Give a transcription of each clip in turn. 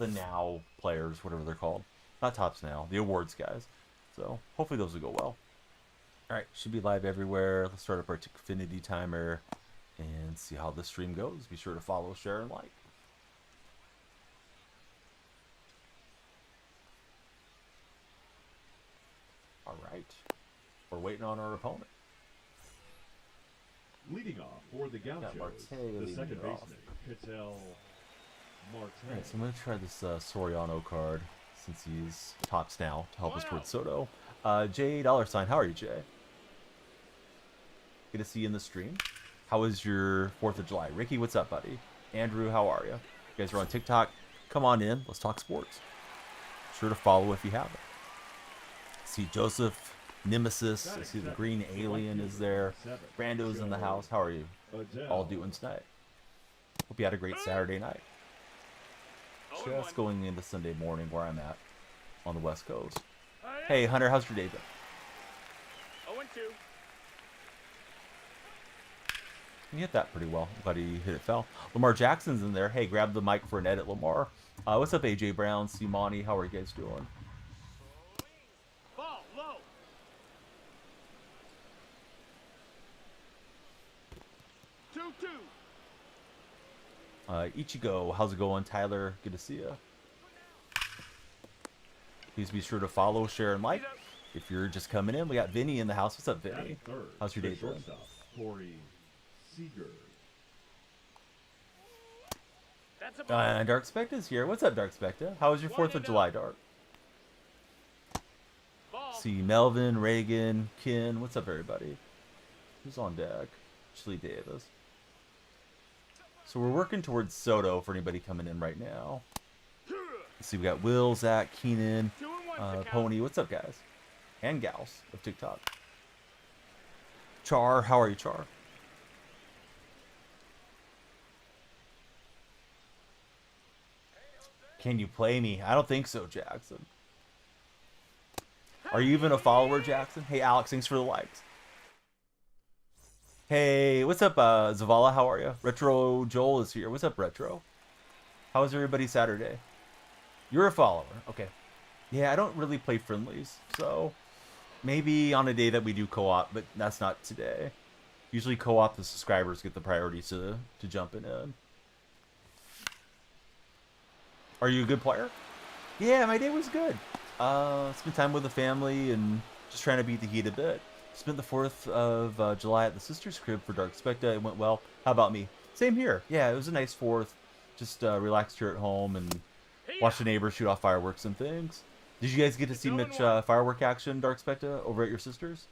the now players, whatever they're called. Not tops now, the awards guys. So hopefully those will go well. All right, should be live everywhere. Let's start up our Affinity timer and see how the stream goes. Be sure to follow, share, and like. All right, we're waiting on our opponent. Leading off for the Gauchos, the second baseman, Pitel Marte. All right, so I'm going to try this Soriano card since he's tops now to help us towards Soto. Jay $, how are you, Jay? Good to see you in the stream. How was your 4th of July? Ricky, what's up, buddy? Andrew, how are you? You guys are on TikTok. Come on in. Let's talk sports. Sure to follow if you haven't. See Joseph, Nemesis. I see the green alien is there. Brando's in the house. How are you all doing tonight? Hope you had a great Saturday night. Just going into Sunday morning where I'm at on the West Coast. Hey, Hunter, how's your day been? 0-2. You hit that pretty well. Glad he hit it fell. Lamar Jackson's in there. Hey, grab the mic for an edit, Lamar. What's up, AJ Brown, Simani? How are you guys doing? Ball low. Ichigo, how's it going? Tyler, good to see you. Please be sure to follow, share, and like. If you're just coming in, we got Vinny in the house. What's up, Vinny? How's your day doing? Corey Seager. Dark Specta's here. What's up, Dark Specta? How was your 4th of July, Dark? See Melvin, Reagan, Ken. What's up, everybody? Who's on deck? Ashley Davis. So we're working towards Soto for anybody coming in right now. Let's see, we got Will, Zach, Keenan, Pony. What's up, guys? And gals of TikTok. Char, how are you, Char? Can you play me? I don't think so, Jackson. Are you even a follower, Jackson? Hey, Alex, thanks for the likes. Hey, what's up, Zavala? How are you? Retro Joel is here. What's up, Retro? How was everybody Saturday? You're a follower. Okay. Yeah, I don't really play friendlies, so maybe on a day that we do co-op, but that's not today. Usually co-op, the subscribers get the priority to jumping in. Are you a good player? Yeah, my day was good. Spent time with the family and just trying to beat the heat a bit. Spent the 4th of July at the sister's crib for Dark Specta. It went well. How about me? Same here. Yeah, it was a nice 4th. Just relaxed here at home and watched the neighbors shoot off fireworks and things. Did you guys get to see much firework action, Dark Specta, over at your sister's?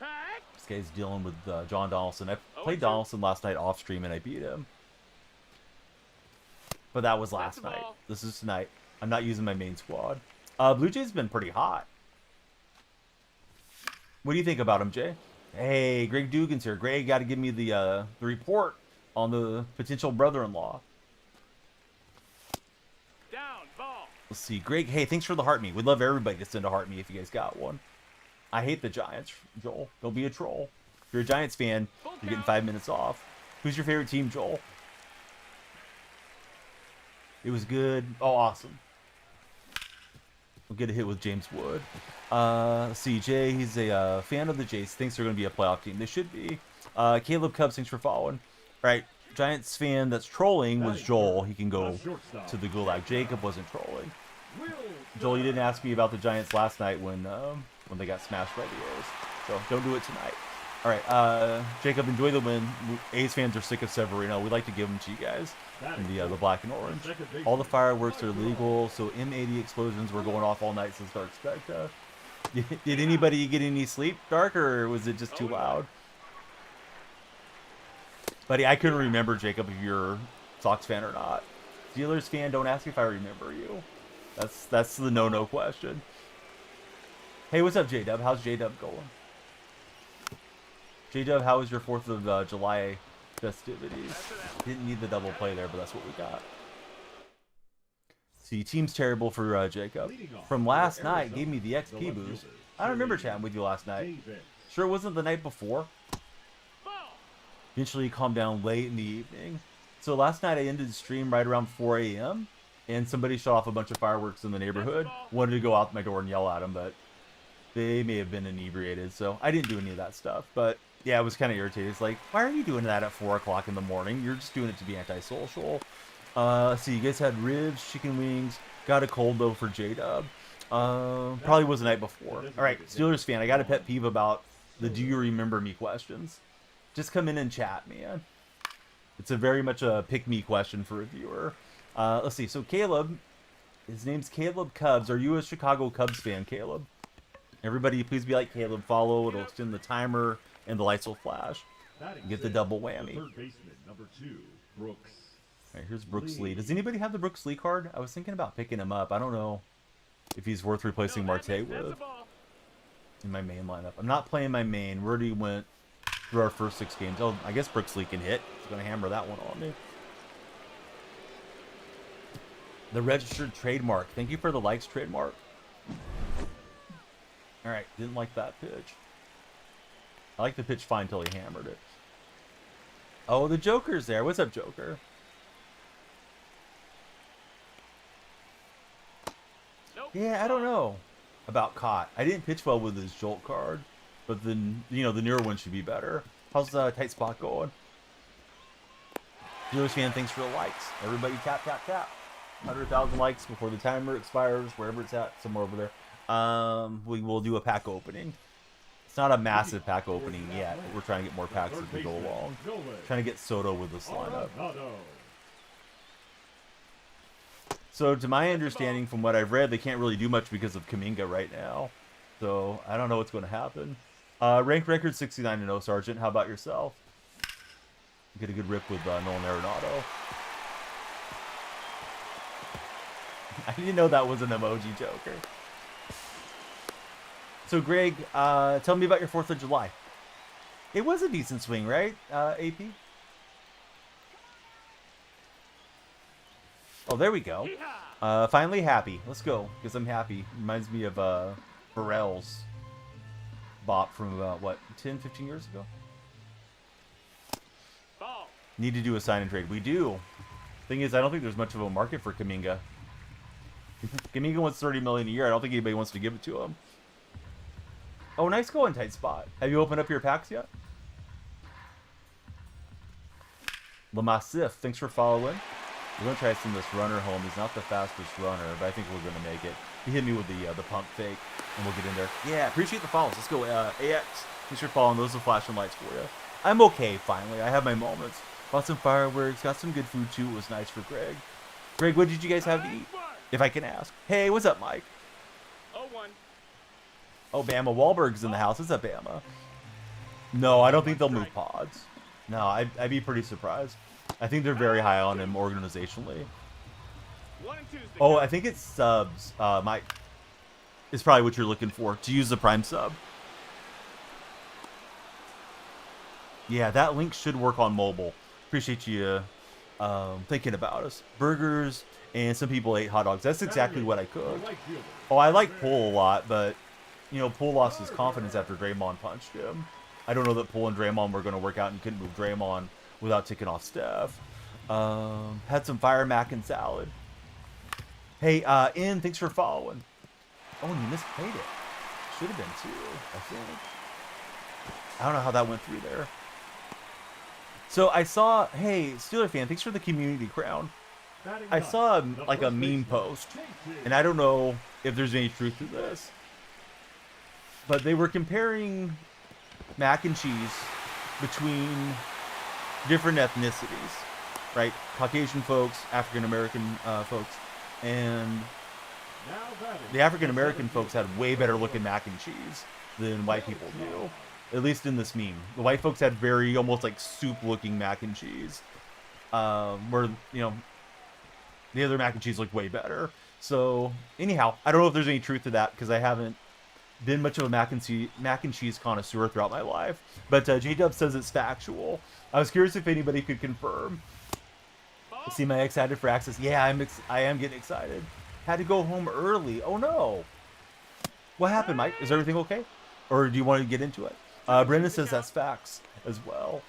This guy's dealing with John Donaldson. I played Donaldson last night off stream and I beat him. But that was last night. This is tonight. I'm not using my main squad. Blue Jay's been pretty hot. What do you think about him, Jay? Hey, Greg Dugan's here. Greg, got to give me the report on the potential brother-in-law. Down, ball. Let's see. Greg, hey, thanks for the heart me. We'd love everybody to send a heart me if you guys got one. I hate the Giants, Joel. Don't be a troll. If you're a Giants fan, you're getting 5 minutes off. Who's your favorite team, Joel? It was good. Oh, awesome. We'll get a hit with James Wood. CJ, he's a fan of the Jays. Thinks they're going to be a playoff team. They should be. Caleb Cubs, thanks for following. All right, Giants fan that's trolling was Joel. He can go to the gulag. Jacob wasn't trolling. Joel, you didn't ask me about the Giants last night when they got smashed by the A's. So don't do it tonight. All right, Jacob, enjoy the win. A's fans are sick of Severino. We'd like to give them to you guys in the black and orange. All the fireworks are legal, so M80 explosions were going off all night since Dark Specta. Did anybody get any sleep, Dark, or was it just too loud? Buddy, I couldn't remember, Jacob, if you're a Sox fan or not. Steelers fan, don't ask if I remember you. That's the no-no question. Hey, what's up, J-Dub? How's J-Dub going? J-Dub, how was your 4th of July festivities? Didn't need the double play there, but that's what we got. See, team's terrible for Jacob. From last night, gave me the XP boost. I don't remember chatting with you last night. Sure it wasn't the night before? Eventually calmed down late in the evening. So last night I ended the stream right around 4 a.m. and somebody shot off a bunch of fireworks in the neighborhood. Wanted to go out my door and yell at them, but they may have been inebriated, so I didn't do any of that stuff. But yeah, it was kind of irritating. It's like, why are you doing that at 4 o'clock in the morning? You're just doing it to be antisocial. So you guys had ribs, chicken wings. Got a cold though for J-Dub. Probably was the night before. All right, Steelers fan, I got a pet peeve about the "Do you remember me" questions. Just come in and chat, man. It's a very much a pick me question for a viewer. Let's see. So Caleb, his name's Caleb Cubs. Are you a Chicago Cubs fan, Caleb? Everybody, please be like Caleb. Follow. It'll extend the timer and the lights will flash. Get the double whammy. Third baseman, number 2, Brooks. All right, here's Brooks Lee. Does anybody have the Brooks Lee card? I was thinking about picking him up. I don't know if he's worth replacing Marte with in my main lineup. I'm not playing my main. We already went through our first 6 games. Oh, I guess Brooks Lee can hit. He's going to hammer that one on me. The registered trademark. Thank you for the likes, trademark. All right, didn't like that pitch. I like the pitch fine until he hammered it. Oh, the Joker's there. What's up, Joker? Yeah, I don't know about Cott. I didn't pitch well with his Jolt card, but the the newer one should be better. How's the tight spot going? Steelers fan, thanks for the likes. Everybody tap, tap, tap. 100,000 likes before the timer expires, wherever it's at, somewhere over there. We will do a pack opening. It's not a massive pack opening yet, but we're trying to get more packs as we go along. Trying to get Soto with this lineup. So to my understanding, from what I've read, they can't really do much because of Kuminga right now. So I don't know what's going to happen. Rank record 69-0, Sergeant. How about yourself? Get a good rip with Nolan Arenado. I didn't know that was an emoji, Joker. So Greg, tell me about your 4th of July. It was a decent swing, right, AP? Oh, there we go. Finally happy. Let's go, because I'm happy. Reminds me of Burrell's bop from about, what, 10, 15 years ago? Ball. Need to do a sign and trade. We do. Thing is, I don't think there's much of a market for Kuminga. Kuminga wants $30 million a year. I don't think anybody wants to give it to him. Oh, nice going, tight spot. Have you opened up your packs yet? Lamassif, thanks for following. We're going to try to send this runner home. He's not the fastest runner, but I think we're going to make it. He hit me with the pump fake, and we'll get in there. Yeah, appreciate the follows. Let's go. AX, thanks for following. Those are flashing lights for you. I'm okay, finally. I have my moments. Bought some fireworks. Got some good food, too. It was nice for Greg. Greg, what did you guys have to eat? If I can ask. Hey, what's up, Mike? 0-1. Oh, Bama Wahlberg's in the house. What's up, Bama? No, I don't think they'll move pods. No, I'd be pretty surprised. I think they're very high on him organizationally. 1 and 2's the Oh, count. I think it's subs. Mike is probably what you're looking for, to use the Prime sub. Yeah, that link should work on mobile. Appreciate you thinking about us. Burgers, and some people ate hot dogs. That's exactly what I cooked. Oh, I like Poole a lot, but, Poole lost his confidence after Draymond punched him. I don't know that Poole and Draymond were going to work out, and you couldn't move Draymond without taking off Steph. Had some fire mac and salad. Hey, Ian, thanks for following. Oh, and you misplayed it. Should have been too, I think. I don't know how that went through there. So I saw, hey, Steeler fan, thanks for the community crown. I saw like a meme post, and I don't know if there's any truth to this, but they were comparing mac and cheese between different ethnicities, right? Caucasian folks, African American folks, and the African American folks had way better looking mac and cheese than white people do. At least in this meme, the white folks had very almost like soup looking mac and cheese, where the other mac and cheese looked way better. So anyhow, I don't know if there's any truth to that because I haven't been much of a mac and cheese connoisseur throughout my life. But J-Dub says it's factual. I was curious if anybody could confirm. See, am I excited for Access? Yeah, I am getting excited. Had to go home early. Oh no. What happened, Mike? Is everything okay? Or do you want to get into it? Brendan says that's facts as well.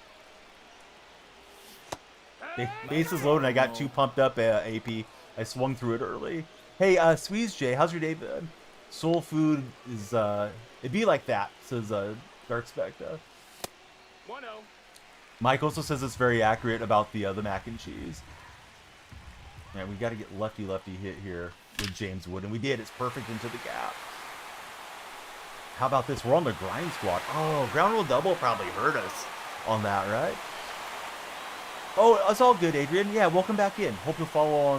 Base is loaded. I got 2 pumped up AP. I swung through it early. Hey, Squeeze J, how's your day been? Soul food is, it'd be like that, says, Dark Specta. 1-0. Mike also says it's very accurate about the mac and cheese. Man, we got to get lefty hit here with James Wood, and we did. It's perfect into the gap. How about this? We're on the grind squad. Oh, ground rule double probably hurt us on that, right? Oh, it's all good, Adrian. Yeah, welcome back in. Hope you'll follow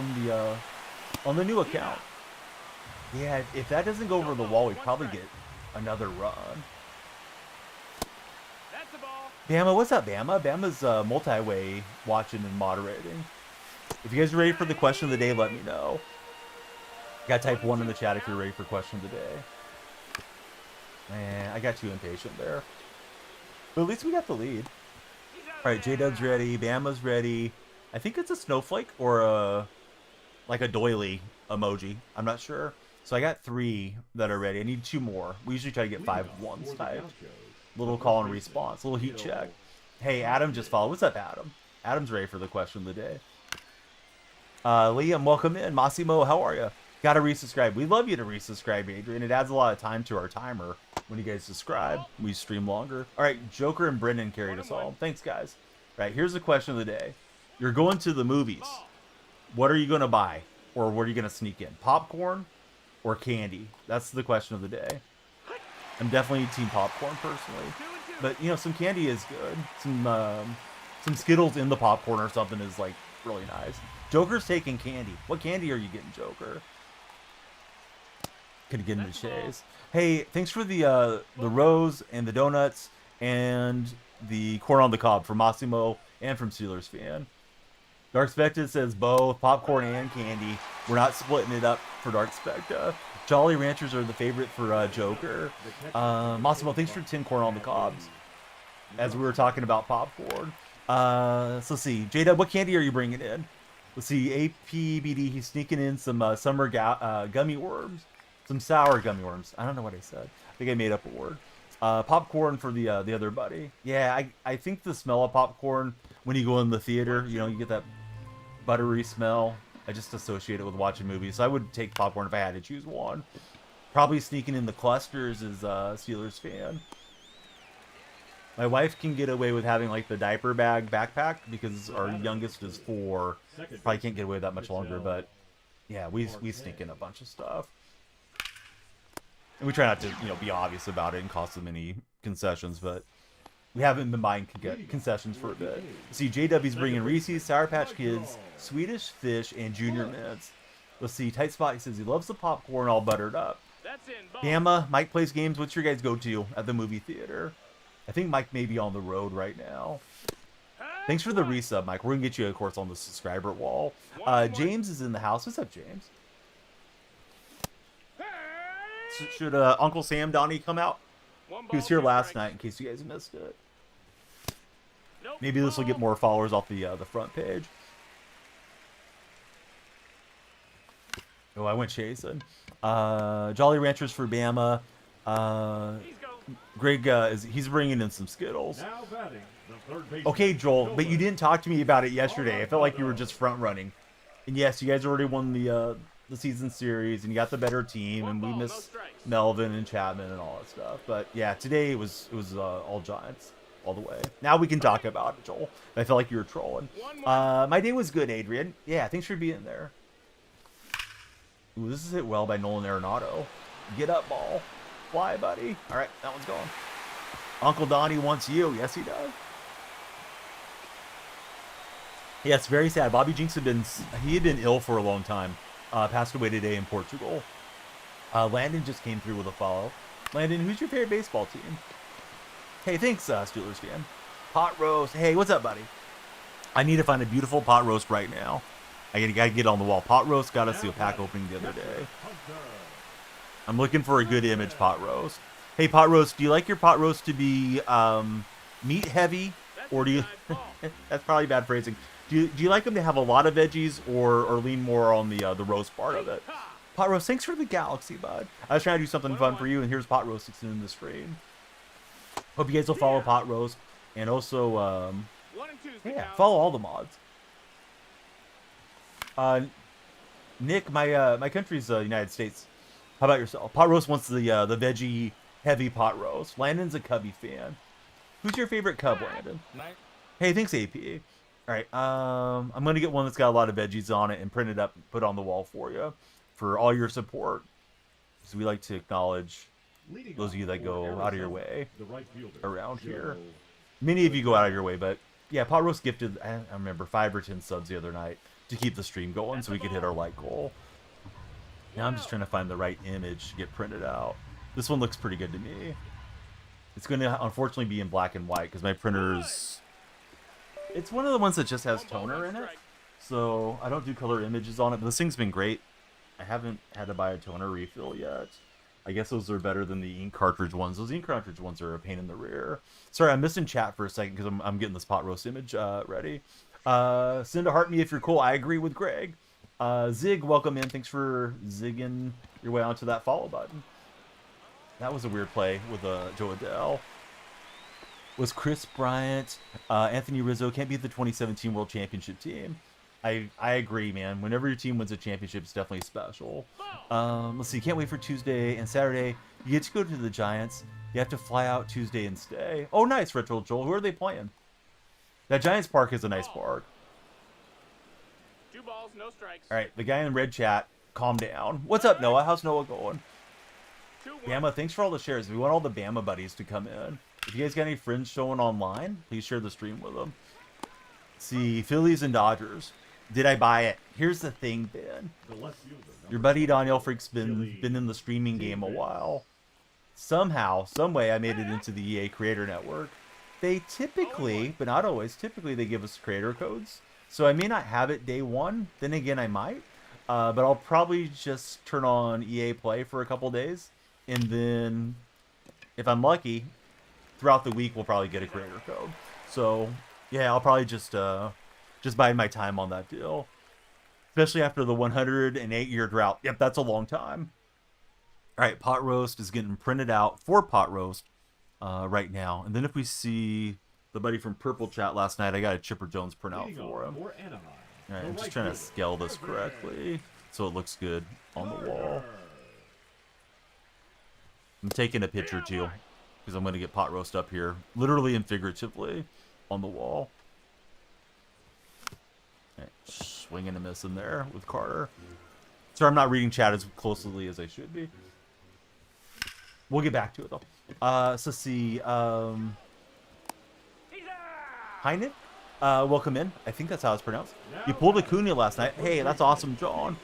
on the new account. Yeah, if that doesn't go over the wall, we probably get another run. That's the ball. Bama, what's up, Bama? Bama's multi-way watching and moderating. If you guys are ready for the question of the day, let me know. You gotta type 1 in the chat if you're ready for question of the day. Man, I got too impatient there. But at least we got the lead. Alright, J-Dub's ready, Bama's ready. I think it's a snowflake or like a doily emoji. I'm not sure. So I got 3 that are ready. I need 2 more. We usually try to get 5 ones typed. Little call and response, little heat check. Hey, Adam just followed. What's up, Adam? Adam's ready for the question of the day. Liam, welcome in. Massimo, how are you? Gotta resubscribe. We love you to resubscribe, Adrian. It adds a lot of time to our timer when you guys subscribe. We stream longer. All right, Joker and Brendan carried us all. Thanks, guys. All right, here's the question of the day. You're going to the movies. What are you going to buy? Or what are you going to sneak in? Popcorn or candy? That's the question of the day. I'm definitely team popcorn personally. But, you know, some candy is good. Some Skittles in the popcorn or something is, like, really nice. Joker's taking candy. What candy are you getting, Joker? Could get into Shays. Hey, thanks for the rose and the donuts and the corn on the cob from Massimo and from Steelers fan. Dark Specta says both popcorn and candy. We're not splitting it up for Dark Specta. Jolly Ranchers are the favorite for Joker. Massimo, thanks for 10 corn on the cobs. As we were talking about popcorn. So let's see. J-Dub, what candy are you bringing in? Let's see. APBD, he's sneaking in some summer gummy worms. Some sour gummy worms. I don't know what I said. I think I made up a word. Popcorn for the other buddy. Yeah, I think the smell of popcorn when you go in the theater, you know, you get that buttery smell. I just associate it with watching movies. So I would take popcorn if I had to choose one. Probably sneaking in the clusters is Steelers fan. My wife can get away with having like the diaper bag backpack because our youngest is 4. Probably can't get away that much longer, but yeah, we sneak in a bunch of stuff. And we try not to, you know, be obvious about it and cost them any concessions, but we haven't been buying concessions for a bit. See, JW's bringing Reese's, Sour Patch Kids, Swedish Fish, and Junior Mints. Let's see, Tight Spot, he says he loves the popcorn all buttered up. Bama, Mike plays games. What's your guys' go-to at the movie theater? I think Mike may be on the road right now. Thanks for the resub, Mike. We're going to get you, of course, on the subscriber wall. James is in the house. What's up, James? Should Uncle Sam Donnie come out? He was here last night in case you guys missed it. Maybe this will get more followers off the front page. Oh, I went chasing. Jolly Ranchers for Bama. Greg, he's bringing in some Skittles. Okay, Joel, but you didn't talk to me about it yesterday. I felt like you were just front running. And yes, you guys already won the season series, and you got the better team, and we missed Melvin and Chapman and all that stuff. But yeah, today it was all Giants all the way. Now we can talk about it, Joel. I felt like you were trolling. My day was good, Adrian. Yeah, thanks for being there. Ooh, this is hit well by Nolan Arenado. Get up, ball. Fly, buddy. All right, that one's gone. Uncle Donnie wants you. Yes, he does. Yeah, it's very sad. Bobby Jinks had been ill for a long time. Passed away today in Portugal. Landon just came through with a follow. Landon, who's your favorite baseball team? Hey, thanks, Steelers fan. Pot roast. Hey, what's up, buddy? I need to find a beautiful pot roast right now. I gotta get on the wall. Pot roast got us to a pack opening the other day. I'm looking for a good image pot roast. Hey, pot roast, do you like your pot roast to be meat heavy, or do you? That's probably bad phrasing. Do you like them to have a lot of veggies, or lean more on the roast part of it? Pot roast, thanks for the galaxy, bud. I was trying to do something fun for you, and here's pot roast in the stream. Hope you guys will follow pot roast, and also yeah, follow all the mods. Nick, my country's United States. How about yourself? Pot roast wants the veggie heavy pot roast. Landon's a Cubby fan. Who's your favorite Cub, Landon? Night. Hey, thanks, AP. All right, I'm gonna get one that's got a lot of veggies on it and print it up, and put on the wall for you, for all your support. Because we like to acknowledge Leading those of you off that for go out of your Arizona, way the right fielder, around Joe here. Many of you go out of your way, but yeah, Pot Roast gifted, I remember, 5 or 10 subs the other night to keep the stream going so we could hit our like goal. Now I'm just trying to find the right image to get printed out. This one looks pretty good to me. It's going to unfortunately be in black and white because my printer's... It's one of the ones that just has toner in it. So I don't do color images on it, but this thing's been great. I haven't had to buy a toner refill yet. I guess those are better than the ink cartridge ones. Those ink cartridge ones are a pain in the rear. Sorry, I'm missing chat for a second because I'm getting this pot roast image ready. Send a heart me if you're cool. I agree with Greg. Zig, welcome in. Thanks for zigging your way onto that follow button. That was a weird play with Joe Adele. Was Chris Bryant, Anthony Rizzo can't beat the 2017 World Championship team. I agree, man. Whenever your team wins a championship, it's definitely special. Let's see. Can't wait for Tuesday and Saturday. You get to go to the Giants. You have to fly out Tuesday and stay. Oh, nice, Retro Joel. Who are they playing? That Giants Park is a nice park. 2 balls, no strikes. All right, the guy in the red chat, calm down. What's up, Noah? How's Noah going? 2-1. Bama, thanks for all the shares. We want all the Bama buddies to come in. If you guys got any friends showing online, please share the stream with them. See, Phillies and Dodgers. Did I buy it? Here's the thing, Ben. the left fielder, Your buddy Daniel Freak's been in the streaming game a while. Somehow, some way, I made it into the EA Creator Network. They typically, but not always, typically they give us creator codes. So I may not have it day one. Then again, I might. But I'll probably just turn on EA Play for a couple days. And then, if I'm lucky, throughout the week we'll probably get a creator code. So, yeah, I'll probably just bide my time on that deal. Especially after the 108-year drought. Yep, that's a long time. All right, Pot Roast is getting printed out for Pot Roast right now. And then if we see the buddy from Purple Chat last night, I got a Chipper Jones printout leading for off him. for Anaheim, All right, the I'm just right trying to fielder, scale this correctly so it looks good on the wall. I'm taking a picture too because I'm going to get Pot Roast up here, literally and figuratively, on the wall. All right, swing and a miss in there with Carter. Sorry, I'm not reading chat as closely as I should be. We'll get back to it though. So see, Heinet, welcome in. I think that's how it's pronounced. You pulled Acuna last night. Hey, that's awesome, John.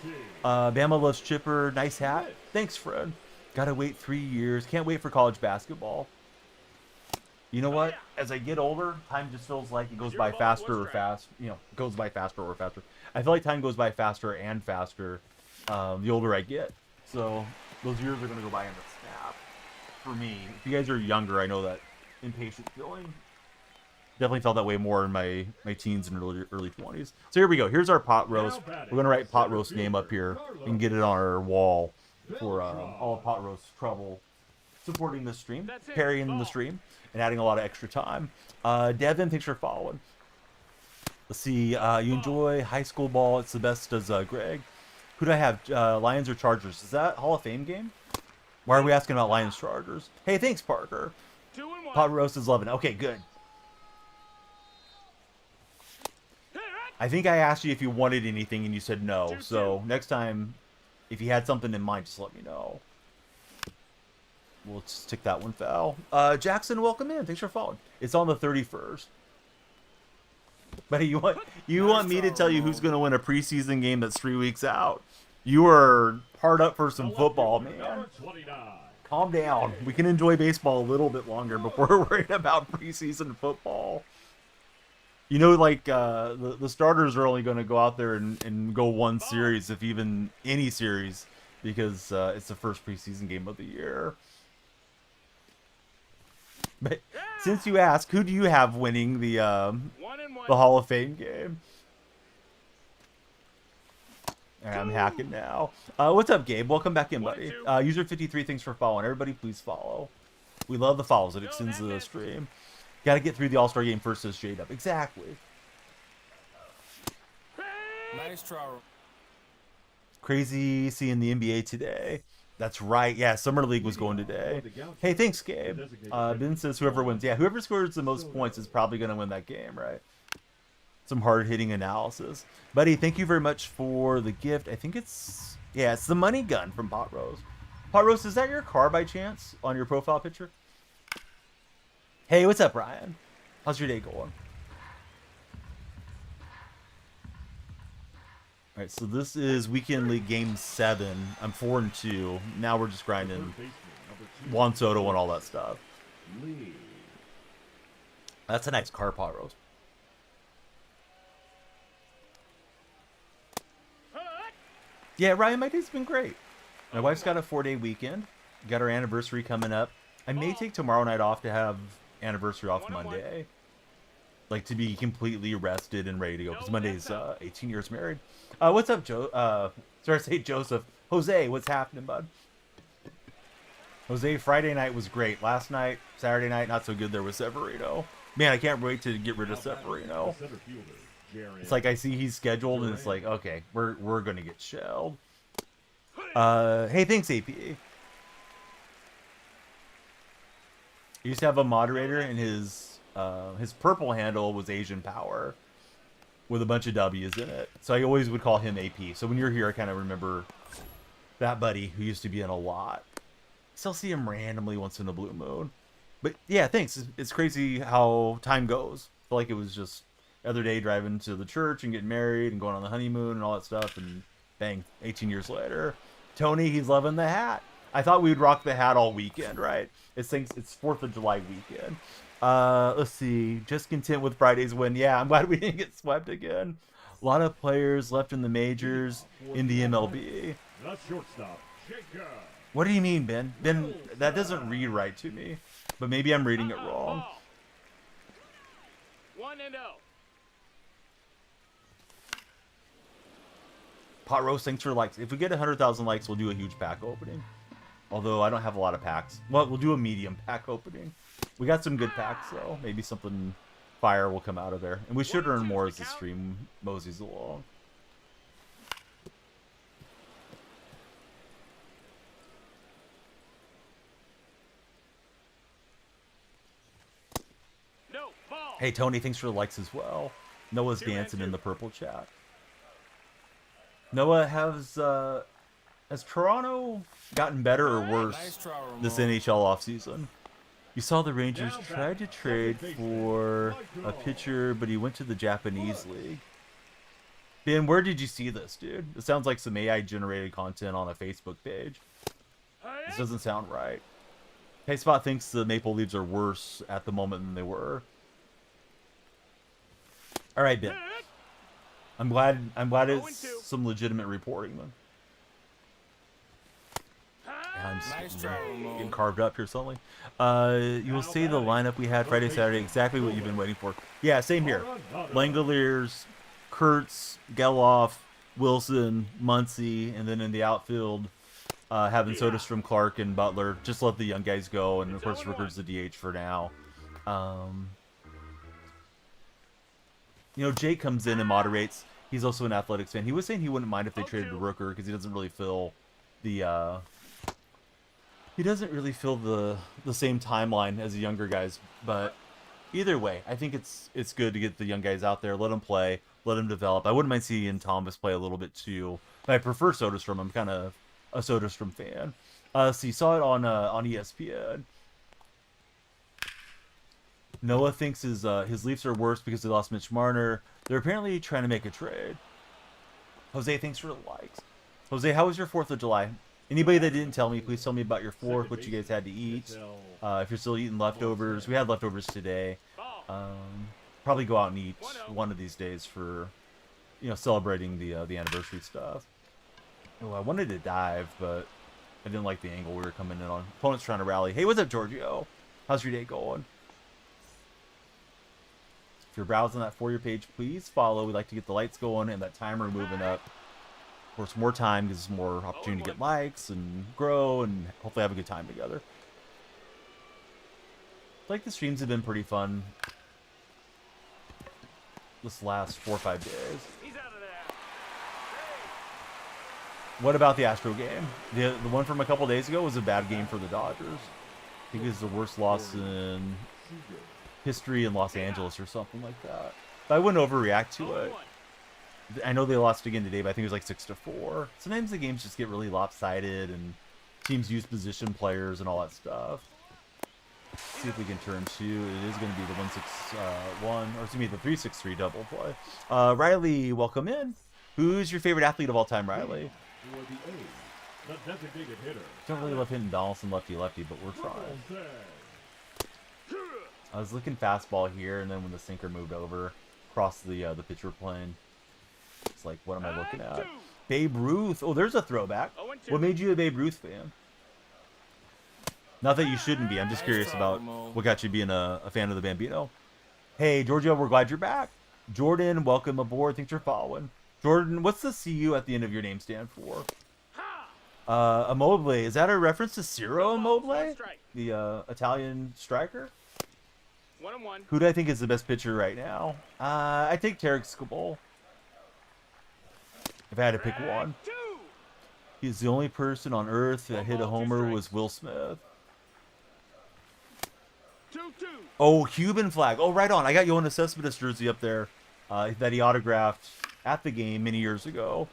Bama loves Chipper. Nice hat. Thanks, Fred. Gotta wait 3 years. Can't wait for college basketball. You know what? As I get older, time just feels like it goes by faster or fast. You know, goes by faster or faster. I feel like time goes by faster and faster the older I get. So those years are gonna go by in a snap. For me, if you guys are younger, I know that impatient feeling. Definitely felt that way more in my teens and early 20s. So here we go. Here's our Pot Roast. We're gonna write Pot Roast name up here and get it on our wall for all of Pot Roast trouble supporting the stream, carrying the stream, and adding a lot of extra time. Devin, thanks for following. Let's see. You enjoy high school ball. It's the best, does Greg. Who do I have? Lions or Chargers? Is that Hall of Fame game? Why are we asking about Lions Chargers? Hey, thanks, Parker. 2-1. Pot Roast is loving it. Okay, good. I think I asked you if you wanted anything and you said no. So next time, if you had something in mind, just let me know. We'll just tick that one foul. Jackson, welcome in. Thanks for following. It's on the 31st. But you want me to tell you who's going to win a preseason game that's 3 weeks out? You are hard up for some football, man. Calm down. We can enjoy baseball a little bit longer before we're worried about preseason football. You know, like, the starters are only going to go out there and go one series, if even any series, because it's the first preseason game of the year. But since you ask, who do you have winning the Hall of Fame game? All right, I'm hacking now. What's up, Gabe? Welcome back in, buddy. User 53, thanks for following. Everybody, please follow. We love the follows. It extends the stream. Got to get through the All-Star game first, says J-Dub. Exactly. Nice try. Crazy seeing the NBA today. That's right. Yeah, Summer League was going today. Hey, thanks, Gabe. Ben says whoever wins. Yeah, whoever scores the most points is probably going to win that game, right? Some hard-hitting analysis. Buddy, thank you very much for the gift. I think it's... Yeah, it's the money gun from Pot Roast. Pot Roast, is that your car by chance on your profile picture? Hey, what's up, Ryan? How's your day going? All right, so this is Weekend League Game 7. I'm 4-2. Now we're just grinding Juan Soto and all that stuff. That's a nice car, Pot Roast. Yeah, Ryan, my day's been great. My wife's got a 4-day weekend. Got our anniversary coming up. I may take tomorrow night off to have anniversary off Monday. Like, to be completely rested and ready to go. Because Monday's 18 years married. What's up, Joe? Sorry to say Joseph. Jose, what's happening, bud? Jose, Friday night was great. Last night, Saturday night, not so good. There was Severino. Man, I can't wait to get rid of Severino. It's like I see he's scheduled, and it's like, okay, we're gonna get shelled. Hey, thanks, APA. He used to have a moderator, and his purple handle was Asian Power, with a bunch of W's in it. So I always would call him AP. So when you're here, I kind of remember that buddy who used to be in a lot. Still see him randomly once in a blue moon. But yeah, thanks. It's crazy how time goes. I feel like it was just the other day driving to the church and getting married and going on the honeymoon and all that stuff, and bang, 18 years later. Tony, he's loving the hat. I thought we would rock the hat all weekend, right? It's 4th of July weekend. Let's see. Just content with Friday's win. Yeah, I'm glad we didn't get swept again. A lot of players left in the majors, in the MLB. What do you mean, Ben? Ben, that doesn't read right to me. But maybe I'm reading it wrong. 1-0. Pot Roast, thanks for likes. If we get 100,000 likes, we'll do a huge pack opening. Although I don't have a lot of packs. Well, we'll do a medium pack opening. We got some good packs, though. Maybe something fire will come out of there. And we should earn more as the stream moseys along. Hey, Tony, thanks for the likes as well. Noah's dancing in the purple chat. Noah, has Toronto gotten better or worse this NHL offseason? You saw the Rangers tried to trade for a pitcher, but he went to the Japanese league. Ben, where did you see this, dude? It sounds like some AI-generated content on a Facebook page. This doesn't sound right. Hey, Spot thinks the Maple Leafs are worse at the moment than they were. All right, Ben. I'm glad it's some legitimate reporting then. Yeah, I'm getting carved up here suddenly. You will see the lineup we had Friday, Saturday, exactly what you've been waiting for. Yeah, same here. Langoliers, Kurtz, Geloff, Wilson, Muncy, and then in the outfield, having Soderstrom, Clark, and Butler. Just let the young guys go, and of course Rooker's the DH for now. You know, Jake comes in and moderates. He's also an Athletics fan. He was saying he wouldn't mind if they traded Rooker because he doesn't really feel the the same timeline as the younger guys. But either way, I think it's good to get the young guys out there, let them play, let them develop. I wouldn't mind seeing Thomas play a little bit too. But I prefer Soderstrom. I'm kind of a Soderstrom fan. So you saw it on ESPN. Noah thinks his Leafs are worse because they lost Mitch Marner. They're apparently trying to make a trade. Jose, thanks for the likes. Jose, how was your 4th of July? Anybody that didn't tell me, please tell me about your 4th, what you guys had to eat. If you're still eating leftovers, we had leftovers today. Probably go out and eat one of these days for, celebrating the anniversary stuff. Oh, I wanted to dive, but I didn't like the angle we were coming in on. Opponent's trying to rally. Hey, what's up, Giorgio? How's your day going? If you're browsing that For You page, please follow. We like to get the lights going and that timer moving up. Of course, more time gives us more opportunity to get likes and grow and hopefully have a good time together. I feel like the streams have been pretty fun this last 4 or 5 days. He's out of there. What about the Astro game? The one from a couple days ago was a bad game for the Dodgers. I think it's the worst loss in history in Los Angeles or something like that. But I wouldn't overreact to it. I know they lost again today, but I think it was like 6-4. Sometimes the games just get really lopsided and teams use position players and all that stuff. See if we can turn 2. It is going to be the 1-6-1, or excuse me, the 3-6-3 double play. Riley, welcome in. Who's your favorite athlete of all time, Riley? The designated hitter. Don't really love hitting Donaldson lefty-lefty, but we're trying. I was looking fastball here, and then when the sinker moved over, across the pitcher plane, it's like, what am I looking at? Babe Ruth. Oh, there's a throwback. What made you a Babe Ruth fan? Not that you shouldn't be. I'm just curious about what got you being a fan of the Bambino. Hey, Giorgio, we're glad you're back. Jordan, welcome aboard. Thanks for following. Jordan, what's the CU at the end of your name stand for? Immobile. Is that a reference to Ciro Immobile? The Italian striker? 1-1. Who do I think is the best pitcher right now? I take Tarek Skubal. If I had to pick one. He's the only person on earth that hit a homer was Will Smith. 2-2. Oh, Cuban flag. Oh, right on. I got Yoenis Cespedes jersey up there that he autographed at the game many years ago.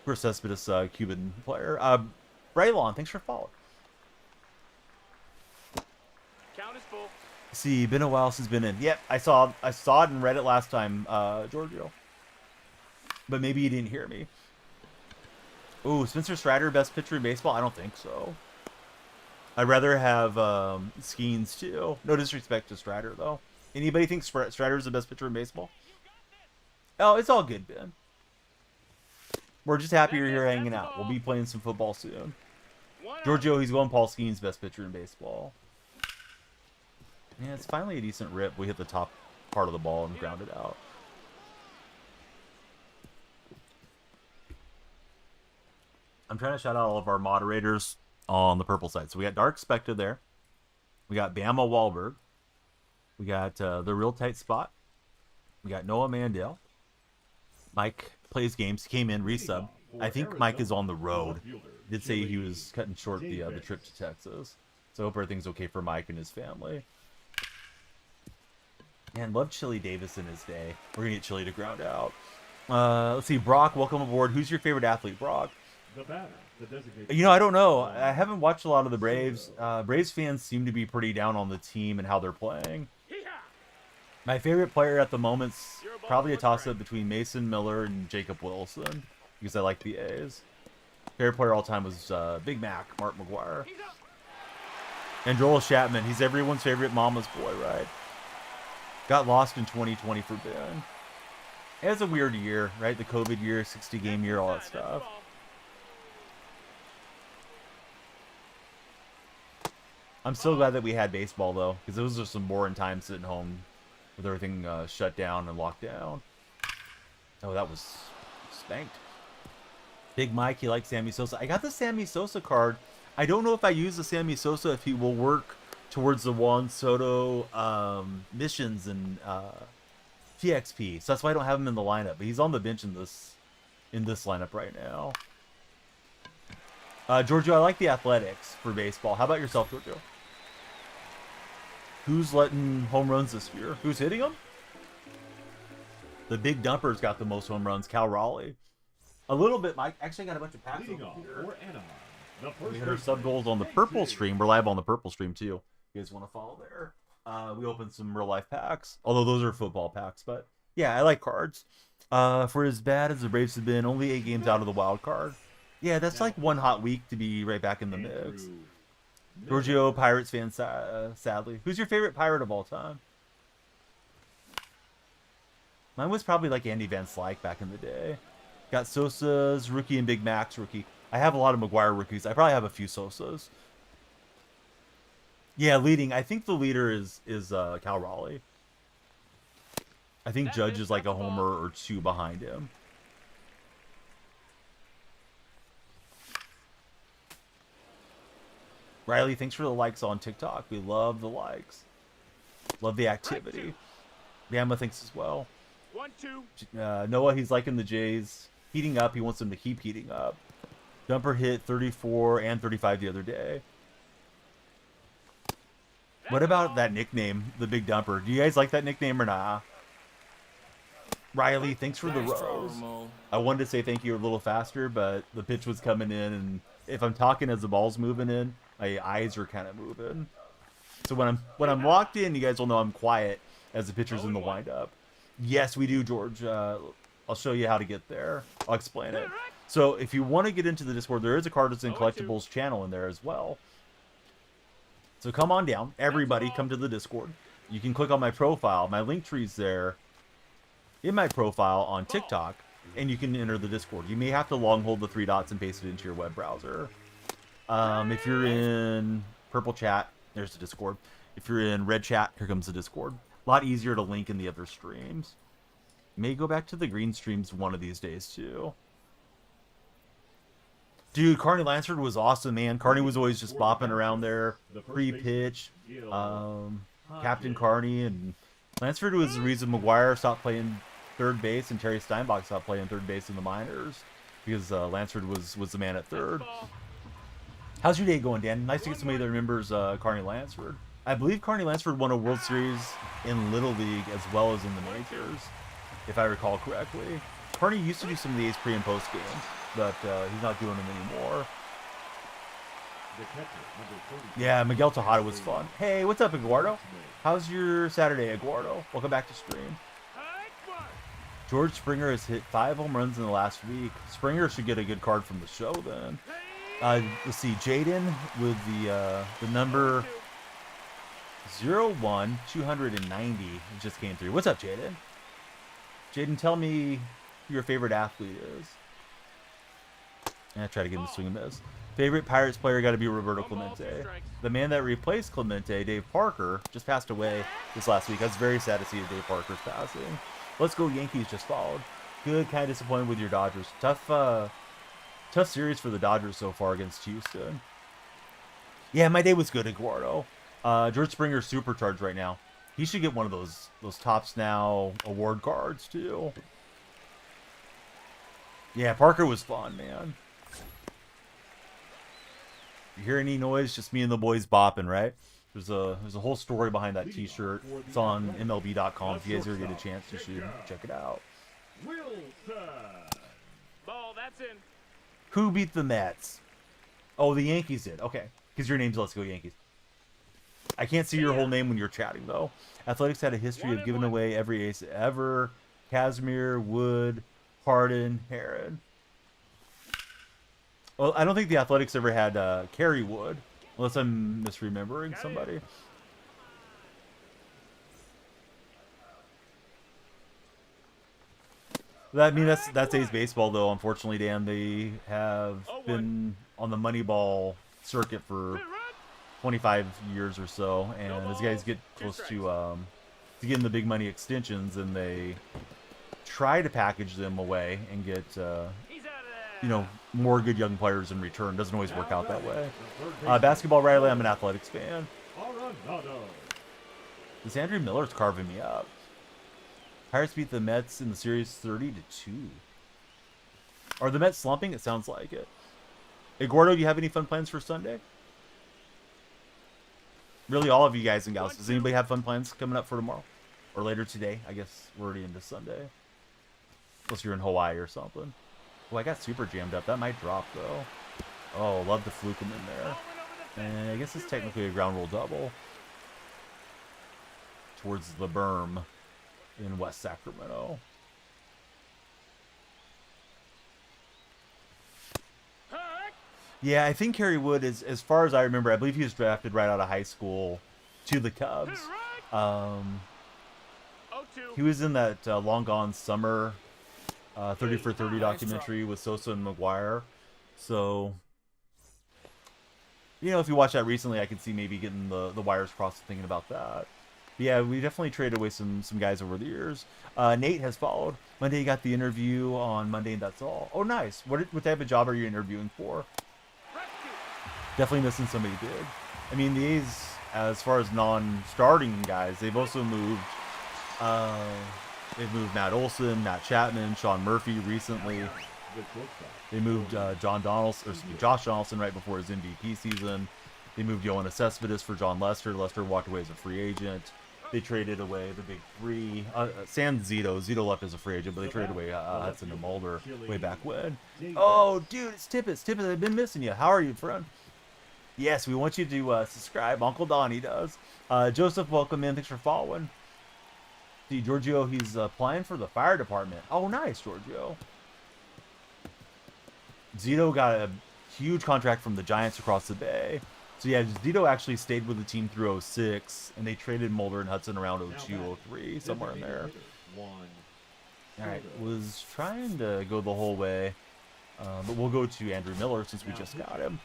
For Cespedes, Cuban player. Braylon, thanks for following. Count is full. See, been a while since been in. Yep, I saw it and read it last time, Giorgio. But maybe you didn't hear me. Ooh, Spencer Strider, best pitcher in baseball? I don't think so. I'd rather have Skeens too. No disrespect to Strider though. Anybody think Strider's the best pitcher in baseball? Oh, it's all good, Ben. We're just happy you're here hanging out. We'll be playing some football soon. Giorgio, he's going Paul Skeens, best pitcher in baseball. Yeah, it's finally a decent rip. We hit the top part of the ball and ground it out. I'm trying to shout out all of our moderators on the purple side. So we got Dark Spectre there. We got Bama Wahlberg. We got The Real Tight Spot. We got Noah Mandel. Mike plays games. He came in, resub. I think Mike is on the road. He did say he was cutting short the trip to Texas. So I hope everything's okay for Mike and his family. Man, love Chili Davis in his day. We're going to get Chili to ground out. Let's see. Brock, welcome aboard. Who's your favorite athlete, Brock? The batter, the designated. You know, I don't know. I haven't watched a lot of the Braves. Braves fans seem to be pretty down on the team and how they're playing. My favorite player at the moment's probably a toss-up between Mason Miller and Jacob Wilson because I like the A's. Favorite player all time was Big Mac, Mark McGuire. And Joel Chapman. He's everyone's favorite mama's boy, right? Got lost in 2020 for Ben. It was a weird year, right? The COVID year, 60-game year, all that stuff. I'm so glad that we had baseball, though, because those are some boring times sitting home with everything shut down and locked down. Oh, that was spanked. Big Mike, he likes Sammy Sosa. I got the Sammy Sosa card. I don't know if I use the Sammy Sosa, if he will work towards the Juan Soto missions and TXP. So that's why I don't have him in the lineup. But he's on the bench in this lineup right now. Giorgio, I like the Athletics for baseball. How about yourself, Giorgio? Who's letting home runs this year? Who's hitting them? The big dumper's got the most home runs, Cal Raleigh. A little bit, Mike. Actually, I got a bunch of passes over here. We hit our sub goals on the purple stream. We're live on the purple stream, too. You guys want to follow there? We opened some real life packs. Although those are football packs. But, yeah, I like cards. For as bad as the Braves have been, only 8 games out of the wild card. Yeah, that's like one hot week to be right back in the mix. Giorgio, Pirates fan, sadly. Who's your favorite Pirate of all time? Mine was probably like Andy Van Slyke back in the day. Got Sosa's rookie and Big Mac's rookie. I have a lot of McGuire rookies. I probably have a few Sosas. Yeah, leading. I think the leader is Cal Raleigh. I think Judge is like a homer or 2 behind him. Riley, thanks for the likes on TikTok. We love the likes. Love the activity. Bama thinks as well. 1-2. Noah, he's liking the Jays. Heating up. He wants them to keep heating up. Dumper hit 34 and 35 the other day. What about that nickname, the Big Dumper? Do you guys like that nickname or not? Riley, thanks for the rose. I wanted to say thank you a little faster, but the pitch was coming in, and if I'm talking as the ball's moving in, my eyes are kind of moving. So when I'm locked in, you guys will know I'm quiet as the pitcher's in the windup. Yes, we do, George. I'll show you how to get there. I'll explain it. So if you want to get into the Discord, there is a Cards and Collectibles channel in there as well. So come on down. Everybody come to the Discord. You can click on my profile. My link tree's there in my profile on TikTok, and you can enter the Discord. You may have to long hold the 3 dots and paste it into your web browser. If you're in purple chat, there's the Discord. If you're in red chat, here comes the Discord. A lot easier to link in the other streams. May go back to the green streams one of these days too. Dude, Carney Lansford was awesome, man. Carney was always just bopping around there, pre-pitch. Captain Carney, and Lansford was the reason McGuire stopped playing third base and Terry Steinbach stopped playing third base in the minors, because Lansford was the man at third. How's your day going, Dan? Nice to get somebody that remembers Carney Lansford. I believe Carney Lansford won a World Series in Little League as well as in the majors, if I recall correctly. Carney used to do some of the A's pre and post games, but he's not doing them anymore. Yeah, Miguel Tejada was fun. Hey, what's up, Eduardo? How's your Saturday, Eduardo? Welcome back to stream. George Springer has hit 5 home runs in the last week. Springer should get a good card from the show then. Let's see, Jaden with the number 01-290 just came through. What's up, Jaden? Jaden, tell me who your favorite athlete is. I try to give him a swing and miss. Favorite Pirates player got to be Roberto Clemente. The man that replaced Clemente, Dave Parker, just passed away this last week. I was very sad to see Dave Parker's passing. Let's go Yankees just followed. Good, kind of disappointed with your Dodgers. Tough series for the Dodgers so far against Houston. Yeah, my day was good, Eduardo. George Springer's supercharged right now. He should get one of those Tops Now award cards too. Yeah, Parker was fun, man. You hear any noise? Just me and the boys bopping, right? There's a whole story behind that T-shirt. It's on MLB.com. If you guys ever get a chance, you should check it out. Ball, that's in. Who beat the Mets? Oh, the Yankees did. Okay, because your name's Let's Go Yankees. I can't see your whole name when you're chatting though. Athletics had a history of giving away every ace ever. Casimir, Wood, Harden, Herod. Well, I don't think the Athletics ever had Kerry Wood, unless I'm misremembering somebody. I mean, that's A's baseball, though. Unfortunately, Dan, they have been on the Moneyball circuit for 25 years or so, and as guys get close to getting the big money extensions, and they try to package them away and get more good young players in return. Doesn't always work out that way. Basketball, Riley, I'm an Athletics fan. This Andrew Miller's carving me up. Pirates beat the Mets in the series 30-2. Are the Mets slumping? It sounds like it. Eduardo, do you have any fun plans for Sunday? Really, all of you guys and gals. Does anybody have fun plans coming up for tomorrow? Or later today? I guess we're already into Sunday. Unless you're in Hawaii or something. Oh, I got super jammed up. That might drop, though. Oh, love to fluke him in there. And I guess it's technically a ground rule double. Towards the berm in West Sacramento. Yeah, I think Kerry Wood is, as far as I remember, I believe he was drafted right out of high school to the Cubs. He was in that Long Gone Summer 30 for 30 documentary with Sosa and McGuire. So, if you watch that recently, I could see maybe getting the wires crossed thinking about that. But yeah, we definitely traded away some guys over the years. Nate has followed. Monday, you got the interview on Monday, and that's all. Oh, nice. What type of job are you interviewing for? Definitely missing somebody big. I mean, the A's, as far as non-starting guys, they've also moved. They've moved Matt Olson, Matt Chapman, Sean Murphy recently. the shortstop. They moved Josh Donaldson right before his MVP season. They moved Yohan Cespedes for John Lester. Lester walked away as a free agent. They traded away the big three. Sans Zito. Zito left as a free agent, but they traded away Hudson and Mulder way back when. Oh, dude, it's Tippett. Tippett, I've been missing you. How are you, friend? Yes, we want you to subscribe. Uncle Donnie does. Joseph, welcome in. Thanks for following. See, Giorgio, he's applying for the fire department. Oh, nice, Giorgio. Zito got a huge contract from the Giants across the bay. So, yeah, Zito actually stayed with the team through 06, and they traded Mulder and Hudson around 02, 03, somewhere in there. All right, was trying to go the whole way, but we'll go to Andrew Miller since we just got him.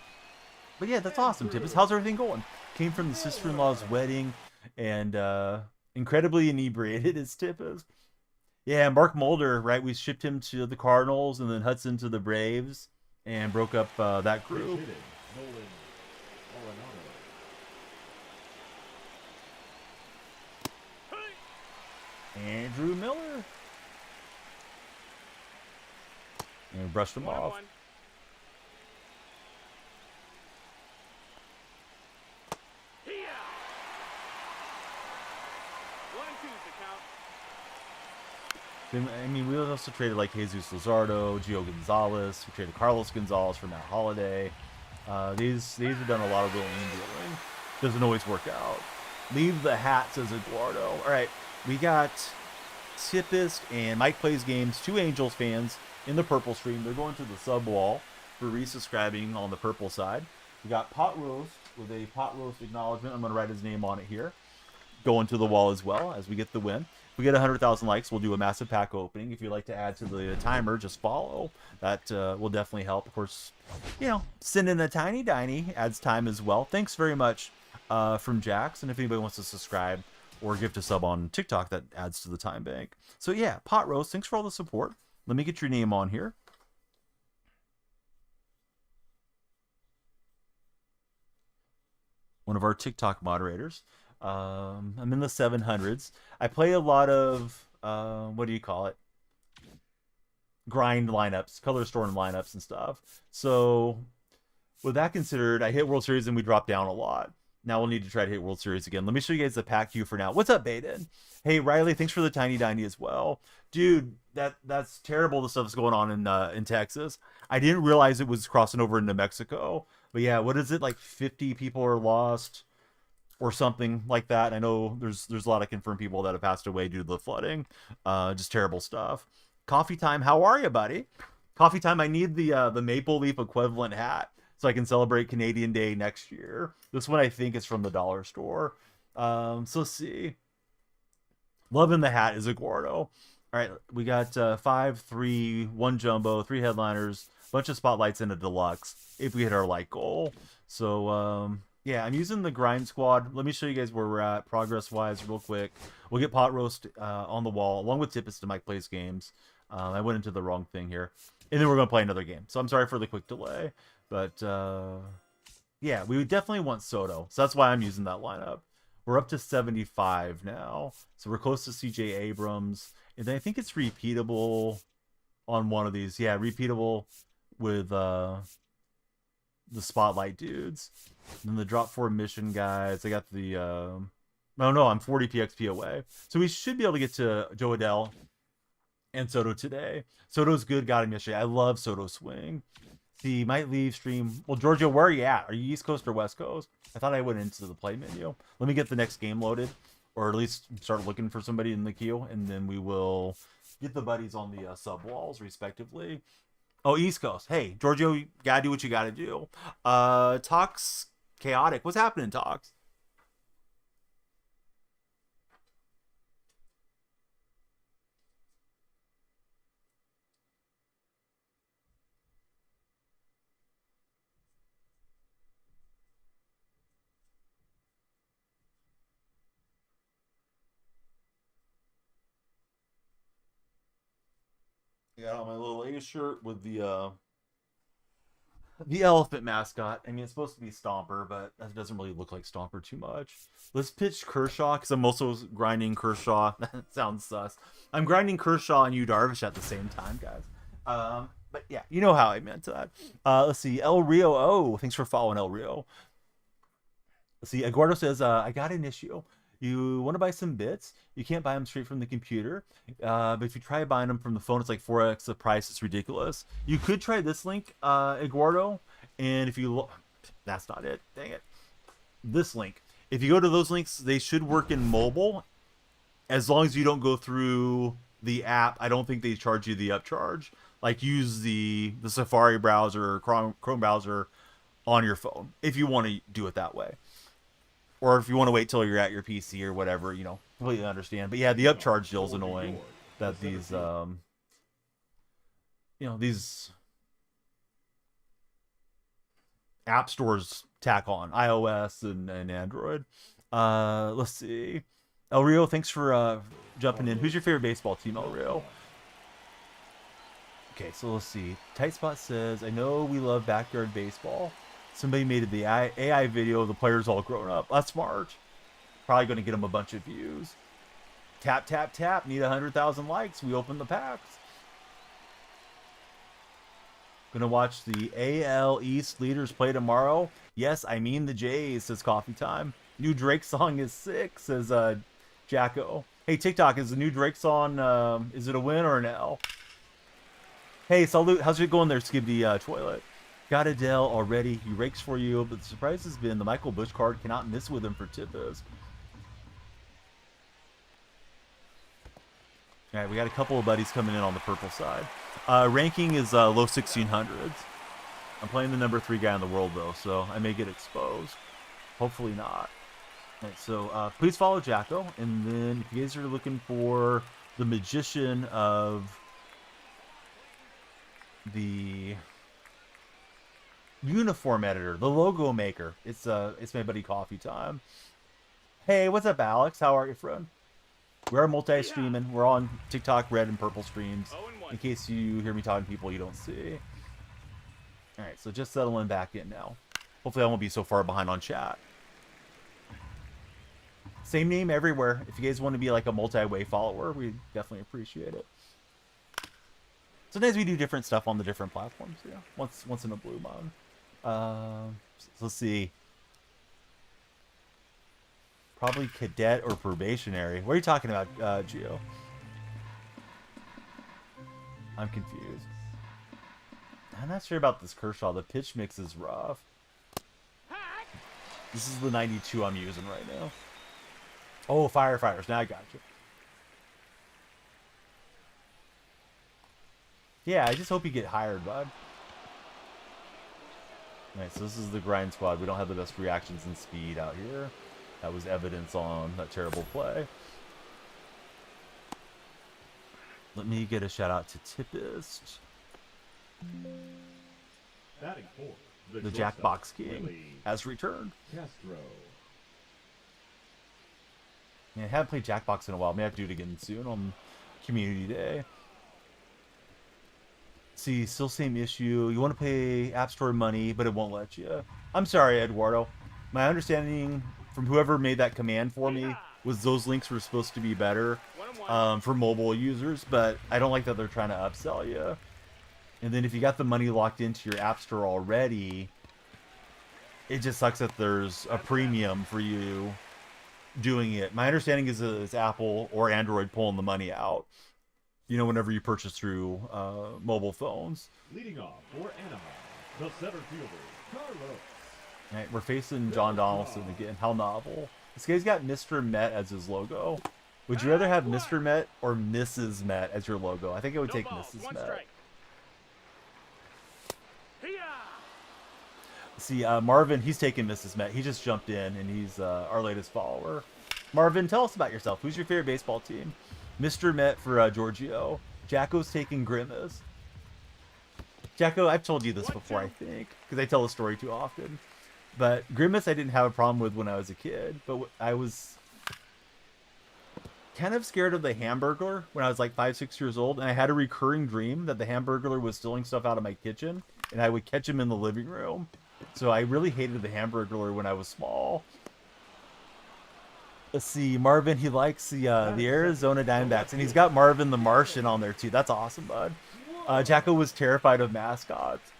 But, yeah, that's awesome, Tippis. How's everything going? Came from the sister-in-law's wedding, and incredibly inebriated as Tippis. Yeah, Mark Mulder, right? We shipped him to the Cardinals and then Hudson to the Braves and broke up that group. Andrew Miller. And we brushed him off. 1-1. Here. 1-2's the count. I mean, we also traded like Jesus Luzardo, Gio Gonzalez. We traded Carlos Gonzalez for Matt Holliday. These have done a lot of wheeling and dealing. Doesn't always work out. Leave the hat, says Eduardo. All right, we got Tippist and Mike Plays Games, 2 Angels fans in the purple stream. They're going to the sub wall for resubscribing on the purple side. We got Pot Roast with a Pot Roast acknowledgement. I'm going to write his name on it here. Going to the wall as well as we get the win. If we get 100,000 likes, we'll do a massive pack opening. If you'd like to add to the timer, just follow. That will definitely help. Of course, you know, send in a tiny adds time as well. Thanks very much from Jax. And if anybody wants to subscribe or gift a sub on TikTok, that adds to the time bank. So yeah, Pot Roast, thanks for all the support. Let me get your name on here. One of our TikTok moderators. I'm in the 700s. I play a lot of, what do you call it? Grind lineups, color storm lineups and stuff. So with that considered, I hit World Series and we dropped down a lot. Now we'll need to try to hit World Series again. Let me show you guys the pack queue for now. What's up, Baden? Hey, Riley, thanks for the tiny as well. Dude, that's terrible, the stuff that's going on in Texas. I didn't realize it was crossing over into Mexico. But yeah, what is it? Like 50 people are lost or something like that. I know there's a lot of confirmed people that have passed away due to the flooding. Just terrible stuff. Coffee Time, how are you, buddy? Coffee Time, I need the maple leaf equivalent hat so I can celebrate Canadian Day next year. This one I think is from the dollar store. So let's see. Loving the hat is Eduardo. All right, we got 5, 3, 1 jumbo, 3 headliners, bunch of spotlights, and a deluxe if we hit our like goal. So yeah, I'm using the grind squad. Let me show you guys where we're at progress wise real quick. We'll get Pot Roast on the wall along with Tippist to Mike Plays Games. I went into the wrong thing here, and then we're gonna play another game. So I'm sorry for the quick delay, but yeah, we would definitely want Soto, so that's why I'm using that lineup. We're up to 75 now, so we're close to CJ Abrams, and then I think it's repeatable on one of these. Yeah, repeatable with the spotlight dudes. And then the drop 4 mission guys. I got the oh no, I'm 40 PXP away, so we should be able to get to Joe Adele and Soto today. Soto's good, got him yesterday. I love Soto's swing. See, might leave stream. Well, Giorgio, where are you at? Are you East Coast or West Coast? I thought I went into the play menu. Let me get the next game loaded, or at least start looking for somebody in the queue, and then we will get the buddies on the sub walls respectively. Oh, East Coast. Hey, Giorgio, you gotta do what you gotta do. Talks chaotic. What's happening, Talks? I got on my little A shirt with the elephant mascot. I mean, it's supposed to be Stomper, but that doesn't really look like Stomper too much. Let's pitch Kershaw, because I'm also grinding Kershaw. That sounds sus. I'm grinding Kershaw and Yu Darvish at the same time, guys. But yeah, you know how I meant that. Let's see. El Rio. Oh, thanks for following El Rio. Let's see. Eduardo says, I got an issue. You want to buy some bits? You can't buy them straight from the computer. But if you try buying them from the phone, it's like 4x the price. It's ridiculous. You could try this link, Eduardo. And if you look, that's not it. Dang it. This link. If you go to those links, they should work in mobile. As long as you don't go through the app, I don't think they charge you the upcharge. Like use the Safari browser or Chrome browser on your phone if you want to do it that way. Or if you want to wait till you're at your PC or whatever, you know, completely understand. But yeah, the upcharge deal is annoying that these, you know, these app stores tack on iOS and Android. Let's see. El Rio, thanks for jumping in. Who's your favorite baseball team, El Rio? Okay, so let's see. Tight Spot says, I know we love backyard baseball. Somebody made the AI video of the players all grown up. That's smart. Probably going to get them a bunch of views. Tap, tap, tap. Need 100,000 likes. We open the packs. Gonna watch the AL East leaders play tomorrow. Yes, I mean the Jays, says Coffee Time. New Drake song is sick, says Jacko. Hey, TikTok, is the new Drake song, is it a win or an L? Hey, salute. How's it going there, Skibby Toilet? Got Adele already. He rakes for you, but the surprise has been the Michael Bush card cannot miss with him for Tippers. All right, we got a couple of buddies coming in on the purple side. Ranking is low 1600s. I'm playing the number 3 guy in the world, though, so I may get exposed. Hopefully not. All right, so please follow Jacko, and then if you guys are looking for the magician of the uniform editor, the logo maker, it's my buddy Coffee Time. Hey, what's up, Alex? How are you, friend? We are multi-streaming. We're on TikTok, red and purple streams. In case you hear me talking to people you don't see. All right, so just settling back in now. Hopefully I won't be so far behind on chat. Same name everywhere. If you guys want to be like a multi-way follower, we definitely appreciate it. Sometimes we do different stuff on the different platforms. Yeah, once in a blue moon. So let's see. Probably cadet or probationary. What are you talking about, Gio? I'm confused. I'm not sure about this Kershaw. The pitch mix is rough. This is the 92 I'm using right now. Oh, firefighters. Now I got you. Yeah, I just hope you get hired, bud. Alright, so this is the grind squad. We don't have the best reactions and speed out here. That was evidence on that terrible play. Let me get a shout out to Tippist. Batting fourth, The Jackbox King has returned. Castro. Yeah, I haven't played Jackbox in a while. May have to do it again soon on Community Day. See, still same issue. You want to pay App Store money, but it won't let you. I'm sorry, Eduardo. My understanding from whoever made that command for me was those links were supposed to be better for mobile users, but I don't like that they're trying to upsell you. And then if you got the money locked into your App Store already, it just sucks that there's a premium for you doing it. My understanding is it's Apple or Android pulling the money out, you know, whenever you purchase through mobile phones. Leading off for Anaheim, the center fielder, Carlos. All right, we're facing John Donaldson again. How novel. This guy's got Mr. Met as his logo. Would you rather have Mr. Met or Mrs. Met as your logo? I think I would take Mrs. Met. See, Marvin, he's taking Mrs. Met. He just jumped in, and he's our latest follower. Marvin, tell us about yourself. Who's your favorite baseball team? Mr. Met for Giorgio. Jacko's taking Grimace. Jacko, I've told you this before, I think, because I tell the story too often. But Grimace I didn't have a problem with when I was a kid, but I was kind of scared of the Hamburglar when I was like 5-6 years old, and I had a recurring dream that the Hamburglar was stealing stuff out of my kitchen, and I would catch him in the living room. So I really hated the Hamburglar when I was small. Let's see, Marvin, he likes the Arizona Diamondbacks, and he's got Marvin the Martian on there too. That's awesome, bud. Jacko was terrified of mascots.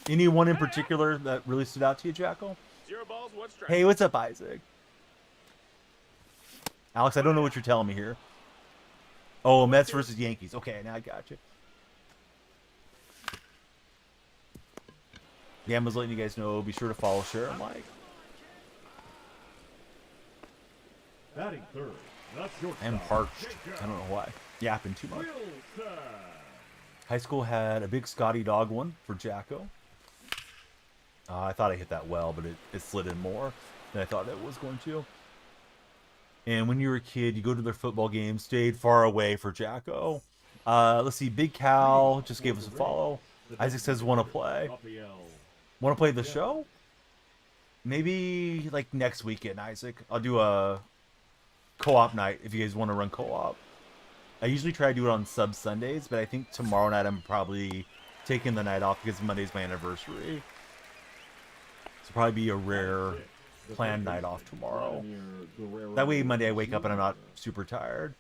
Anyone in particular that really stood out to you, Jacko? 0 balls, 1 strike. Hey, what's up, Isaac? Alex, I don't know what you're telling me here. Oh, Mets versus Yankees. Okay, now I got you. Gamma's letting you guys know. Be sure to follow, share, and like. Batting third. That's your I'm parched. I don't know why. Yapping too much. High school had a big Scotty dog one for Jacko. I thought I hit that well, but it slid in more than I thought it was going to. And when you were a kid, you go to their football games, stayed far away for Jacko. Let's see, Big Cal just gave us a follow. Isaac says, want to play. Want to play the show? Maybe like next weekend, Isaac. I'll do a co-op night if you guys want to run co-op. I usually try to do it on sub Sundays, but I think tomorrow night I'm probably taking the night off because Monday's my anniversary. So probably be a rare planned night off tomorrow. That way Monday I wake up and I'm not super tired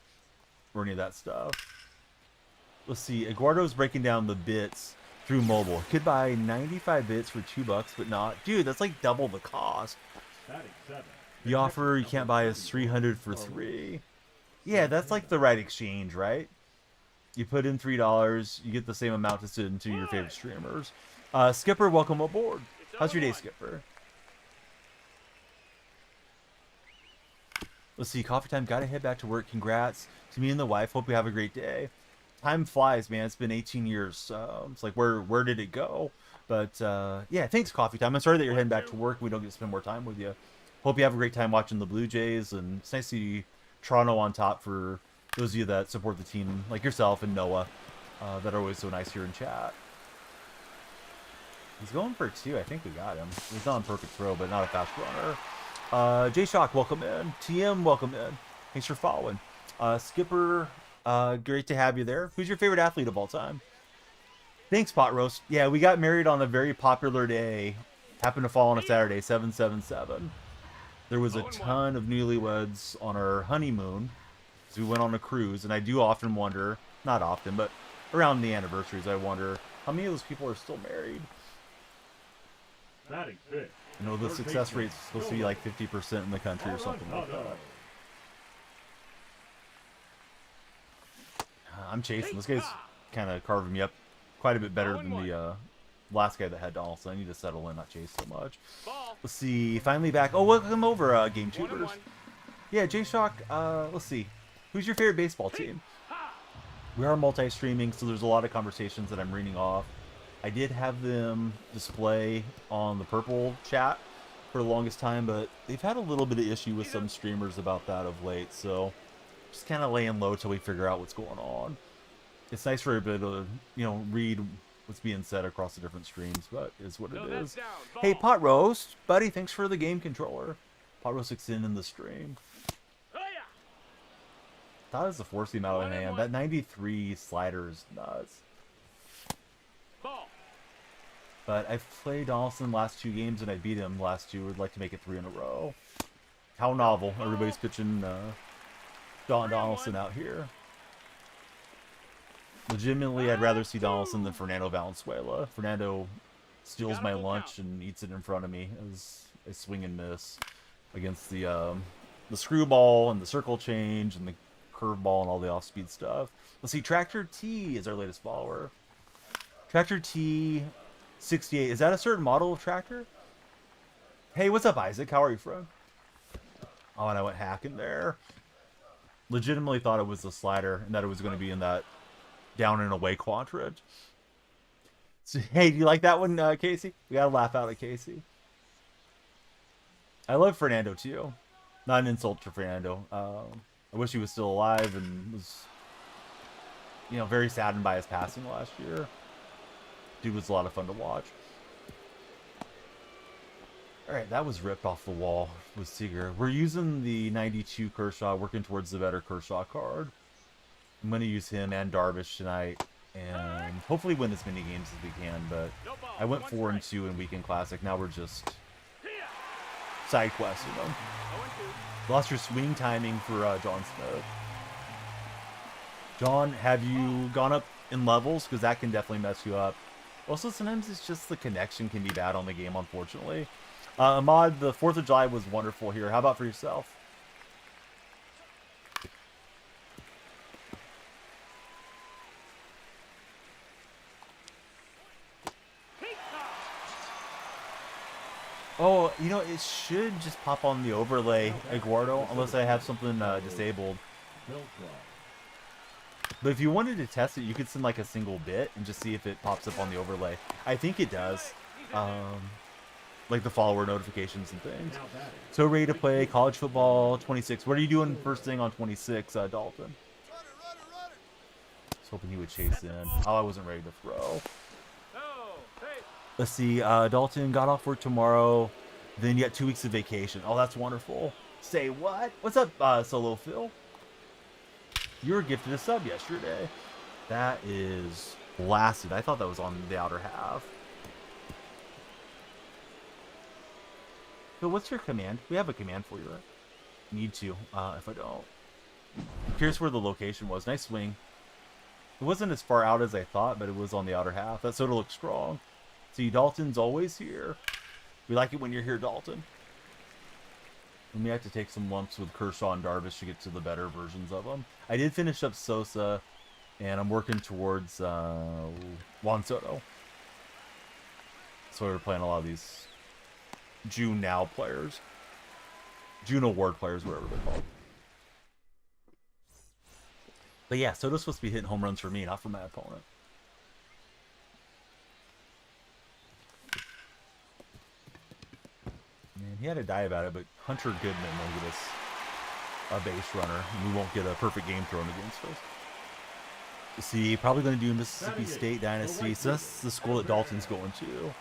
or any of that stuff. Let's see, Eduardo's breaking down the bits through mobile. Could buy 95 bits for $2, but not. Dude, that's like double the cost. The offer you can't buy is 300 for 3. Yeah, that's like the right exchange, right? You put in $3, you get the same amount to send to your favorite streamers. Skipper, welcome aboard. How's your day, Skipper? Let's see, coffee time. Gotta head back to work. Congrats to me and the wife. Hope you have a great day. Time flies, man. It's been 18 years. So it's like, where did it go? But yeah, thanks, coffee time. I'm sorry that you're heading back to work. We don't get to spend more time with you. Hope you have a great time watching the Blue Jays, and it's nice to see Toronto on top for those of you that support the team, like yourself and Noah, that are always so nice here in chat. He's going for 2. I think we got him. He's not on perfect throw, but not a fast runner. J Shock, welcome in. TM, welcome in. Thanks for following. Skipper, great to have you there. Who's your favorite athlete of all time? Thanks, Pot Roast. Yeah, we got married on a very popular day. Happened to fall on a Saturday, 7/7/7. There was a ton of newlyweds on our honeymoon. So we went on a cruise, and I do often wonder, not often, but around the anniversaries, I wonder how many of those people are still married. You know, the success rate is supposed to be like 50% in the country or something like that. I'm chasing. This guy's kind of carving me up quite a bit better than the last guy that had Donaldson. I need to settle in, not chase so much. Let's see. Finally back. Oh, welcome over, Game Tubers. Yeah, J-Shock, let's see. Who's your favorite baseball team? We are multi-streaming, so there's a lot of conversations that I'm reading off. I did have them display on the purple chat for the longest time, but they've had a little bit of issue with some streamers about that of late, so just kind of laying low till we figure out what's going on. It's nice for everybody to, you know, read what's being said across the different streams, but it's what it is. Hey, Pot Roast, buddy, thanks for the game controller. Pot Roast extending the stream. Thought it was a force him out of hand. That 93 slider is nuts. But I've played Donaldson last 2 games and I beat him last 2. I'd like to make it 3 in a row. How novel. Everybody's pitching Don Donaldson out here. Legitimately, I'd rather see Donaldson than Fernando Valenzuela. Fernando steals my lunch and eats it in front of me as I swing and miss against the screwball and the circle change and the curveball and all the off-speed stuff. Let's see, Tractor T is our latest follower. Tractor T 68. Is that a certain model of tractor? Hey, what's up, Isaac? How are you, friend? Oh, and I went hacking there. Legitimately thought it was the slider and that it was going to be in that down and away quadrant. So, hey, do you like that one, Casey? We gotta laugh out at Casey. I love Fernando too. Not an insult to Fernando. I wish he was still alive and was, you know, very saddened by his passing last year. Dude was a lot of fun to watch. Alright, that was ripped off the wall with Seager. We're using the 92 Kershaw, working towards the better Kershaw card. I'm going to use him and Darvish tonight, and hopefully win as many games as we can, but I went 4-2 in Weekend Classic. Now we're just side questing them. Lost your swing timing for John Smith. John, have you gone up in levels? Because that can definitely mess you up. Also, sometimes it's just the connection can be bad on the game, unfortunately. Ahmad, the 4th of July was wonderful here. How about for yourself? Oh, you know, it should just pop on the overlay, Eduardo, unless I have something disabled. But if you wanted to test it, you could send like a single bit and just see if it pops up on the overlay. I think it does. Like the follower notifications and things. So ready to play college football 26. What are you doing first thing on 26, Dalton? I was hoping he would chase in. Oh, I wasn't ready to throw. Let's see. Dalton got off work tomorrow. Then you got 2 weeks of vacation. Oh, that's wonderful. Say what? What's up, Solo Phil? You were gifted a sub yesterday. That is blasted. I thought that was on the outer half. Phil, what's your command? We have a command for you, right? Need to, if I don't. I'm curious where the location was. Nice swing. It wasn't as far out as I thought, but it was on the outer half. That soda looks strong. See, Dalton's always here. We like it when you're here, Dalton. We may have to take some lumps with Kershaw and Darvish to get to the better versions of them. I did finish up Sosa, and I'm working towards Juan Soto. So we're playing a lot of these June Now players. June Award players, whatever they're called. But yeah, Soto's supposed to be hitting home runs for me, not for my opponent. Man, he had to die about it, but Hunter Goodman will get us a base runner, and we won't get a perfect game thrown against us. You see, probably going to do Mississippi State Dynasty, so that's the school that Dalton's going to.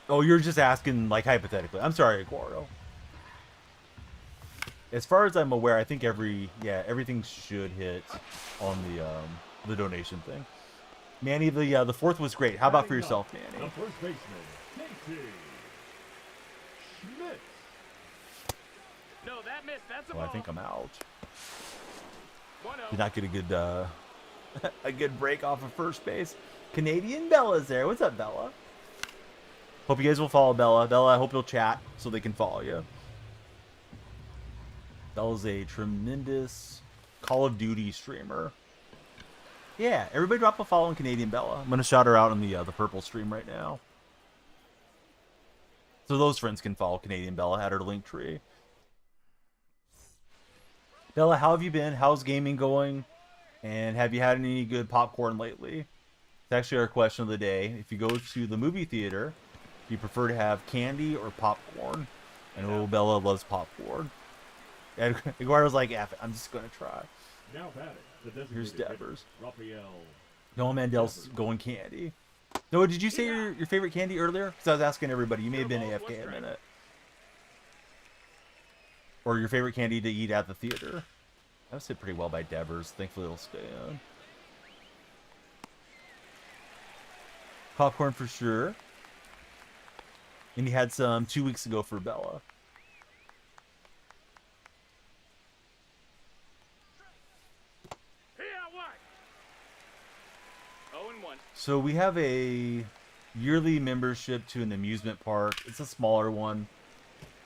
Oh, you're just asking, like, hypothetically. I'm sorry, Eduardo. As far as I'm aware, I think everything should hit on the donation thing. Manny, the 4th was great. How about for yourself, Manny? The first baseman, Casey Schmidt. No, that missed. That's a Well, I ball. think I'm out. 1-0. Did not get a good a good break off of first base. Canadian Bella's there. What's up, Bella? Hope you guys will follow Bella. Bella, I hope you'll chat so they can follow you. Bella's a tremendous Call of Duty streamer. Yeah, everybody drop a follow on Canadian Bella. I'm going to shout her out on the purple stream right now. So those friends can follow Canadian Bella at her link tree. Bella, how have you been? How's gaming going? And have you had any good popcorn lately? It's actually our question of the day. If you go to the movie theater, do you prefer to have candy or popcorn? I know Bella loves popcorn. Eduardo's like, F it, I'm just going to try. Now batting, the Here's designated Devers. hitter, Rafael. Noah Mandel's going candy. Noah, did you say your favorite candy earlier? Because I was asking everybody. You may have been AFK a minute. Or your favorite candy to eat at the theater. That was hit pretty well by Devers. Thankfully it'll stay on. Popcorn for sure. And he had some 2 weeks ago for Bella. So we have a yearly membership to an amusement park. It's a smaller one,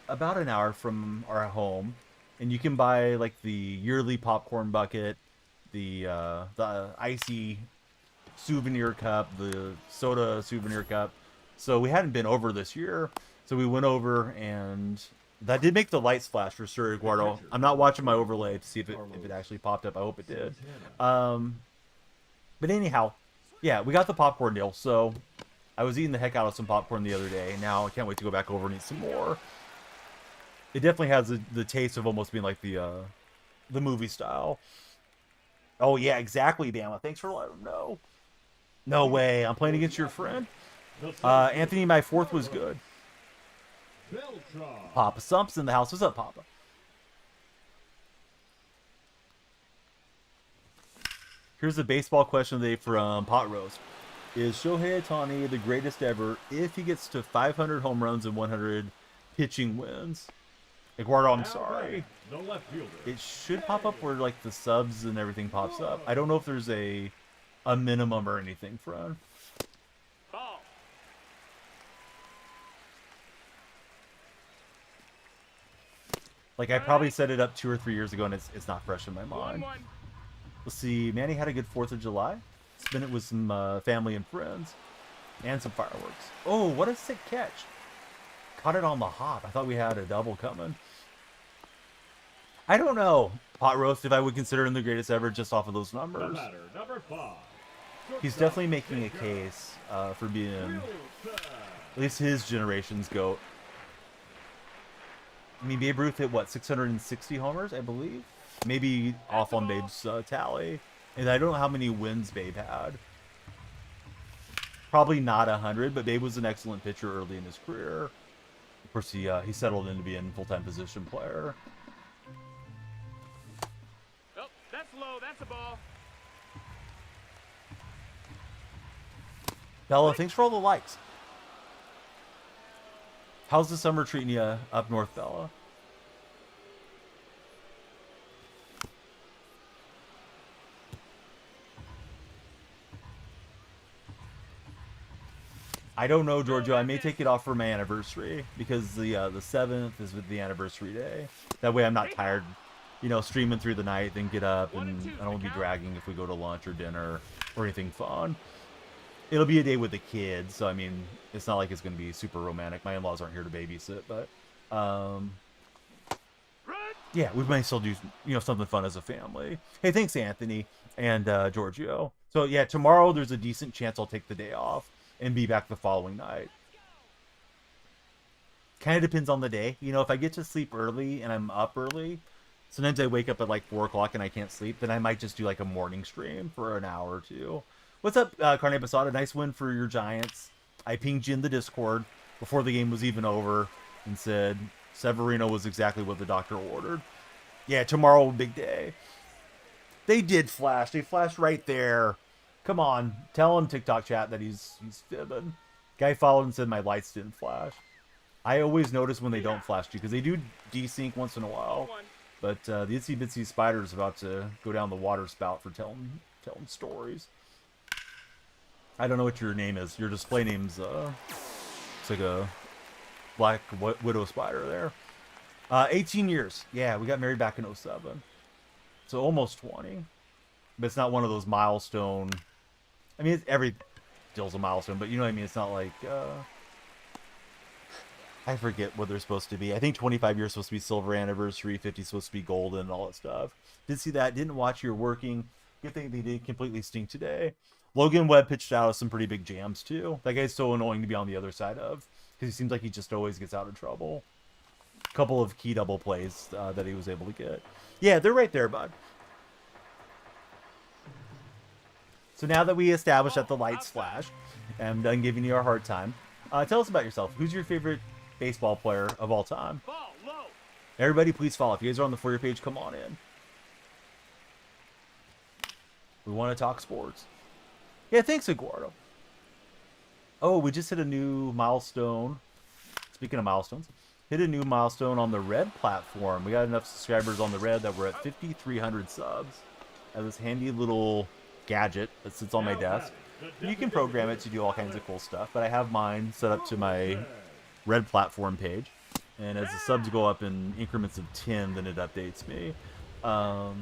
about an hour from our home, and you can buy like the yearly popcorn bucket, the icy souvenir cup, the soda souvenir cup. So we hadn't been over this year, so we went over, and that did make the lights flash for sure, Eduardo. I'm not watching my overlay to see if it actually popped up. I hope it did. But anyhow. Yeah, we got the popcorn deal, so I was eating the heck out of some popcorn the other day. Now I can't wait to go back over and eat some more. It definitely has the taste of almost being like the movie style. Oh, yeah, exactly, Bama. Thanks for letting them know. No way. I'm playing against your friend. Anthony, my 4th was good. Papa Sump's in the house. What's up, Papa? Here's a baseball question of the day from Pot Roast. Is Shohei Ohtani the greatest ever if he gets to 500 home runs and 100 pitching wins? Eduardo, I'm sorry. The left fielder. It should pop up where like the subs and everything pops up. I don't know if there's a minimum or anything for it. Ball. Like I probably set it up 2 or 3 years ago and it's not fresh in my mind. 1-1. Let's see. Manny had a good 4th of July. Spent it with some family and friends. And some fireworks. Oh, what a sick catch. Caught it on the hop. I thought we had a double coming. I don't know, Pot Roast, if I would consider him the greatest ever just off of those The numbers. batter, number 5. He's definitely making a case for being at least his generation's GOAT. I mean, Babe Ruth hit, what, 660 homers, I believe? Maybe off on Babe's tally. And I don't know how many wins Babe had. Probably not 100, but Babe was an excellent pitcher early in his career. Of course, he settled into being a full-time position player. Oh, that's low. That's a ball. Bella, thanks for all the likes. How's the summer treating you up north, Bella? I don't know, Giorgio. I may take it off for my anniversary because the 7th is with the anniversary day. That way I'm not tired, you know, streaming through the night, then get up, and I don't want to be dragging if we go to lunch or dinner or anything fun. It'll be a day with the kids, so I mean, it's not like it's going to be super romantic. My in-laws aren't here to babysit, but yeah, we might still do, you know, something fun as a family. Hey, thanks, Anthony and Giorgio. So yeah, tomorrow there's a decent chance I'll take the day off and be back the following night. Kind of depends on the day. You know, if I get to sleep early and I'm up early, sometimes I wake up at like 4 o'clock and I can't sleep, then I might just do like a morning stream for an hour or two. What's up, Carne Basada? Nice win for your Giants. I pinged you in the Discord before the game was even over and said Severino was exactly what the doctor ordered. Yeah, tomorrow, big day. They did flash. They flashed right there. Come on, tell him, TikTok chat, that he's fibbing. Guy followed and said my lights didn't flash. I always notice when they don't flash too, because they do desync once in a while. But the itsy bitsy spider is about to go down the water spout for telling stories. I don't know what your name is. Your display name's it's like a black widow spider there. 18 years. Yeah, we got married back in 07. So almost 20. But it's not one of those milestone. I mean, every deal's a milestone, but you know what I mean? It's not like, I forget what they're supposed to be. I think 25 years is supposed to be silver anniversary, 50 is supposed to be golden, and all that stuff. Did see that. Didn't watch your working. Good thing they did completely stink today. Logan Webb pitched out of some pretty big jams, too. That guy's so annoying to be on the other side of, because he seems like he just always gets out of trouble. A couple of key double plays that he was able to get. Yeah, they're right there, bud. So now that we established that the lights flash, and I'm done giving you a hard time, tell us about yourself. Who's your favorite baseball player of all time? Ball low. Everybody, please follow. If you guys are on the For Your page, come on in. We want to talk sports. Yeah, thanks, Eduardo. Oh, we just hit a new milestone. Speaking of milestones, hit a new milestone on the Red platform. We got enough subscribers on the Red that we're at 5,300 subs. I have this handy little gadget that sits on my desk. You can program it to do all kinds of cool stuff, but I have mine set up to my Red platform page. And as the subs go up in increments of 10, then it updates me. So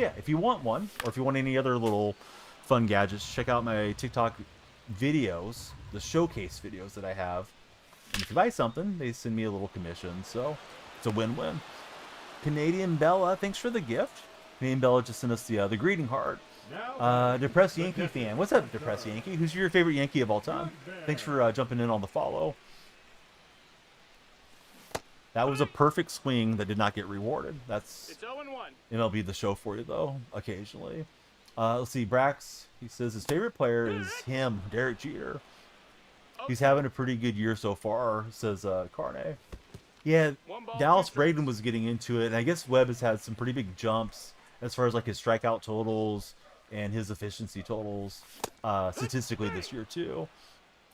yeah, if you want one, or if you want any other little fun gadgets, check out my TikTok videos, the showcase videos that I have. And if you buy something, they send me a little commission, so it's a win-win. Canadian Bella, thanks for the gift. Canadian Bella just sent us the greeting heart. Depressed Yankee fan. What's up, Depressed Yankee? Who's your favorite Yankee of all time? Thanks for jumping in on the follow. That was a perfect swing that did not get rewarded. That's It's 0-1. MLB The Show for you, though, occasionally. Let's see. Brax, he says his favorite player is him, Derek Jeter. He's having a pretty good year so far, says Carne. Yeah, Dallas Braden was getting into it, and I guess Webb has had some pretty big jumps as far as like his strikeout totals and his efficiency totals statistically this year, too.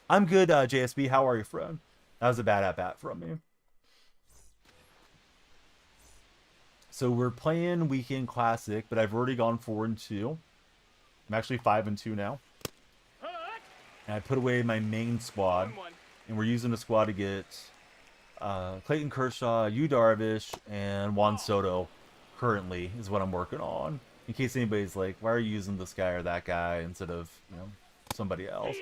I'm good, JSB. How are you, friend? That was a bad at-bat from me. So we're playing Weekend Classic, but I've already gone 4-2. I'm actually 5-2 now. And I put away my main squad, and we're using the squad to get Clayton Kershaw, Yu Darvish, and Juan Soto. Currently is what I'm working on. In case anybody's like, why are you using this guy or that guy instead of somebody else?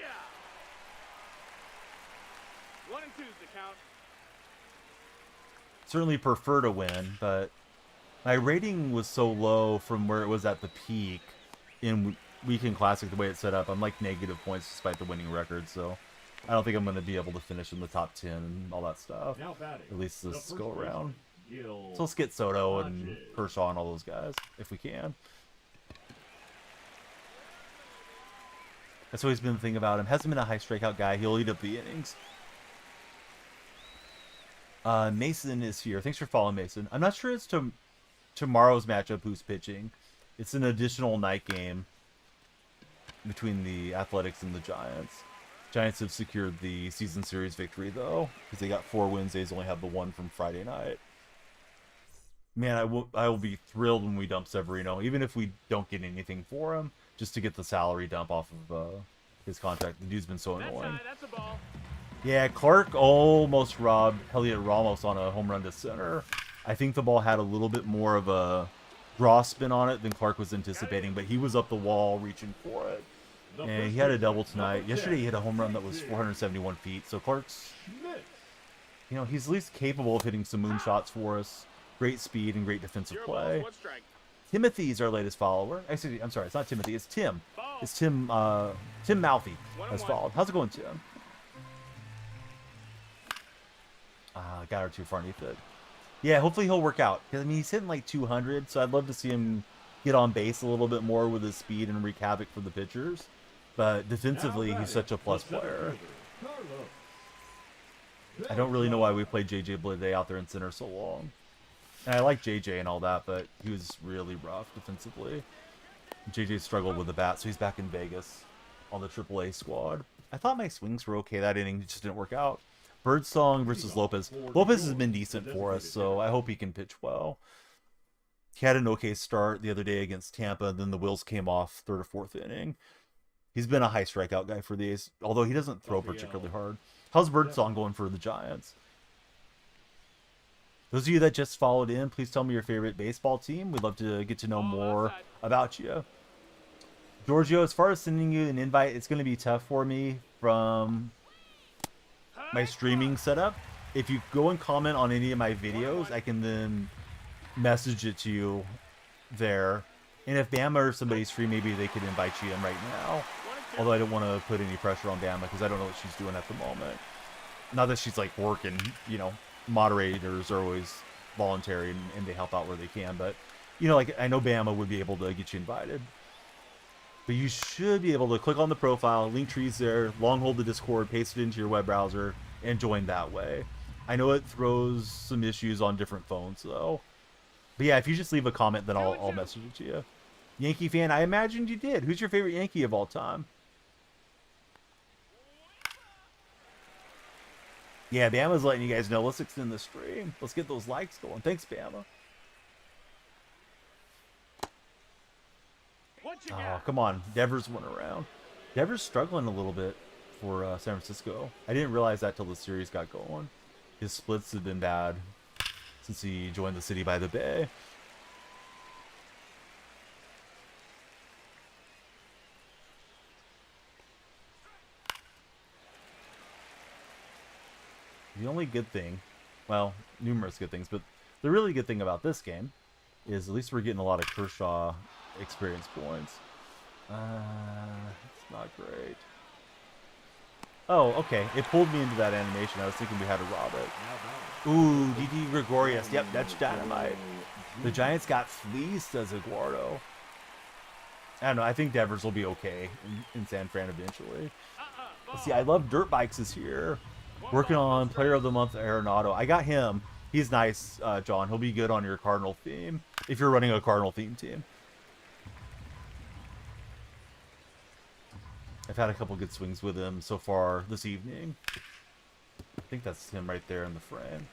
1 and 2's the count. Certainly prefer to win, but my rating was so low from where it was at the peak in Weekend Classic, the way it's set up. I'm like negative points despite the winning record, so I don't think I'm going to be able to finish in the top 10 and all that stuff. At least this go around. So let's get Soto and Kershaw and all those guys, if we can. That's always been the thing about him. Hasn't been a high strikeout guy. He'll eat up the innings. Mason is here. Thanks for following, Mason. I'm not sure it's tomorrow's matchup who's pitching. It's an additional night game between the Athletics and the Giants. Giants have secured the season series victory, though, because they got 4 Wednesdays, only have the one from Friday night. Man, I will be thrilled when we dump Severino, even if we don't get anything for him, just to get the salary dump off of his contract. The dude's been so annoying. That's a ball. Yeah, Clark almost robbed Elliot Ramos on a home run to center. I think the ball had a little bit more of a draw spin on it than Clark was anticipating, but he was up the wall reaching for it. And he had a double tonight. Yesterday he hit a home run that was 471 feet. So Clark's, he's at least capable of hitting some moonshots for us. Great speed and great defensive play. Timothy's our latest follower. Actually, I'm sorry, it's not Timothy. It's Tim. It's Tim. Tim Mouthy has followed. How's it going, Tim? Got her too far underneath it. Yeah, hopefully he'll work out. Because, I mean, he's hitting like 200, so I'd love to see him get on base a little bit more with his speed and wreak havoc for the pitchers. But defensively, he's such a plus player. I don't really know why we played JJ Bleday out there in center so long. And I like JJ and all that, but he was really rough defensively. JJ struggled with the bat, so he's back in Vegas on the AAA squad. I thought my swings were okay that inning, just didn't work out. Birdsong versus Lopez. Lopez has been decent for us, so I hope he can pitch well. He had an okay start the other day against Tampa, then the wheels came off 3rd or 4th inning. He's been a high strikeout guy for the A's, although he doesn't throw particularly hard. How's Birdsong going for the Giants? Those of you that just followed in, please tell me your favorite baseball team. We'd love to get to know more about you. Giorgio, as far as sending you an invite, it's going to be tough for me from my streaming setup. If you go and comment on any of my videos, I can then message it to you there. And if Bama or somebody's free, maybe they could invite you in right now. Although I don't want to put any pressure on Bama because I don't know what she's doing at the moment. Not that she's like working, moderators are always voluntary and they help out where they can. But, like I know Bama would be able to get you invited. But you should be able to click on the profile, link trees there, long hold the Discord, paste it into your web browser, and join that way. I know it throws some issues on different phones, though. But yeah, if you just leave a comment, then I'll message it to you. Yankee fan, I imagined you did. Who's your favorite Yankee of all time? Yeah, Bama's letting you guys know. Let's extend the stream. Let's get those likes going. Thanks, Bama. Oh, come on. Devers went around. Devers struggling a little bit for San Francisco. I didn't realize that till the series got going. His splits have been bad since he joined the city by the bay. The only good thing, well, numerous good things, but the really good thing about this game is at least we're getting a lot of Kershaw experience points. It's not great. Oh, okay. It pulled me into that animation. I was thinking we had to rob it. Ooh, Didi Gregorius. Yep, that's dynamite. The Giants got fleeced as Eduardo. I don't know. I think Devers will be okay in San Fran eventually. Let's see, I love Dirt Bikes is here. Working on Player of the Month Arenado. I got him. He's nice, John. He'll be good on your Cardinal theme if you're running a Cardinal theme team. I've had a couple good swings with him so far this evening. I think that's him right there in the frame.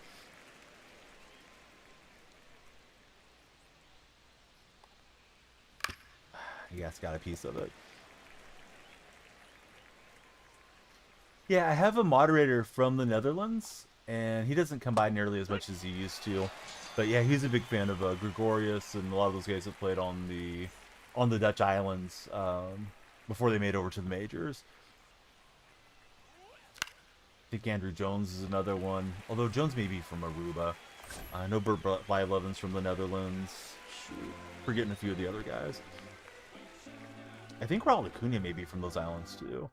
guess got a piece of it. Yeah, I have a moderator from the Netherlands, and he doesn't come by nearly as much as he used to. But yeah, he's a big fan of Gregorius and a lot of those guys that played on the Dutch islands before they made over to the majors. I think Andrew Jones is another one, although Jones may be from Aruba. I know Bert Blijleven's from the Netherlands. Shoot, forgetting a few of the other guys. I think Raul Acuna may be from those islands too.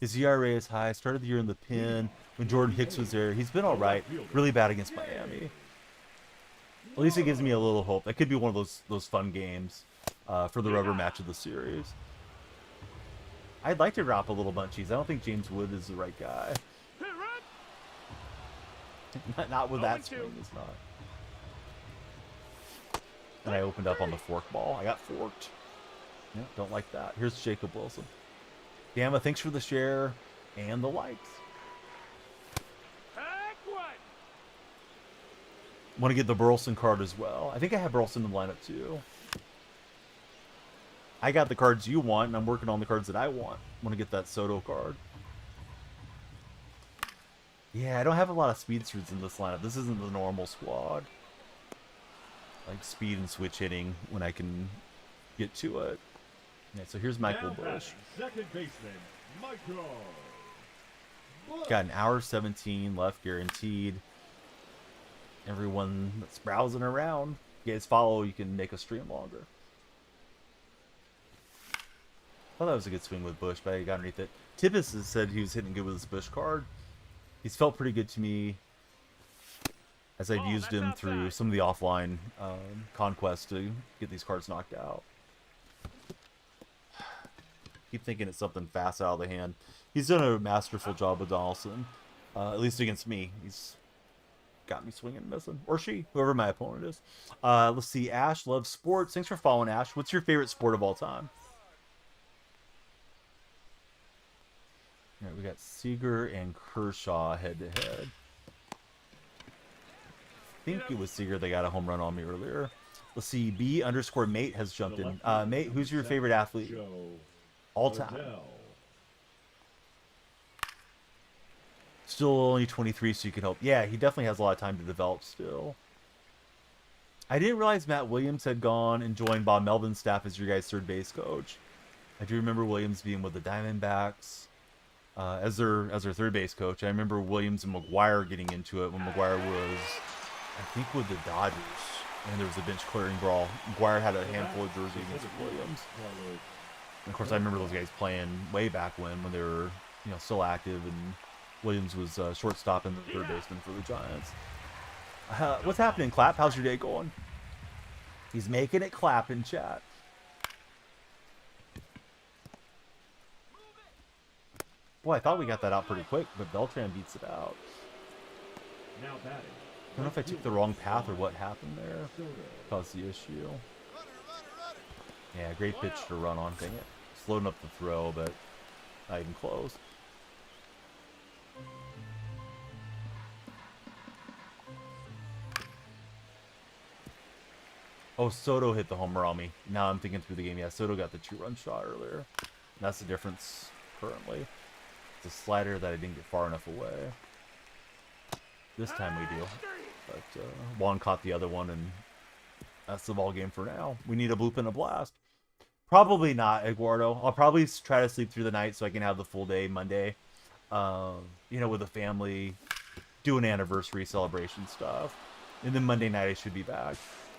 His ERA is high. Started the year in the pin when Jordan Hicks was there. He's been all right. Really bad against Miami. At least it gives me a little hope. That could be one of those fun games for the rubber match of the series. I'd like to drop a little bunchies. I don't think James Wood is the right guy. Not with that swing. It's not. And I opened up on the fork ball. I got forked. Yeah, don't like that. Here's Jacob Wilson. Gamma, thanks for the share and the likes. Want to get the Burleson card as well. I think I have Burleson in the lineup too. I got the cards you want, and I'm working on the cards that I want. Want to get that Soto card. Yeah, I don't have a lot of speedsters in this lineup. This isn't the normal squad. Like speed and switch hitting when I can get to it. Yeah, so here's Michael Bush. Second baseman, Michael Bush. Got an hour 17 left guaranteed. Everyone that's browsing around, you guys follow, you can make a stream longer. I thought that was a good swing with Bush, but I got underneath it. Tibbs has said he was hitting good with his Bush card. He's felt pretty good to me as I've used him through some of the offline conquests to get these cards knocked out. Keep thinking it's something fast out of the hand. He's done a masterful job with Donaldson, at least against me. He's got me swinging and missing, or she, whoever my opponent is. Let's see. Ash loves sports. Thanks for following, Ash. What's your favorite sport of all time? All right, we got Seager and Kershaw head to head. I think it was Seager that got a home run on me earlier. Let's see. B_mate has jumped in. Mate, who's your favorite athlete all time? Still only 23, so you can help. Yeah, he definitely has a lot of time to develop still. I didn't realize Matt Williams had gone and joined Bob Melvin's staff as your guys' third base coach. I do remember Williams being with the Diamondbacks as their third base coach. I remember Williams and McGuire getting into it when McGuire was, I think, with the Dodgers. And there was a bench clearing brawl. McGuire had a handful of jerseys against Williams. And of course, I remember those guys playing way back when they were, still active, and Williams was shortstop and the third baseman for the Giants. What's happening, Clap? How's your day going? He's making it clap in chat. Boy, I thought we got that out pretty quick, but Beltran beats it out. Now batting. I don't know if I took the wrong path or what happened there. Caused the issue. Yeah, great pitch to run on. Dang it. Slowing up the throw, but not even close. Oh, Soto hit the homer on me. Now I'm thinking through the game. Yeah, Soto got the 2-run shot earlier. That's the difference currently. It's a slider that I didn't get far enough away. This time we do. But Juan caught the other one, and that's the ball game for now. We need a bloop and a blast. Probably not, Eduardo. I'll probably try to sleep through the night so I can have the full day Monday. With the family, do an anniversary celebration stuff. And then Monday night I should be back.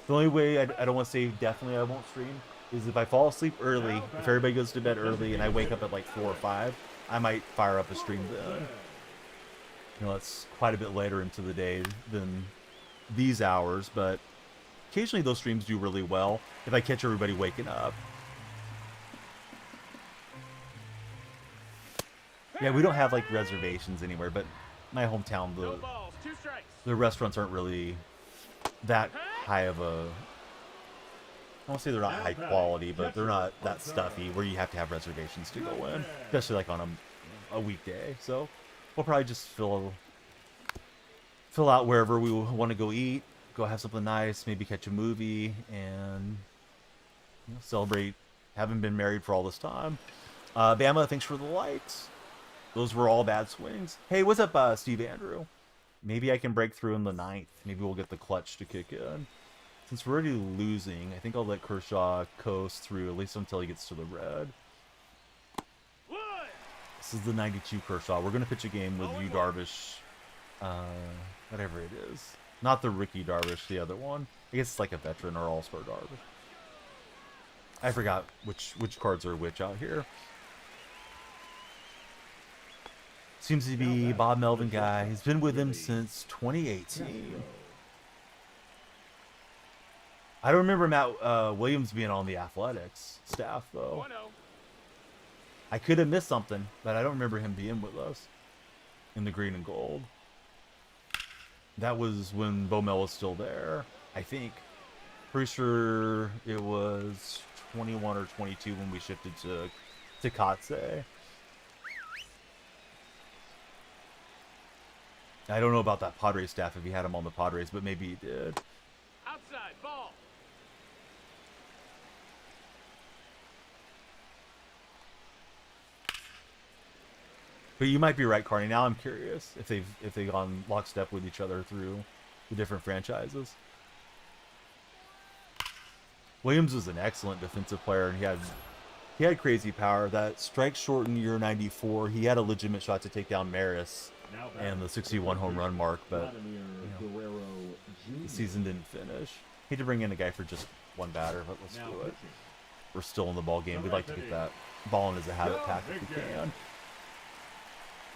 The only way I don't want to say definitely I won't stream is if I fall asleep early, if everybody goes to bed early and I wake up at like 4 or 5, I might fire up a stream then. It's quite a bit later into the day than these hours, but occasionally those streams do really well if I catch everybody waking up. Yeah, we don't have like reservations anywhere, but my hometown, the restaurants aren't really that high of a, I won't say they're not high quality, but they're not that stuffy where you have to have reservations to go in, especially like on a weekday. So we'll probably just fill out wherever we want to go eat, go have something nice, maybe catch a movie, and celebrate haven't been married for all this time. Bama, thanks for the likes. Those were all bad swings. Hey, what's up, Steve Andrew? Maybe I can break through in the 9th. Maybe we'll get the clutch to kick in. Since we're already losing, I think I'll let Kershaw coast through, at least until he gets to the red. This is the 92 Kershaw. We're going to pitch a game with Yu Darvish. Whatever it is. Not the Ricky Darvish, the other one. I guess it's like a veteran or all-star Darvish. I forgot which cards are which out here. Seems to be Bob Melvin guy. He's been with him since 2018. I don't remember Matt Williams being on the athletics staff, though. I could have missed something, but I don't remember him being with us in the green and gold. That was when Bo Mel was still there, I think. Pretty sure it was 21 or 22 when we shifted to Katse. I don't know about that Padres staff if he had him on the Padres, but maybe he did. Outside ball. But you might be right, Carney. Now I'm curious if they've gone lockstep with each other through the different franchises. Williams was an excellent defensive player, and he had crazy power. That strike short in year 94, he had a legitimate shot to take down Maris and the 61 home run mark, but the season didn't finish. Hate to bring in a guy for just one batter, but let's do it. We're still in the ball game. We'd like to get that ball in as a habit pack if we can.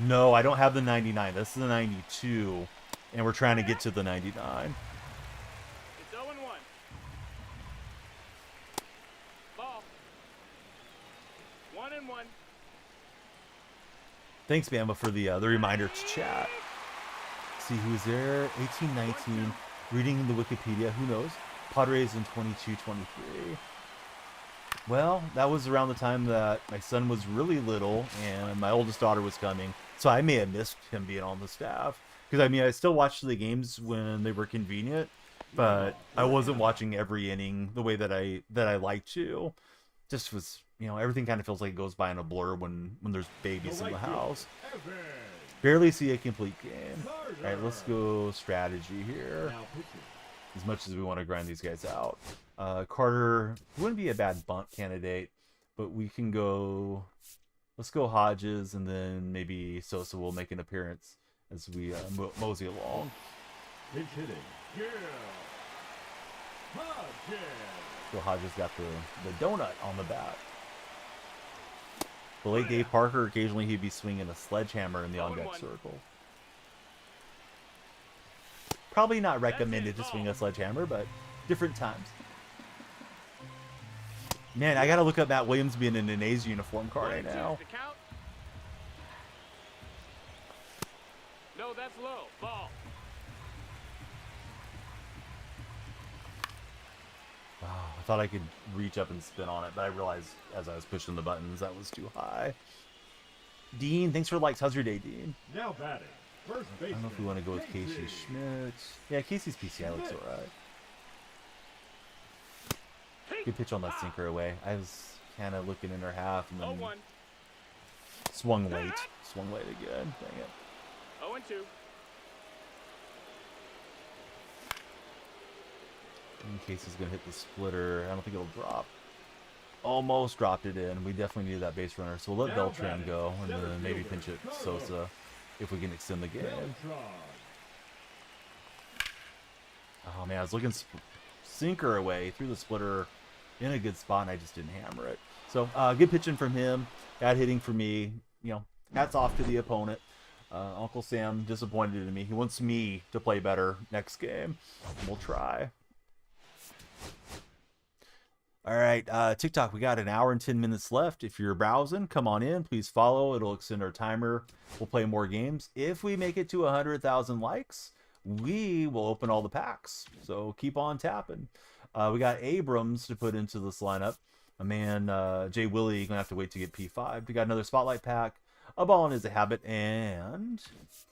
No, I don't have the 99. This is the 92, and we're trying to get to the 99. It's 0-1. Ball. 1-1. Thanks, Bama, for the reminder to chat. See who's there. 1819. Reading the Wikipedia. Who knows? Padres in 22-23. Well, that was around the time that my son was really little and my oldest daughter was coming. So I may have missed him being on the staff. Because, I mean, I still watched the games when they were convenient. But I wasn't watching every inning the way that I like to. Just was, you know, everything kind of feels like it goes by in a blur when there's babies in the house. Barely see a complete game. All right, let's go strategy here. As much as we want to grind these guys out. Carter wouldn't be a bad bunt candidate, but we can go... Let's go Hodges, and then maybe Sosa will make an appearance as we mosey along. Pitch hitting. Yeah. Hodges. So Hodges got the donut on the bat. The late Dave Parker, occasionally he'd be swinging a sledgehammer in the on-deck circle. Probably not recommended to swing a sledgehammer, but different times. Man, I gotta look up Matt Williams being in an A's uniform car right now. No, that's low. Ball. Oh, I thought I could reach up and spin on it, but I realized as I was pushing the buttons that was too high. Dean, thanks for likes. How's your day, Dean? Now batting. First baseman. I don't know if we want to go with Casey Schmidt. Yeah, Casey's PCI looks alright. Good pitch on that sinker away. I was kind of looking in her half and then swung late. Swung late again. Dang it. 0-2. In case he's going to hit the splitter. I don't think it'll drop. Almost dropped it in. We definitely needed that base runner. So we'll let Beltran go and then maybe pinch it Sosa if we can extend the game. Oh man, I was looking sinker away through the splitter in a good spot and I just didn't hammer it. So good pitching from him. Bad hitting for me. You know, hats off to the opponent. Uncle Sam disappointed in me. He wants me to play better next game. We'll try. All right, TikTok, we got an hour and 10 minutes left. If you're browsing, come on in. Please follow. It'll extend our timer. We'll play more games. If we make it to 100,000 likes, we will open all the packs. So keep on tapping. We got Abrams to put into this lineup. A man, Jay Willie, going to have to wait to get P5. We got another Spotlight pack. A ball in is a habit, and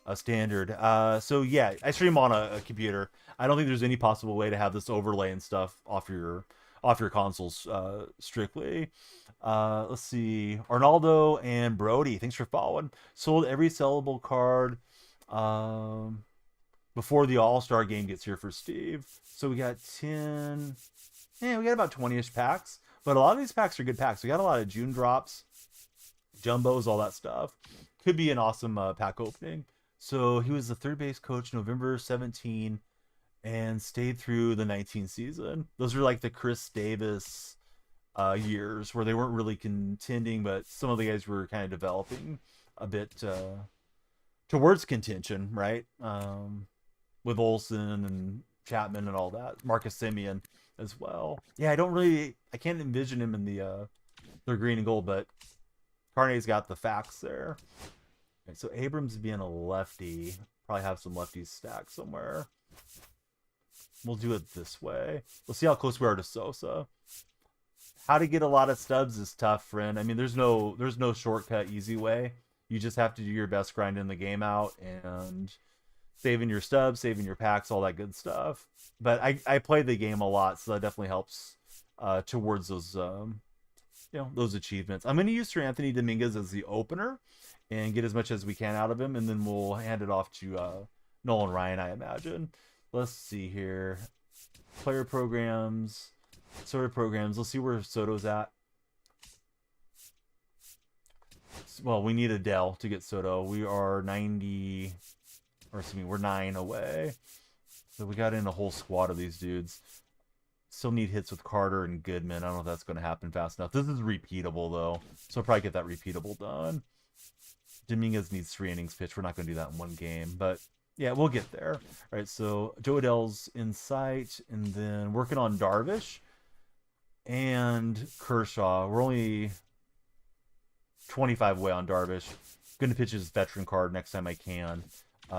a standard. So yeah, I stream on a computer. I don't think there's any possible way to have this overlay and stuff off your off your consoles strictly. Let's see. Arnaldo and Brody, thanks for following. Sold every sellable card before the All-Star game gets here for Steve. So we got 10. Yeah, we got about 20-ish packs. But a lot of these packs are good packs. We got a lot of June drops, jumbos, all that stuff. Could be an awesome pack opening. So he was the third base coach November 17 and stayed through the 19 season. Those are like the Chris Davis years where they weren't really contending, but some of the guys were kind of developing a bit towards contention, right? With Olsen and Chapman and all that. Marcus Semien as well. Yeah, I can't envision him in the their green and gold, but Carney's got the facts there. Okay, so Abrams being a lefty, probably have some lefties stacked somewhere. We'll do it this way. We'll see how close we are to Sosa. How to get a lot of stubs is tough, friend. I mean, there's no shortcut, easy way. You just have to do your best grinding the game out and saving your stubs, saving your packs, all that good stuff. But I play the game a lot, so that definitely helps towards those those achievements. I'm going to use Sir Anthony Dominguez as the opener and get as much as we can out of him, and then we'll hand it off to Nolan Ryan, I imagine. Let's see here. Player programs, sort of programs. Let's see where Soto's at. Well, we need Adele to get Soto. We are 90, or excuse me, we're 9 away. So we got in a whole squad of these dudes. Still need hits with Carter and Goodman. I don't know if that's going to happen fast enough. This is repeatable, though. So I'll probably get that repeatable done. Dominguez needs 3 innings pitched. We're not going to do that in one game. But, yeah, we'll get there. All right, so Joe Adele's in sight. And then working on Darvish and Kershaw. We're only 25 away on Darvish. Going to pitch his veteran card next time I can.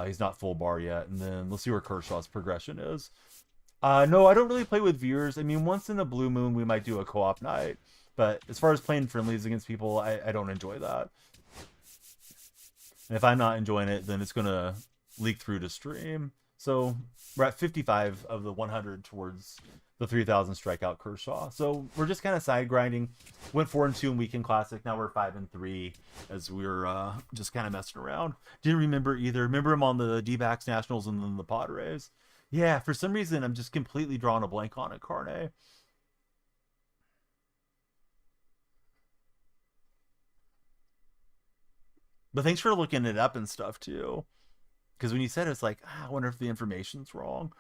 He's not full bar yet. And then let's see where Kershaw's progression is. No, I don't really play with viewers. I mean, once in a blue moon, we might do a co-op night. But as far as playing friendlies against people, I don't enjoy that. And if I'm not enjoying it, then it's going to leak through to stream. So we're at 55 of the 100 towards the 3,000 strikeout Kershaw. So we're just kind of side grinding. Went 4-2 in Weekend Classic. Now we're 5-3 as we're just kind of messing around. Didn't remember either. Remember him on the D-backs Nationals and then the Padres. Yeah, for some reason, I'm just completely drawing a blank on it, Carne. But thanks for looking it up and stuff, too. Because when you said it, it's like, I wonder if the information's wrong.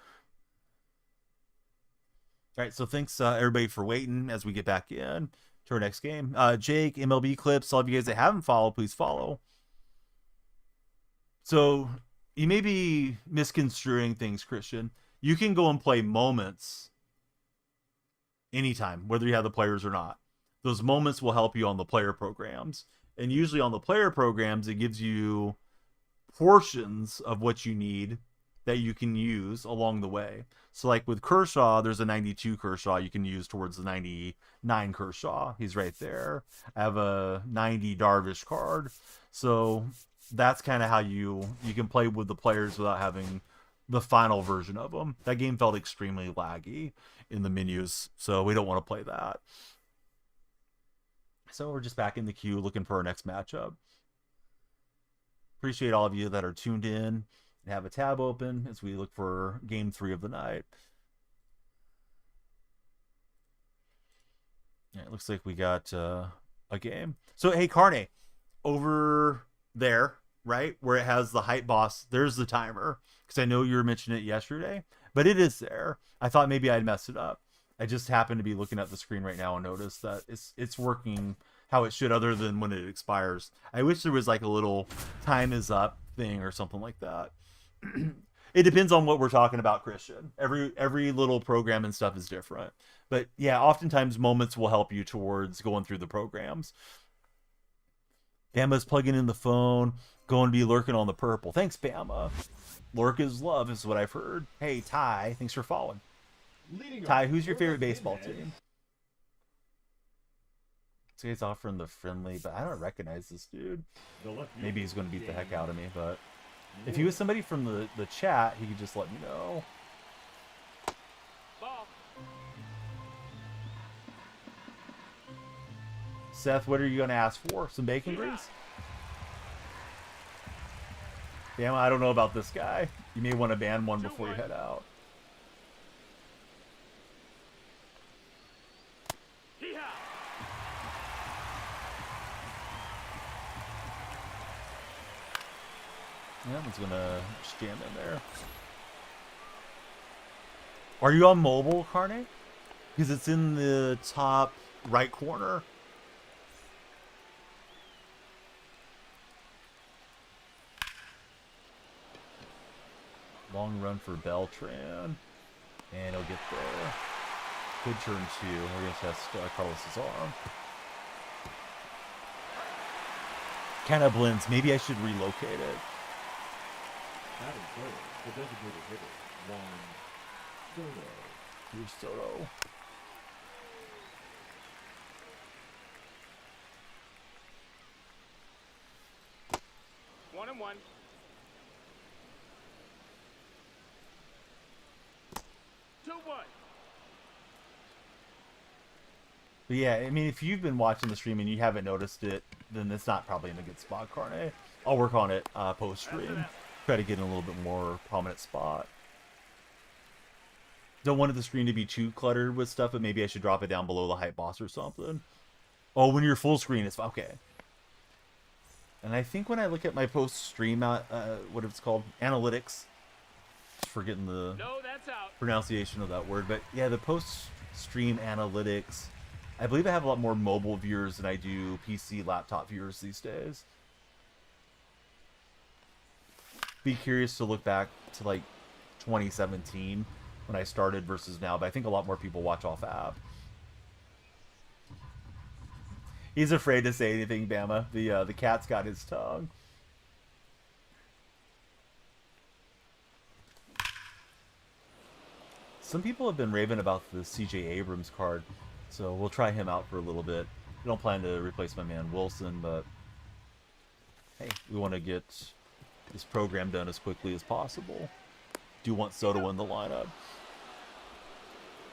All right, so thanks, everybody, for waiting as we get back in to our next game. Jake, MLB Clips, all of you guys that haven't followed, please follow. So you may be misconstruing things, Christian. You can go and play moments anytime, whether you have the players or not. Those moments will help you on the player programs. And usually on the player programs, it gives you portions of what you need that you can use along the way. So like with Kershaw, there's a 92 Kershaw you can use towards the 99 Kershaw. He's right there. I have a 90 Darvish card. So that's kind of how you can play with the players without having the final version of them. That game felt extremely laggy in the menus, so we don't want to play that. So we're just back in the queue looking for our next matchup. Appreciate all of you that are tuned in and have a tab open as we look for game 3 of the night. Yeah, it looks like we got a game. So, hey, Carne, over there, right, where it has the hype boss, there's the timer. Because I know you were mentioning it yesterday, but it is there. I thought maybe I'd messed it up. I just happened to be looking at the screen right now and noticed that it's working how it should, other than when it expires. I wish there was like a little time is up thing or something like that. It depends on what we're talking about, Christian. Every little program and stuff is different. But yeah, oftentimes moments will help you towards going through the programs. Bama's plugging in the phone, going to be lurking on the purple. Thanks, Bama. Lurk is love is what I've heard. Hey, Ty, thanks for following. Ty, who's your favorite baseball team? This guy's offering the friendly, but I don't recognize this dude. Maybe he's going to beat the heck out of me, but if he was somebody from the chat, he could just let me know. Ball. Seth, what are you going to ask for? Some bacon grease? Damn, I don't know about this guy. You may want to ban one before you head out. Yeah, one's gonna jam in there. Are you on mobile, Carne? Because it's in the top right corner. Long run for Beltran. And he'll get there. Good turn 2. We're going to test Carlos's arm. Kind of blends. Maybe I should relocate it. Adam Soto, the designated hitter. Juan Soto. Here's Soto. One and one. Two one. But yeah, I mean, if you've been watching the stream and you haven't noticed it, then it's not probably in a good spot, Carne. I'll work on it post-stream. Try to get in a little bit more prominent spot. Don't want the screen to be too cluttered with stuff, but maybe I should drop it down below the hype boss or something. Oh, when you're full screen, it's okay. And I think when I look at my post-stream, what it's called, analytics, forgetting the pronunciation of that word, but yeah, the post-stream analytics, I believe I have a lot more mobile viewers than I do PC laptop viewers these days. Be curious to look back to like 2017 when I started versus now, but I think a lot more people watch off app. He's afraid to say anything, Bama. The cat's got his tongue. Some people have been raving about the CJ Abrams card, so we'll try him out for a little bit. We don't plan to replace my man Wilson, but hey, we want to get this program done as quickly as possible. Do want Soto in the lineup.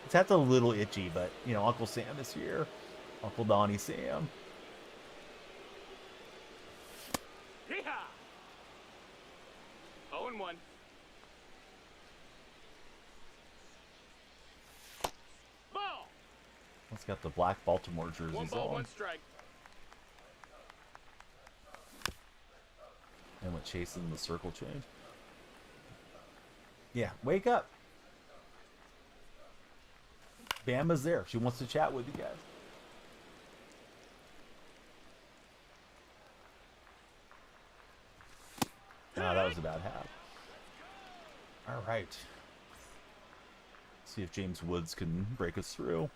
That's a little itchy, but you know, Uncle Sam is here. Uncle Donnie Sam. Yeehaw! 0 and 1. Ball! It's got the black Baltimore jerseys One ball, on. one strike. And went chasing the circle change. Yeah, wake up. Bama's there. She wants to chat with you guys. Oh, that was a bad half. All right. See if James Woods can break us through.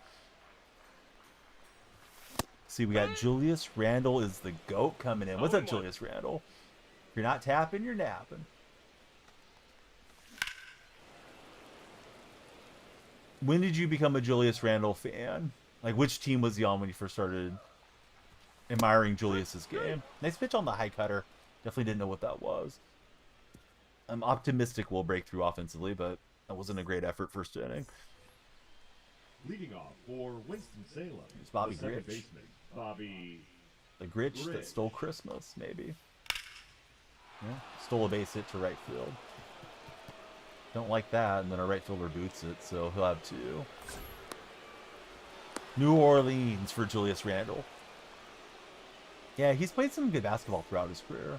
See, we got Julius Randle is the GOAT coming in. What's up, Julius Randle? If you're not tapping, you're napping. When did you become a Julius Randle fan? Like, which team was he on when you first started admiring Julius's game? Nice pitch on the high cutter. Definitely didn't know what that was. I'm optimistic we'll break through offensively, but that wasn't a great effort first inning. Leading off for Winston-Salem. It's Bobby the second Gritch. baseman, Bobby The Gritch that Gritch. stole Christmas, maybe. Yeah, stole a base hit to right field. Don't like that, and then our right fielder boots it, so he'll have 2. New Orleans for Julius Randle. Yeah, he's played some good basketball throughout his career.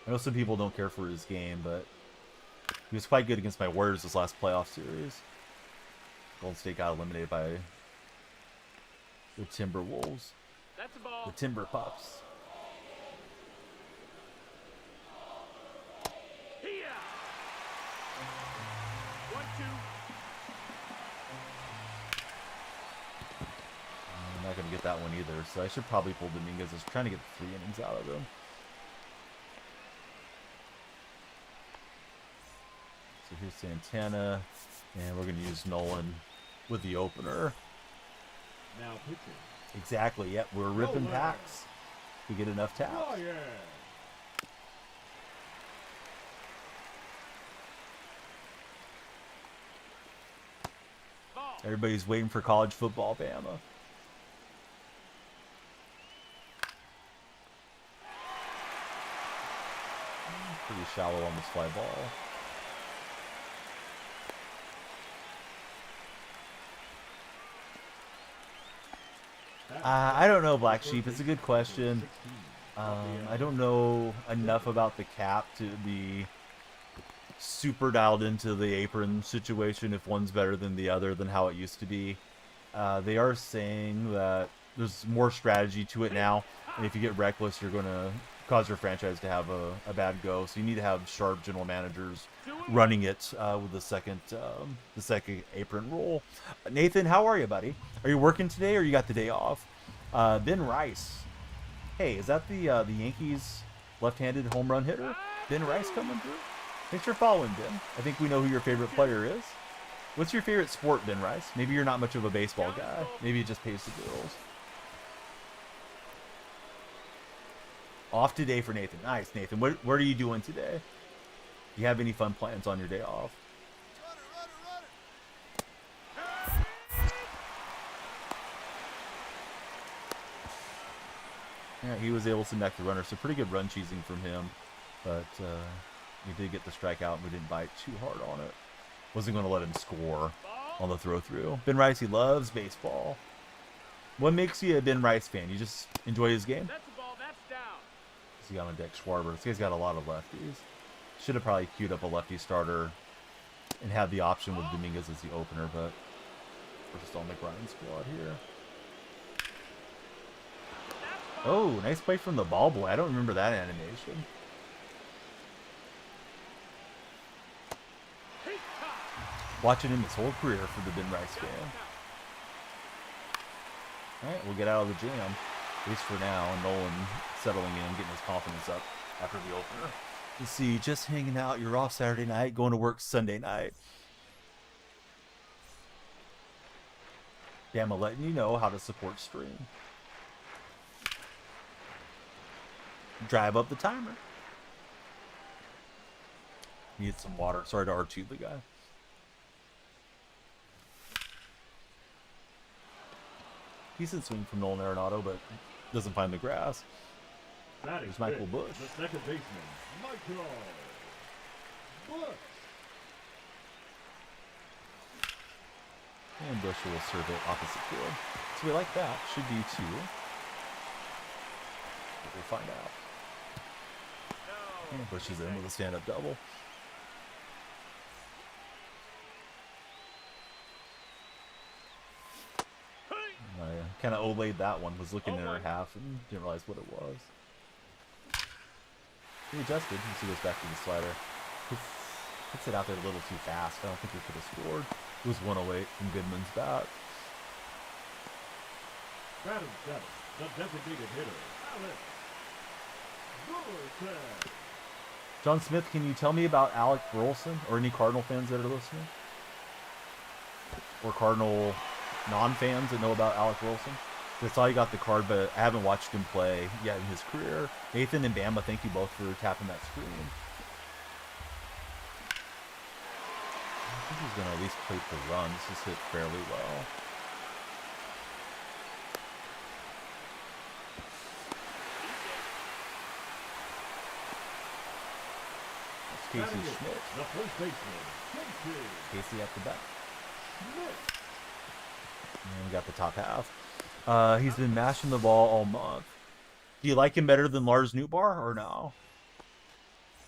I know some people don't care for his game, but he was quite good against my Warriors this last playoff series. Golden State got eliminated by the Timberwolves. That's a ball. The Timber Pups. Here. 1-2. I'm not going to get that one either, so I should probably pull Dominguez. I was trying to get 3 innings out of him. So here's Santana, and we're going to use Nolan with the opener. Now pitching. Exactly, yep, we're ripping packs. We get enough taps. Oh, yeah. Ball. Everybody's waiting for college football, Bama. Pretty shallow on this fly ball. I don't know, Black Sheep. It's a good question. I don't know enough about the cap to be super dialed into the apron situation, if one's better than the other than how it used to be. They are saying that there's more strategy to it now, and if you get reckless, you're going to cause your franchise to have a bad go. So you need to have sharp general managers running it with the second apron rule. Nathan, how are you, buddy? Are you working today, or you got the day off? Ben Rice. Hey, is that the Yankees left-handed home run hitter? Ben Rice coming through? Thanks for following, Ben. I think we know who your favorite player is. What's your favorite sport, Ben Rice? Maybe you're not much of a baseball guy. Maybe it just pays the bills. Off today for Nathan. Nice, Nathan. What are you doing today? Do you have any fun plans on your day off? Yeah, he was able to neck the runner, so pretty good run cheesing from him. But we did get the strikeout, and we didn't bite too hard on it. Wasn't going to let him score on the throw-through. Ben Rice, he loves baseball. What makes you a Ben Rice fan? You just enjoy his game? That's the ball. That's down. He got on deck Schwarber. This guy's got a lot of lefties. Should have probably queued up a lefty starter and had the option with Dominguez as the opener, but we're just on the grind squad here. Oh, nice play from the ball boy. I don't remember that animation. Watching him his whole career for the Ben Rice fan. Alright, we'll get out of the jam. At least for now. And Nolan settling in, getting his confidence up after the opener. Let's see, just hanging out. You're off Saturday night, going to work Sunday night. Damn, I'm letting you know how to support stream. Drive up the timer. Need some water. Sorry to R2 the guy. Decent swing from Nolan Arenado, but doesn't find the grass. There's Michael Bush. The second baseman, Michael Bush. And Bush will serve it opposite field. So we like that. Should be 2. But we'll find out. And Bush is in with a stand-up double. I kind of olayed that one. Was looking at her half and didn't realize what it was. He adjusted. He goes back to the slider. Hits it out there a little too fast. I don't think we could have scored. It was 108 from Goodman's bat. Batting seven, the designated hitter, Alex Burleson. John Smith, can you tell me about Alec Burleson or any Cardinal fans that are listening? Or Cardinal non-fans that know about Alec Burleson? I saw you got the card, but I haven't watched him play yet in his career. Nathan and Bama, thank you both for tapping that screen. I think he's going to at least plate the run. This is hit fairly well. That's Casey Schmidt. The first baseman, Casey at the bat. And we got the top half. He's been mashing the ball all month. Do you like him better than Lars Nootbaar or no?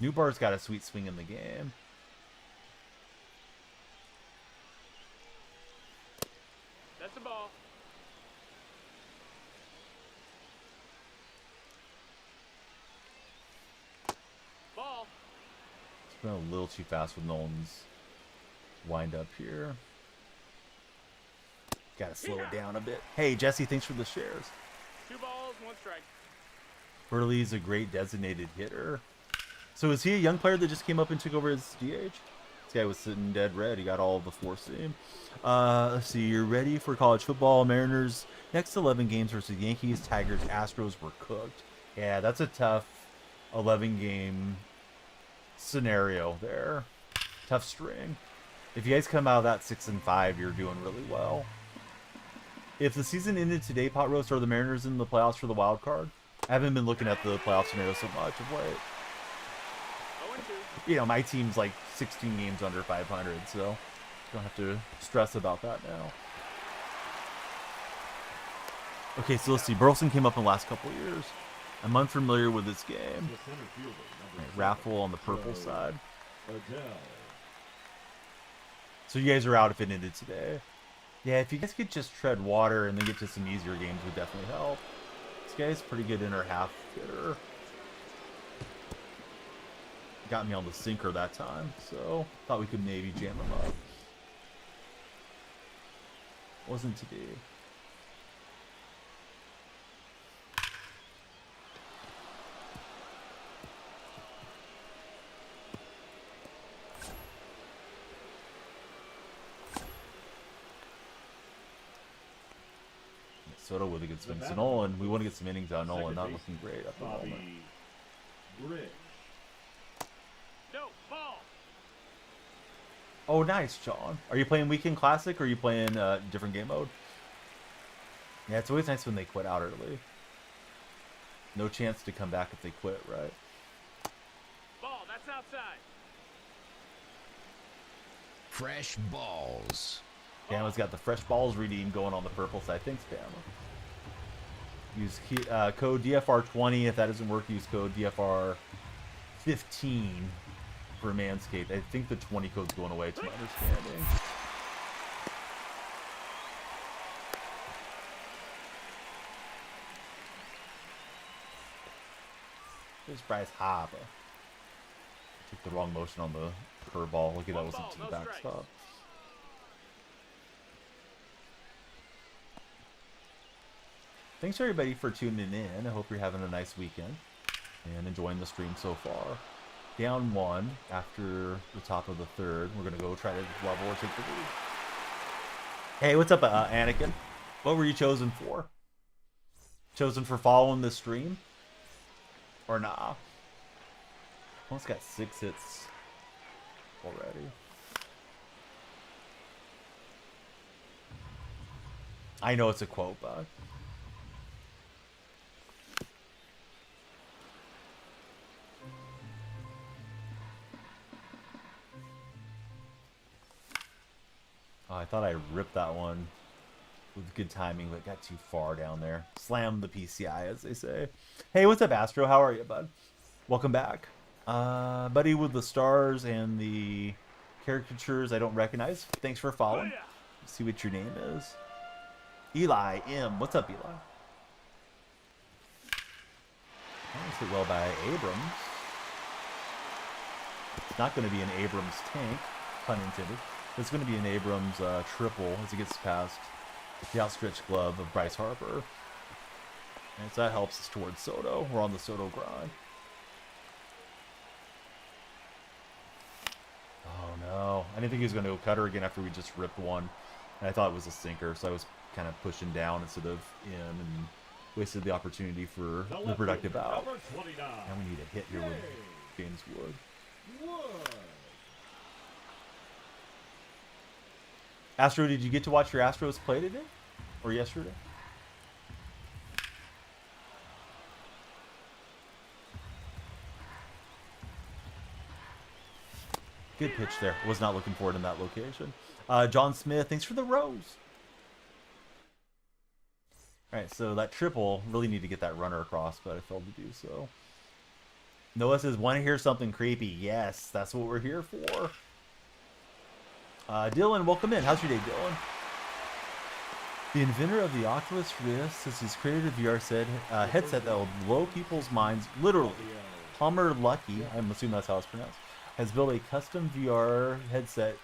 Nootbaar's got a sweet swing in the game. That's the ball. Ball. It's been a little too fast with Nolan's wind up here. Gotta slow it down a bit. Hey, Jesse, thanks for the shares. 2 balls, 1 strike. Burley's a great designated hitter. So is he a young player that just came up and took over as DH? This guy was sitting dead red. He got all of the 4 seam. Let's see. You're ready for college football. Mariners next 11 games versus Yankees, Tigers, Astros were cooked. Yeah, that's a tough 11-game scenario there. Tough string. If you guys come out of that 6-5, you're doing really well. If the season ended today, Pot Roast, are the Mariners in the playoffs for the wild card? I haven't been looking at the playoff scenario so much of late. 0-2. You know, my team's like 16 games under 500, so don't have to stress about that now. Okay, so let's see. Burleson came up in the last couple of years. I'm unfamiliar with this game. The center fielder, number Right, Raffle on the purple Joe side. Adele. So you guys are out if it ended today. Yeah, if you guys could just tread water and then get to some easier games would definitely help. This guy's pretty good inner half hitter. Got me on the sinker that time, so thought we could maybe jam him up. Wasn't to be. Soto with a good swing. So Nolan, we want to get some innings out of Nolan. Not looking great at the moment. Bobby Bridge. No, ball. Oh, nice, John. Are you playing Weekend Classic or are you playing different game mode? Yeah, it's always nice when they quit out early. No chance to come back if they quit, right? Ball, that's outside. Fresh balls. Bama's got the fresh balls redeem going on the purple side. Thanks, Bama. Use code DFR20. If that doesn't work, use code DFR15 for Manscaped. I think the 20 code's going away, to my understanding. There's Bryce Harper. Took the wrong motion on the curveball. Look at that, wasn't to the backstop. Thanks everybody for tuning in. I hope you're having a nice weekend and enjoying the stream so far. Down one after the top of the third. We're gonna go try to level or take the lead. Hey, what's up, Anakin? What were you chosen for? Chosen for following the stream? Or nah? Almost got 6 hits already. I know it's a quote, but oh, I thought I ripped that one with good timing, but got too far down there. Slammed the PCI, as they say. Hey, what's up, Astro? How are you, bud? Welcome back. Buddy with the stars and the caricatures I don't recognize. Thanks for following. Let's see what your name is. Eli M. What's up, Eli? That hit well by Abrams. It's not going to be an Abrams tank, pun intended. It's going to be an Abrams triple as he gets past the outstretched glove of Bryce Harper. And so that helps us towards Soto. We're on the Soto grind. Oh no. I didn't think he was going to go cutter again after we just ripped one. And I thought it was a sinker, so I was kind of pushing down instead of in and wasted the opportunity for the productive out. And we need a hit here with James Wood. Astro, did you get to watch your Astros play today? Or yesterday? Good pitch there. Was not looking for it in that location. John Smith, thanks for the rose. Alright, so that triple, really need to get that runner across, but I failed to do so. Noah says, want to hear something creepy? Yes, that's what we're here for. Dylan, welcome in. How's your day, Dylan? The inventor of the Oculus Rift says he's created a VR headset that will blow people's minds. Literally, Palmer Lucky, I'm assuming that's how it's pronounced, has built a custom VR headset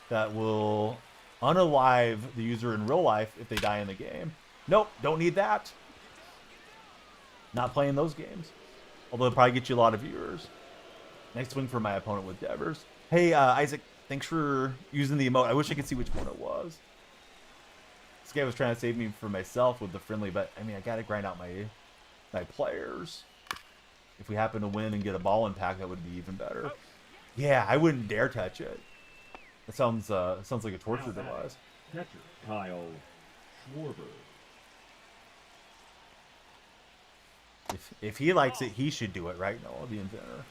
that will unalive the user in real life if they die in the game. Nope, don't need that. Not playing those games. Although it'll probably get you a lot of viewers. Next swing for my opponent with Devers. Hey, Isaac, thanks for using the emote. I wish I could see which one it was. This guy was trying to save me from myself with the friendly, but I mean, I gotta grind out my players. If we happen to win and get a ball impact, that would be even better. Yeah, I wouldn't dare touch it. That sounds like a torture device. Catcher Kyle Schwarber. If he likes it, he should do it, right? No, the inventor.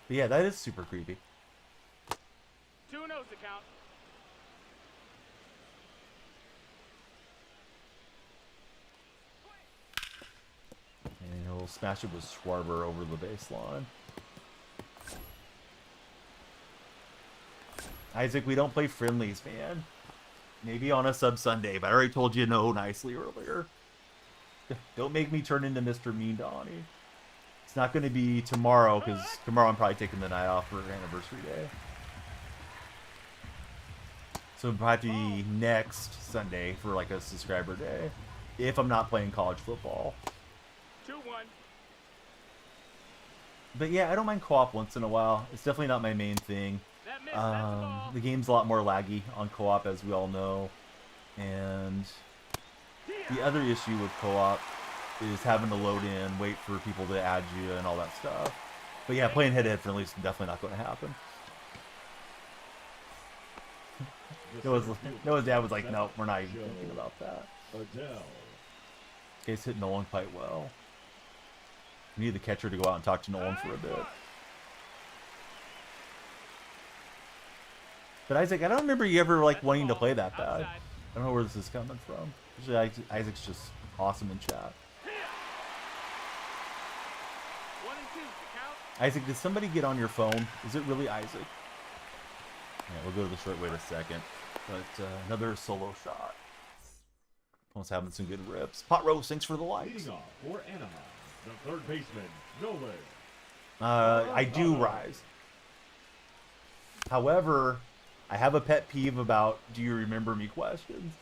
But yeah, that is super creepy. 2-0's the count. And he'll smash it with Schwarber over the baseline. Isaac, we don't play friendlies, man. Maybe on a sub Sunday, but I already told you no nicely earlier. Don't make me turn into Mr. Mean Donnie. It's not going to be tomorrow, because tomorrow I'm probably taking the night off for anniversary day. So it'll probably be next Sunday for like a subscriber day, if I'm not playing college football. 2-1. But yeah, I don't mind co-op once in a while. It's definitely not my main thing. That missed, that's the ball. The game's a lot more laggy on co-op, as we all know. And the other issue with co-op is having to load in, wait for people to add you, and all that stuff. But yeah, playing head-to-head friendly is definitely not going to happen. Noah's dad was like, nope, we're not even thinking about that. Case hit Nolan quite well. We need the catcher to go out and talk to Nolan for a bit. But Isaac, I don't remember you ever like wanting to play that bad. I don't know where this is coming from. Usually Isaac's just awesome in chat. 1 and 2's the count. Isaac, did somebody get on your phone? Is it really Isaac? Yeah, we'll go to the short wait a second. But another solo shot. Almost having some good rips. Pot Rose, thanks for the likes. Leading off for Anaheim, the third baseman, Nolan. I do rise. However, I have a pet peeve about do you remember me questions.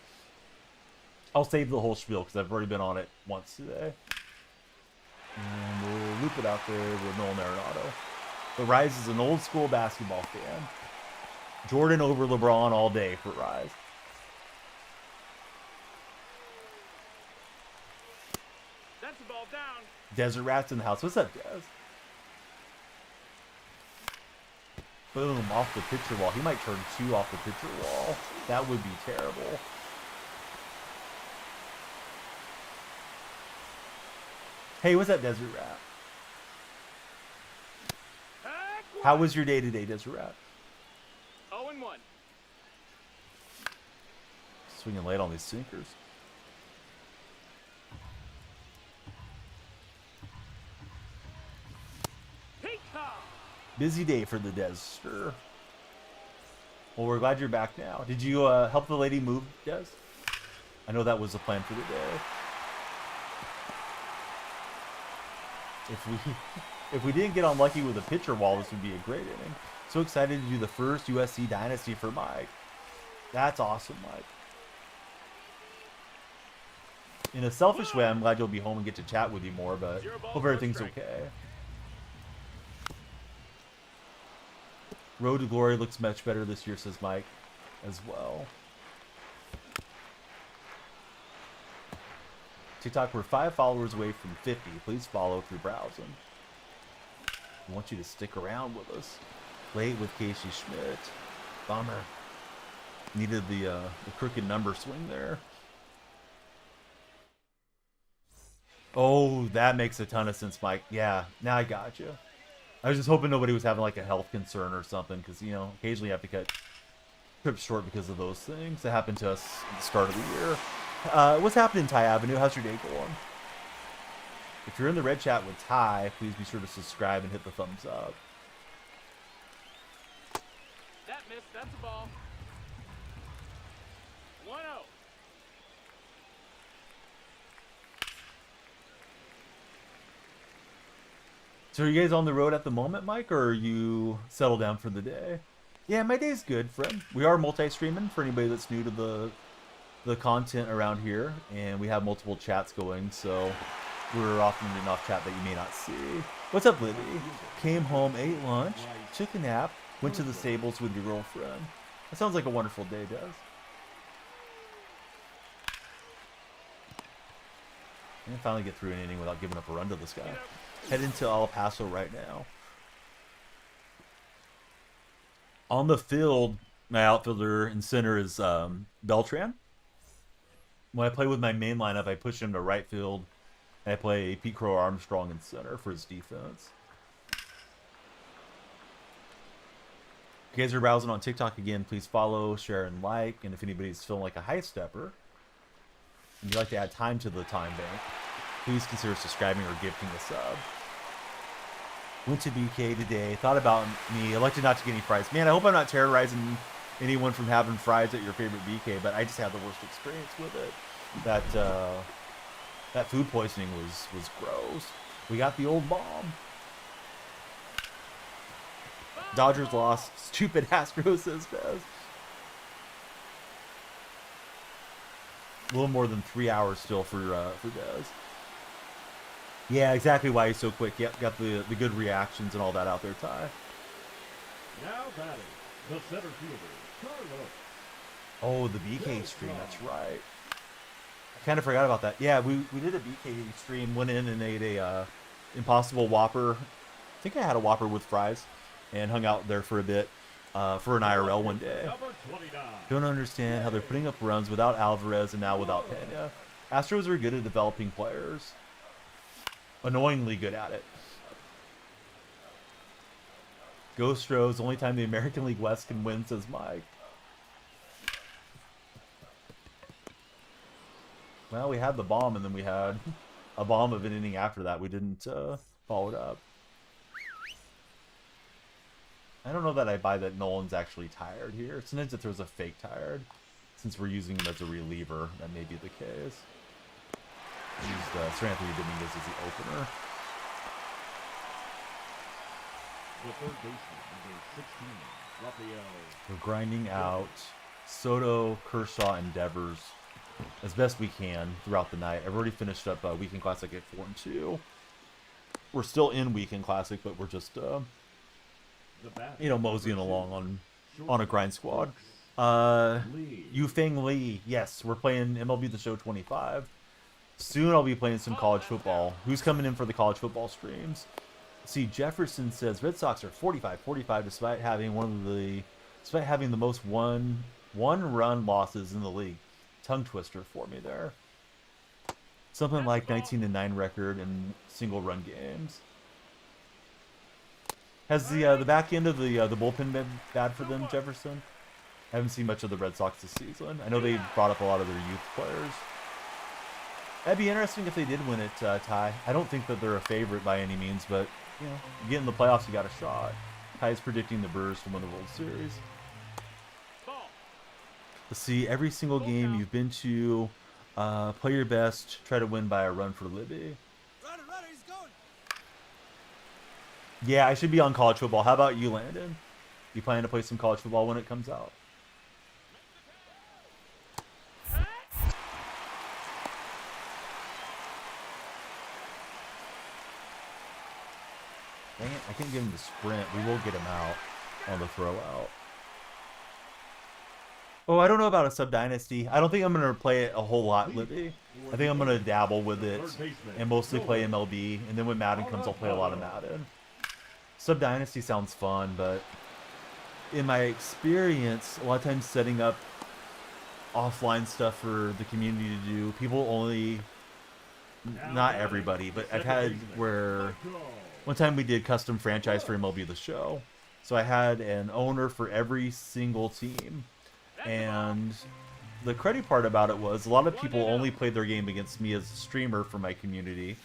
I'll save the whole spiel because I've already been on it once today. And we'll loop it out there with Nolan Arenado. But Rise is an old school basketball fan. Jordan over LeBron all day for Rise. That's the ball down. Desert Rats in the house. What's up, Des? Boom, off the pitcher wall. He might turn 2 off the pitcher wall. That would be terrible. Hey, what's up, Desert Rat? How was your day today, Desert Rat? 0-1. Swinging late on these sinkers. Busy day for the Des. Well, we're glad you're back now. Did you help the lady move, Des? I know that was the plan for the day. If we didn't get unlucky with a pitcher wall, this would be a great inning. So excited to do the first USC Dynasty for Mike. That's awesome, Mike. In a selfish way, I'm glad you'll be home and get to chat with you more, but hope everything's okay. Road to Glory looks much better this year, says Mike, as well. TikTok, we're 5 followers away from 50. Please follow through browsing. We want you to stick around with us. Late with Casey Schmidt. Bummer. Needed the crooked number swing there. Oh, that makes a ton of sense, Mike. Yeah, now I got you. I was just hoping nobody was having like a health concern or something, because, you know, occasionally you have to cut trips short because of those things. That happened to us at the start of the year. What's happening, Ty Avenue? How's your day going? If you're in the red chat with Ty, please be sure to subscribe and hit the thumbs up. That missed. That's a ball. 1-0. So are you guys on the road at the moment, Mike, or are you settled down for the day? Yeah, my day's good, friend. We are multi-streaming for anybody that's new to the content around here, and we have multiple chats going, so we're often reading off chat that you may not see. What's up, Liddy? Came home, ate lunch, took a nap, went to the stables with your girlfriend. That sounds like a wonderful day, does. And finally get through an inning without giving up a run to this guy. Head into El Paso right now. On the field, my outfielder and center is Beltran. When I play with my main lineup, I push him to right field, and I play Pete Crow Armstrong in center for his defense. If you guys are browsing on TikTok again, please follow, share, and like. And if anybody's feeling like a high stepper and you'd like to add time to the time bank, please consider subscribing or gifting a sub. Went to BK today. Thought about me. Elected not to get any fries. Man, I hope I'm not terrorizing anyone from having fries at your favorite BK, but I just had the worst experience with it. That food poisoning was gross. We got the old bomb. Dodgers lost. Stupid Astros, says Bez. A little more than 3 hours still for Bez. Yeah, exactly why he's so quick. Yep, got the good reactions and all that out there, Ty. Now batting, the center fielder, Carlos. Oh, the BK stream, that's right. I kind of forgot about that. Yeah, we did a BK stream, went in and ate a Impossible Whopper. I think I had a Whopper with fries and hung out there for a bit for an IRL one day. Number 29. Don't understand how they're putting up runs without Alvarez and now without Pena. Astros are good at developing players. Annoyingly good at it. Ghost Rose, only time the American League West can win, says Mike. Well, we had the bomb, and then we had a bomb of an inning after that. We didn't follow it up. I don't know that I buy that Nolan's actually tired here. Sometimes if there's a fake tired, since we're using him as a reliever, that may be the case. Used Sir Anthony Dominguez as the opener. The third baseman, number 16, Rafael. We're grinding out Soto, Kershaw, and Devers as best we can throughout the night. I've already finished up Weekend Classic at 4-2. We're still in Weekend Classic, but we're just moseying along on a grind squad. Yufeng Lee, yes, we're playing MLB The Show 25. Soon I'll be playing some college football. Who's coming in for the college football streams? See, Jefferson says Red Sox are 45-45 despite having the most one-run losses in the league. Tongue twister for me there. Something like 19-9 record in single run games. Has the back end of the bullpen been bad for them, Jefferson? I haven't seen much of the Red Sox this season. I know they brought up a lot of their youth players. That'd be interesting if they did win it, Ty. I don't think that they're a favorite by any means, but you get in the playoffs, you got a shot. Ty's predicting the Brewers to win the World Series. Let's see, every single game you've been to, play your best, try to win by a run for Libby. Runner, he's going. Yeah, I should be on college football. How about you, Landon? You planning to play some college football when it comes out? Dang it, I can't get him to sprint. We will get him out on the throw out. Oh, I don't know about a Sub Dynasty. I don't think I'm going to play it a whole lot, Libby. I think I'm going to dabble with it and mostly play MLB. And then when Madden comes, I'll play a lot of Madden. Sub Dynasty sounds fun, but in my experience, a lot of times setting up offline stuff for the community to do, people only, not everybody, but I've had where one time we did custom franchise for MLB The Show. So I had an owner for every single team. And the credit part about it was a lot of people only played their game against me as a streamer for my community,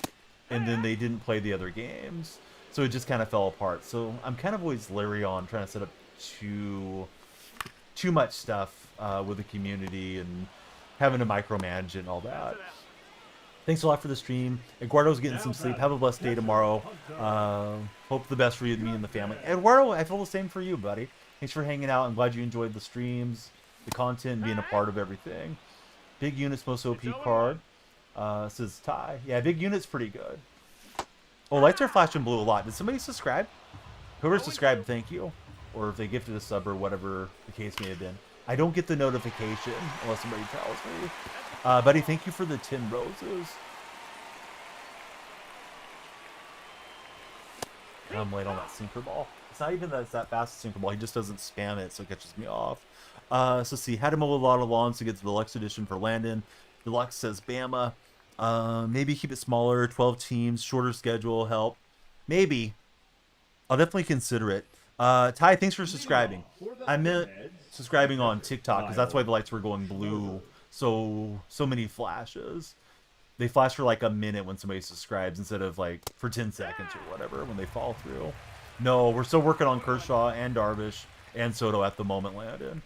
and then they didn't play the other games. So it just kind of fell apart. So I'm kind of always leery on trying to set up too much stuff with the community and having to micromanage it and all that. Thanks a lot for the stream. Eduardo's getting some sleep. Have a blessed day tomorrow. Hope the best for you, me, and the family. Eduardo, I feel the same for you, buddy. Thanks for hanging out. I'm glad you enjoyed the streams, the content, and being a part of everything. Big Unit's most OP card, says Ty. Yeah, Big Unit's pretty good. Oh, lights are flashing blue a lot. Did somebody subscribe? Whoever subscribed, thank you. Or if they gifted a sub or whatever the case may have been. I don't get the notification unless somebody tells me. Buddy, thank you for the 10 roses. And I'm late on that sinker ball. It's not even that it's that fast sinker ball. He just doesn't spam it, so it catches me off. So see, had to mow a lot of lawns to get to the Deluxe edition for Landon. Deluxe says Bama. Maybe keep it smaller, 12 teams, shorter schedule, help. Maybe. I'll definitely consider it. Ty, thanks for subscribing. For the I meant Reds, subscribing on TikTok because that's why the lights were going blue. So many flashes. They flash for like a minute when somebody subscribes instead of like for 10 seconds or whatever when they fall through. No, we're still working on Kershaw and Darvish and Soto at the moment, Landon.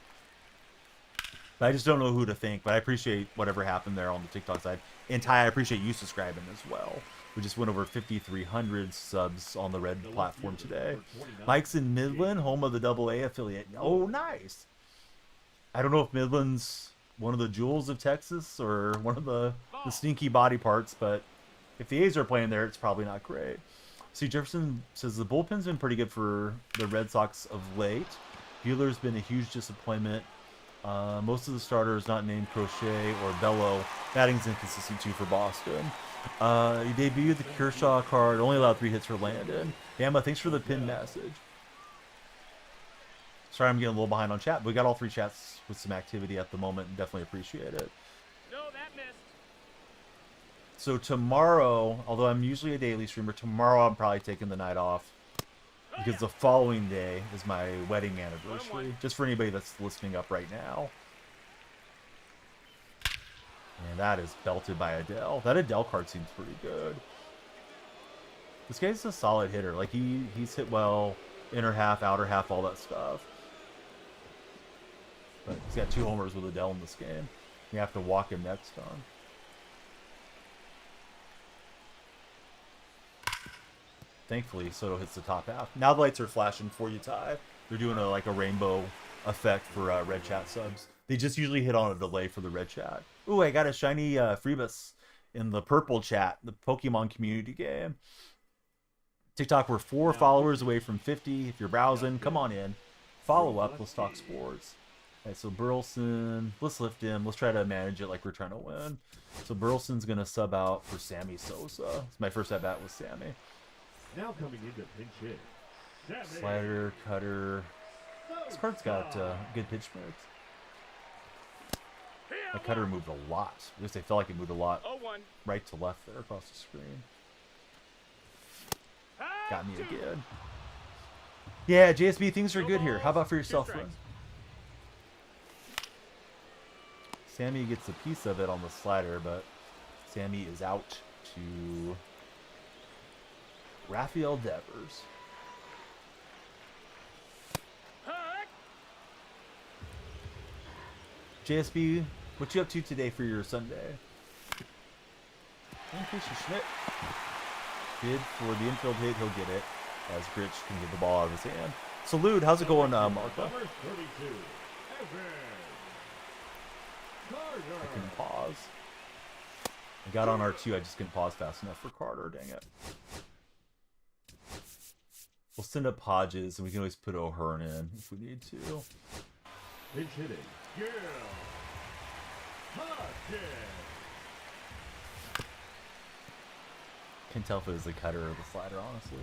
But I just don't know who to thank. But I appreciate whatever happened there on the TikTok side. And Ty, I appreciate you subscribing as well. We just went over 5,300 subs on the red platform today. Mike's in Midland, home of the AA affiliate. Oh, nice. I don't know if Midland's one of the jewels of Texas or one of the sneaky body parts, but if the A's are playing there, it's probably not great. See, Jefferson says the bullpen's been pretty good for the Red Sox of late. Buehler's been a huge disappointment. Most of the starters not named Crochet or Bello. Batting's inconsistent too for Boston. He debuted the Kershaw card, only allowed 3 hits for Landon. Bama, thanks for the pin message. Sorry I'm getting a little behind on chat, but we got all 3 chats with some activity at the moment and definitely appreciate it. No, that missed. So tomorrow, although I'm usually a daily streamer, tomorrow I'm probably taking the night off because the following day is my wedding anniversary. Just for anybody that's listening up right now. And that is belted by Adele. That Adele card seems pretty good. This guy's a solid hitter. Like he's hit well, inner half, outer half, all that stuff. But he's got 2 homers with Adele in this game. You have to walk him next on. Thankfully, Soto hits the top half. Now the lights are flashing for you, Ty. They're doing a rainbow effect for red chat subs. They just usually hit on a delay for the red chat. Ooh, I got a shiny Freebus in the purple chat, the Pokemon community game. TikTok, we're 4 followers away from 50. If you're browsing, come on in. Follow up. Let's talk sports. All right, so Burleson, let's lift him. Let's try to manage it like we're trying to win. So Burleson's going to sub out for Sammy Sosa. It's my first at-bat with Sammy. Now coming into pinch hit. Sammy. Slider, cutter. This card's got good pitch mix. The cutter moved a lot. I guess they felt like it moved a lot 0-1. right to left there across the screen. Got me again. Yeah, JSB, things are good here. How about for yourself, friend? Sammy gets a piece of it on the slider, but Sammy is out to Rafael Devers. JSB, what you up to today for your Sunday? In case you Schmidt. Bid for the infield hit, he'll get it. As Gritch can get the ball out of his hand. Salute, how's it going, Marco? Number 32, Evan Carter. I can pause. I got on R2, I just couldn't pause fast enough for Carter, dang it. We'll send up Hodges, and we can always put O'Hearn in if we need to. Pinch hitting, Gil Hodges. Can't tell if it was the cutter or the slider, honestly.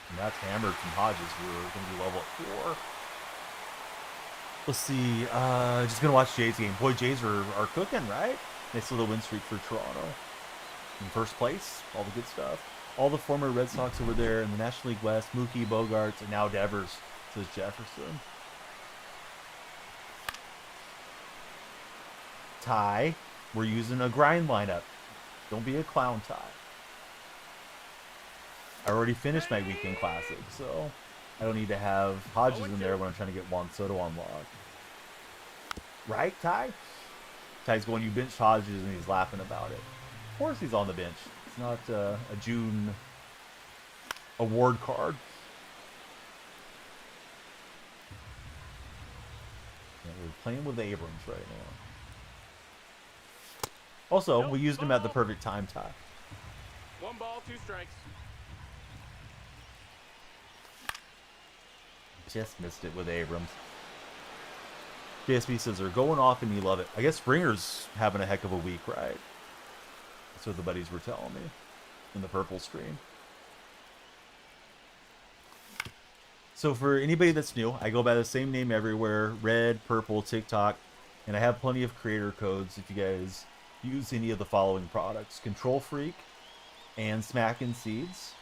And that's hammered from Hodges. We're going to be level at 4. Let's see. Just going to watch Jay's game. Boy, Jays are cooking, right? Nice little win streak for Toronto. In first place. All the good stuff. All the former Red Sox over there in the National League West. Mookie, Bogarts, and now Devers, says Jefferson. Ty, we're using a grind lineup. Don't be a clown, Ty. I already finished my weekend classic, so I don't need to have Hodges in there when I'm trying to get Juan Soto on lock. Right, Ty? Ty's going, you benched Hodges, and he's laughing about it. Of course he's on the bench. It's not a June award card. Yeah, we're playing with Abrams right now. Also, we used him at the perfect time, Ty. 1 ball, 2 strikes. Just missed it with Abrams. JSB says they're going off and you love it. I guess Springer's having a heck of a week, right? That's what the buddies were telling me in the purple stream. So for anybody that's new, I go by the same name everywhere. Red, purple, TikTok. And I have plenty of creator codes if you guys use any of the following products. Control Freak and Smackin' Seeds.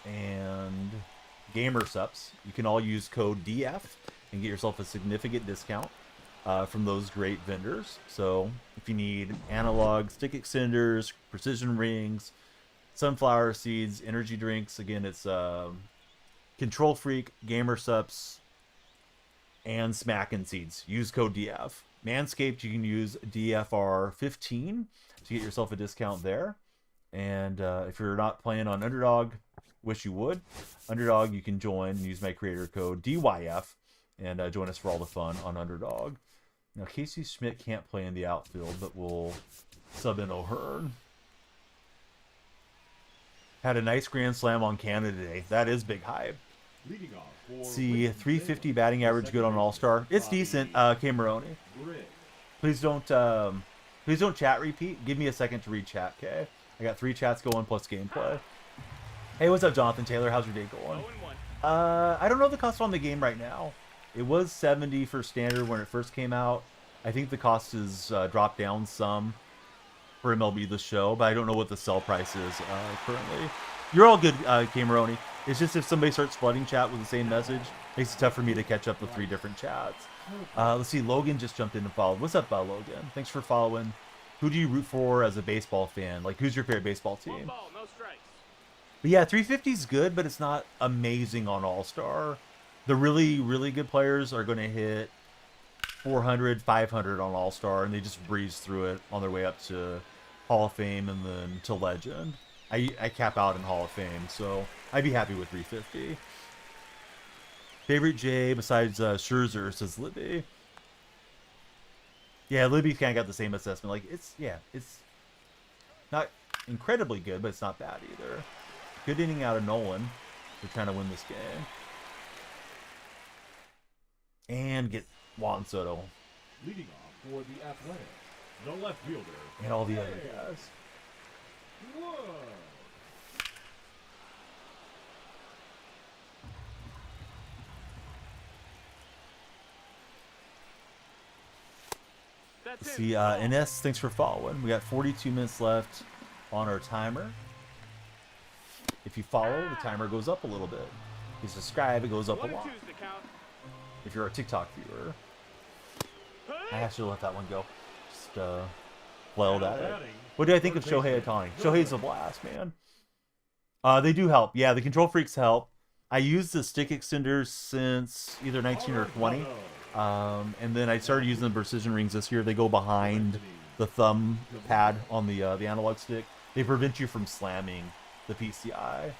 and Gamer Subs. You can all use code DF and get yourself a significant discount from those great vendors. So if you need analog stick extenders, precision rings, sunflower seeds, energy drinks, again, it's Control Freak, Gamer Subs, and Smackin' Seeds. Use code DF. Manscaped, you can use DFR15 to get yourself a discount there. And if you're not playing on Underdog, wish you would. Underdog, you can join and use my creator code DYF and join us for all the fun on Underdog. Now, Casey Schmidt can't play in the outfield, but we'll sub in O'Hearn. Had a nice grand slam on Canada today. That is big hype. See, 350 batting average good on All-Star. It's decent, Cameroni. Please don't chat repeat. Give me a second to read chat, okay? I got 3 chats going plus gameplay. Hey, what's up, Jonathan Taylor? How's your day going? I don't know the cost on the game right now. It was 70 for standard when it first came out. I think the cost has dropped down some for MLB The Show, but I don't know what the sell price is currently. You're all good, Cameroni. It's just if somebody starts flooding chat with the same message, makes it tough for me to catch up with 3 different chats. Let's see, Logan just jumped in and followed. What's up, Logan? Thanks for following. Who do you root for as a baseball fan? Like, who's your favorite baseball team? 1 ball, no strikes. But yeah, 350 is good, but it's not amazing on All-Star. The really, really good players are going to hit 400, 500 on All-Star, and they just breeze through it on their way up to Hall of Fame and then to Legend. I cap out in Hall of Fame, so I'd be happy with 350. Favorite J besides Scherzer, says Libby. Yeah, Libby kind of got the same assessment. Like, it's not incredibly good, but it's not bad either. Good inning out of Nolan. They're trying to win this game. And get Juan Soto. Leading off for the Athletics, the left fielder. And all the other guys. Whoa. That's it. See, NS, thanks for following. We got 42 minutes left on our timer. If you follow, the timer goes up a little bit. If you subscribe, it goes up a 1 and lot. 2's the count. If you're a TikTok viewer. I actually let that one go. Just flailed at it. What do I think of Shohei Ohtani? Shohei's a blast, man. They do help. Yeah, the Control Freaks help. I used the stick extenders since either 19 or 20. And then I started using the precision rings this year. They go behind the thumb pad on the analog stick. They prevent you from slamming the PCI.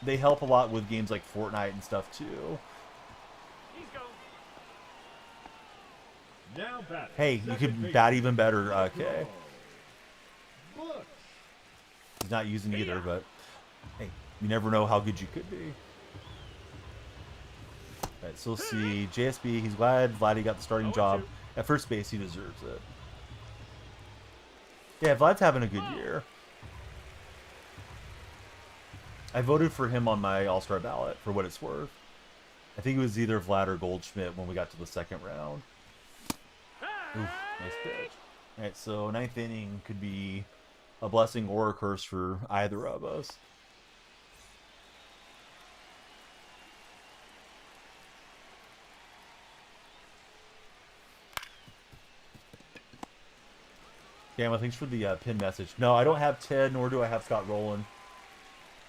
They help a lot with games like Fortnite and stuff too. He's going. Now batting. Hey, you could bat even better, okay. Look. He's not using either, but hey, you never know how good you could be. Alright, so we'll see JSB. He's glad Vladdy got the starting job. At first base, he deserves it. Yeah, Vlad's having a good year. I voted for him on my All-Star ballot, for what it's worth. I think it was either Vlad or Goldschmidt when we got to the second round. Oof, nice pitch. Alright, so 9th inning could be a blessing or a curse for either of us. Gamma, thanks for the pin message. No, I don't have Ted, nor do I have Scott Rowland.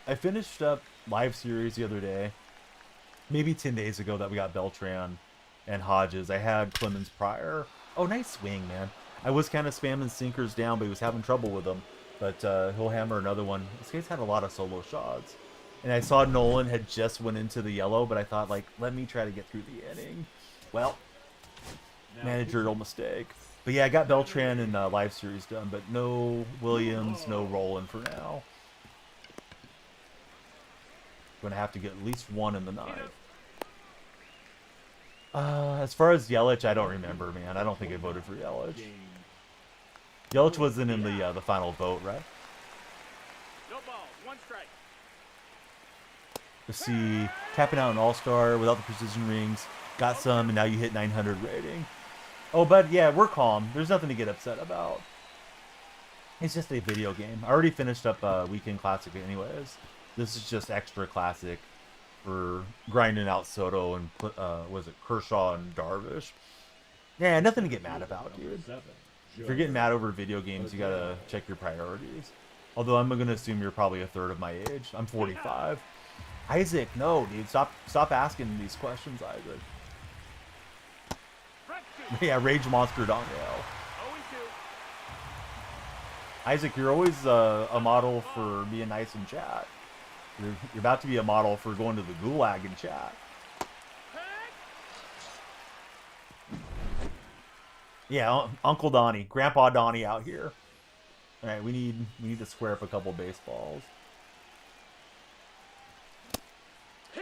I finished up live series the other day, maybe 10 days ago, that we got Beltran and Hodges. I had Clemens prior. Oh, nice swing, man. I was kind of spamming sinkers down, but he was having trouble with them. But he'll hammer another one. This guy's had a lot of solo shots. And I saw Nolan had just went into the yellow, but I thought, like, let me try to get through the inning. Well, managerial mistake. But yeah, I got Beltran and live series done, but no Williams, no Rowland for now. Going to have to get at least one in the 9th. As far as Yelich, I don't remember, man. I don't think I voted for Yelich. Yelich wasn't in the final vote, right? No ball, 1 strike. Let's see, tapping out an All-Star without the precision rings. Got some, and now you hit 900 rating. Oh, but yeah, we're calm. There's nothing to get upset about. It's just a video game. I already finished up Weekend Classic anyways. This is just extra classic for grinding out Soto and was it Kershaw and Darvish? Yeah, nothing to get mad about, dude. If you're getting mad over video games, you gotta check your priorities. Although I'm gonna assume you're probably a third of my age. I'm 45. Isaac, no, dude, stop asking these questions, Isaac. Yeah, Rage Monster Donnell. Isaac, you're always a model for being nice in chat. You're about to be a model for going to the gulag in chat. Yeah, Uncle Donnie, Grandpa Donnie out here. All right, we need to square up a couple baseballs.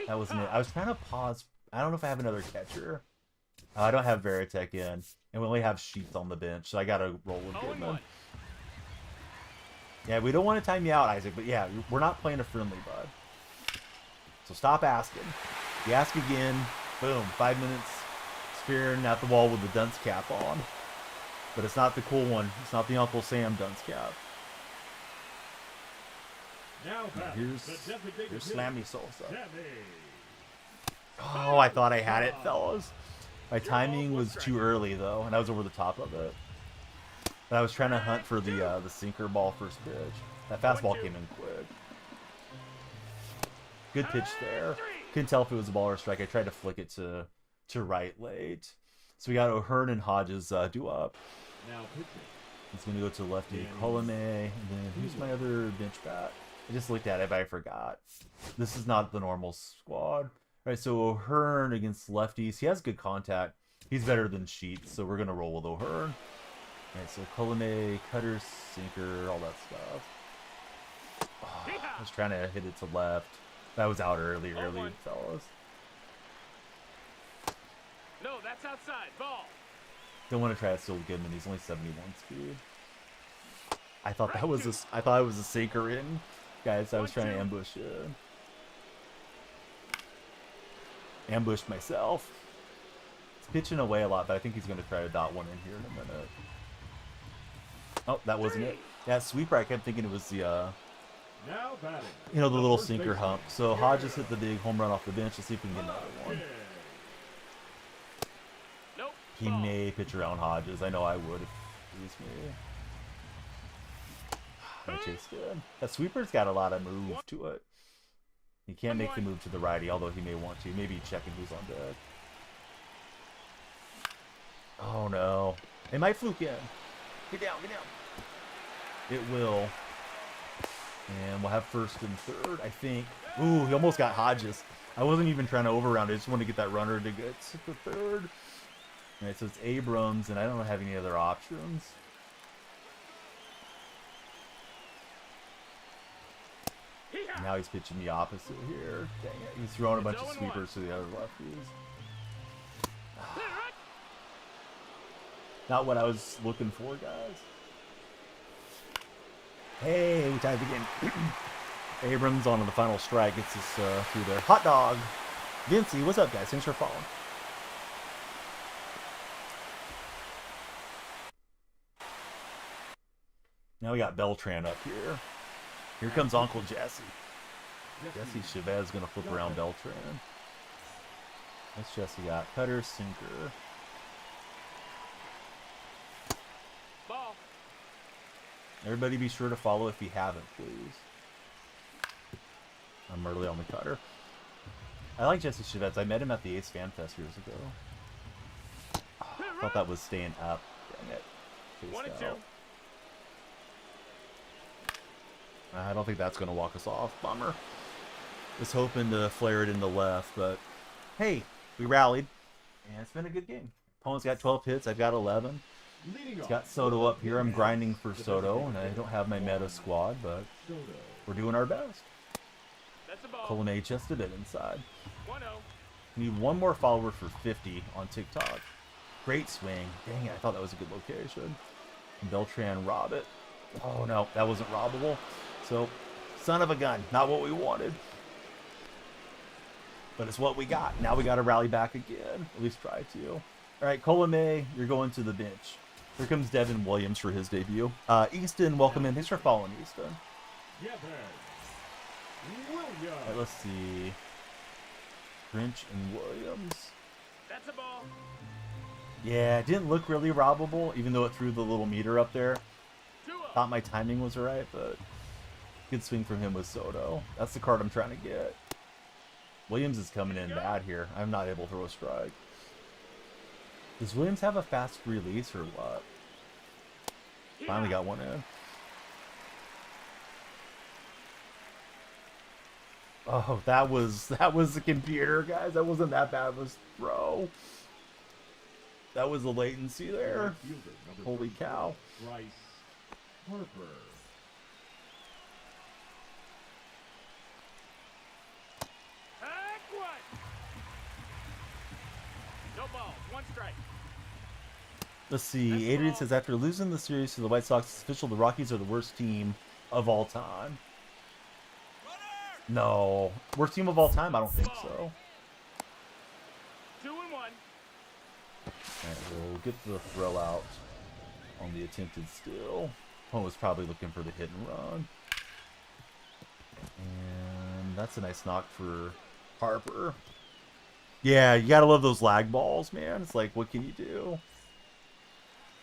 That wasn't it. I was trying to pause. I don't know if I have another catcher. I don't have Veritek in, and we only have Sheets on the bench, so I gotta roll with Goodman. Yeah, we don't want to time you out, Isaac, but yeah, we're not playing a friendly, bud. So stop asking. If you ask again, boom, 5 minutes spearing at the wall with the dunce cap on. But it's not the cool one. It's not the Uncle Sam dunce cap. Here's Slammy Sosa. Oh, I thought I had it, fellas. My timing was too early, though, and I was over the top of it. But I was trying to hunt for the sinker ball first pitch. That fastball came in quick. Good pitch there. Couldn't tell if it was a ball or a strike. I tried to flick it to right late. So we got O'Hearn and Hodges do up. He's going to go to lefty Colome. And then who's my other bench bat? I just looked at it, but I forgot. This is not the normal squad. All right, so O'Hearn against lefties. He has good contact. He's better than Sheets, so we're going to roll with O'Hearn. All right, so Colome, cutter, sinker, all that stuff. Oh, I was trying to hit it to left. That was out early, fellas. No, that's outside. Ball. Don't want to try to steal Goodman. He's only 71 speed. I thought that was I thought it was a sinker in, guys. I was trying to ambush it. Ambushed myself. It's pitching away a lot, but I think he's going to try to dot one in here in a minute. Oh, that wasn't it. Yeah, sweeper. I kept thinking it was the the little sinker hump. So Hodges hit the big home run off the bench. Let's see if we can get another one. He may pitch around Hodges. I know I would if it was me. I chased it. That sweeper's got a lot of move to it. He can't make the move to the righty, although he may want to. Maybe checking who's on deck. Oh no. It might fluke in. Get down, get down. It will. And we'll have first and third, I think. Ooh, he almost got Hodges. I wasn't even trying to overround it. I just wanted to get that runner to get to the third. All right, so it's Abrams, and I don't have any other options. Now he's pitching the opposite here. Dang it. He's throwing a bunch of sweepers to the other lefties. Not what I was looking for, guys. Hey, we tied again. Abrams on to the final strike. Gets us through there. Hot dog. Vincey, what's up, guys? Thanks for following. Now we got Beltran up here. Here comes Uncle Jesse. Jesse Chavez going to flip around Beltran. What's Jesse got? Cutter, sinker. Ball. Everybody be sure to follow if you haven't, please. I'm early on the cutter. I like Jesse Chavez. I met him at the Ace Fan Fest years ago. Oh, I thought that was staying up. Dang it. Chased out. I don't think that's going to walk us off. Bummer. Was hoping to flare it into left, but hey, we rallied. And it's been a good game. Opponent's got 12 hits. I've got 11. He's got Soto up here. I'm grinding for Soto, and I don't have my meta squad, but we're doing our best. Colonnade just a bit inside. Need one more follower for 50 on TikTok. Great swing. Dang it, I thought that was a good location. And Beltran rob it. Oh no, that wasn't robbable. So, son of a gun, not what we wanted. But it's what we got. Now we got to rally back again. At least try to. All right, Colome, you're going to the bench. Here comes Devin Williams for his debut. Easton, welcome in. Thanks for following, Easton. Williams. Right, let's see. Grinch and Williams. That's a ball. Yeah, it didn't look really robbable, even though it threw the little meter up there. 2-0. Thought my timing was alright, but good swing from him with Soto. That's the card I'm trying to get. Williams is coming in bad here. I'm not able to throw a strike. Does Williams have a fast release or what? Finally got one in. Oh, that was the computer, guys. That wasn't that bad of a throw. That was the latency there. Fielder, number Holy 34, cow. Bryce Harper. Heck what? No balls. 1 strike. Let's see. Adrian says, after losing the series to the White Sox, it's official the Rockies are the worst team of all time. No. Worst team of all time? I don't think so. 2-1. Alright, we'll get the throw out on the attempted steal. Opponent was probably looking for the hit and run. And that's a nice knock for Harper. Yeah, you gotta love those lag balls, man. It's like, what can you do?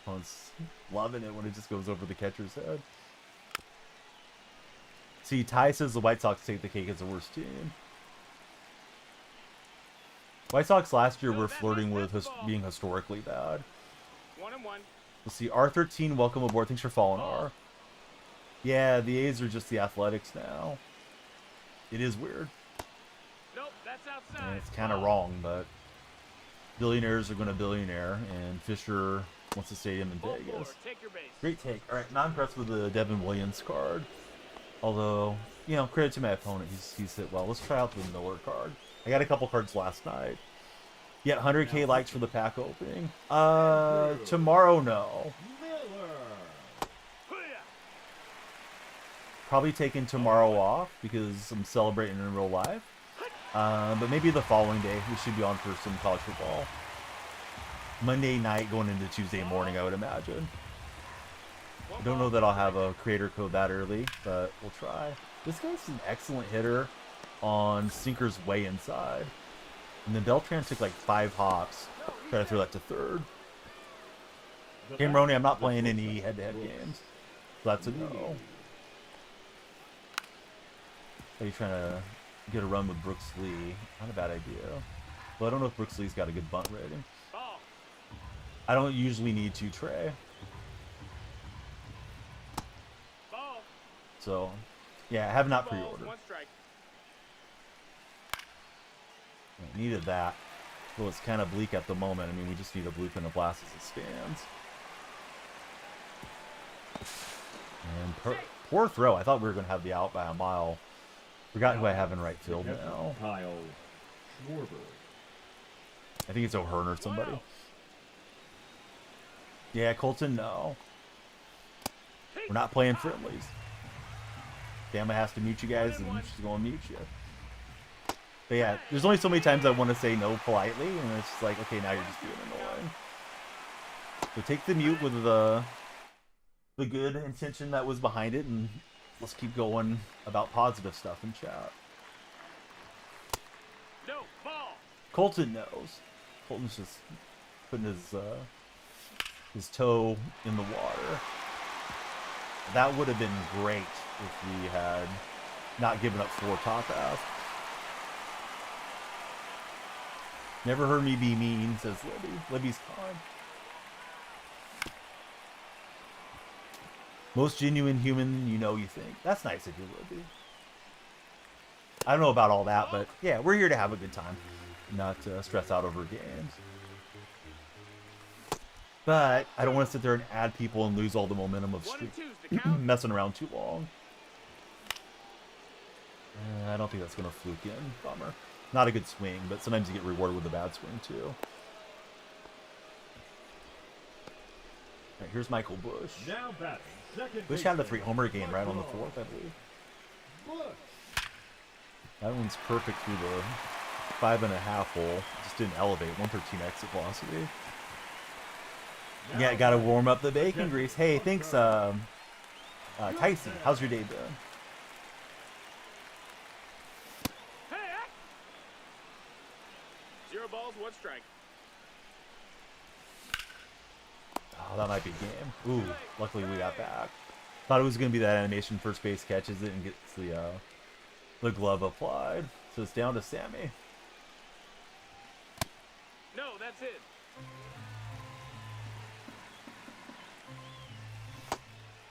Opponent's loving it when it just goes over the catcher's head. See, Ty says the White Sox take the cake as the worst team. White Sox last year were flirting with being historically bad. 1-1. Let's see, R13, welcome aboard. Thanks for following, R. Yeah, the A's are just the Athletics now. It is weird. Nope, that's outside. And it's kind of wrong, but billionaires are going to billionaire, and Fisher wants a stadium in Ball Vegas. 4. Take your base. Great take. All right, not impressed with the Devin Williams card. Although, you know, credit to my opponent. He's hit well. Let's try out the Miller card. I got a couple cards last night. Yeah, 100K likes for the pack opening. Tomorrow, no. Miller. Hoo-yah. Probably taking tomorrow off because I'm celebrating in real life. But maybe the following day we should be on for some college football. Monday night going into Tuesday morning, I would imagine. I don't know that I'll have a creator code that early, but we'll try. This guy's an excellent hitter on sinkers way inside. And then Beltran took like 5 hops. Try to throw that to third. Cameroni, I'm not playing any head-to-head games. So that's a no. Are you trying to get a run with Brooks Lee? Not a bad idea. Well, I don't know if Brooks Lee's got a good bunt rating. Ball. I don't usually need to Trey. Ball. So, yeah, I have not Balls. pre-ordered. 1 strike. Needed that. Well, it's kind of bleak at the moment. I mean, we just need a blueprint of blast as it stands. And poor throw. I thought we were going to have the out by a mile. Forgot who I have in right field now. Kyle Schwarber. I think it's O'Hearn or somebody. Yeah, Colton, no. We're not playing friendlies. Damn, I has to mute you guys, and she's going to mute you. But yeah, there's only so many times I want to say no politely, and it's just like, okay, now you're just being annoying. So take the mute with the good intention that was behind it, and let's keep going about positive stuff in chat. No. Ball. Colton knows. Colton's just putting his toe in the water. That would have been great if we had not given up 4 top half. Never heard me be mean, says Libby. Libby's fine. Most genuine human you know you think. That's nice of you, Libby. I don't know about all that, but yeah, we're here to have a good time. Not stress out over games. But I don't want to sit there and add people and lose all the momentum of 1 and 2's the count. messing around too long. I don't think that's going to fluke in. Bummer. Not a good swing, but sometimes you get rewarded with a bad swing too. All right, here's Michael Bush. Now batting, second Bush had a baseman, 3-homer game right on the 4th, I believe. Bush. That one's perfect through the 5.5 hole. Just didn't elevate. 113 exit velocity. Yeah, gotta warm up the bacon grease. Hey, thanks, Tyson. How's your day been? 0 balls, 1 strike. Oh, that might be game. Ooh, luckily we got back. Thought it was going to be that animation first base catches it and gets the glove applied. So it's down to Sammy. No, that's it.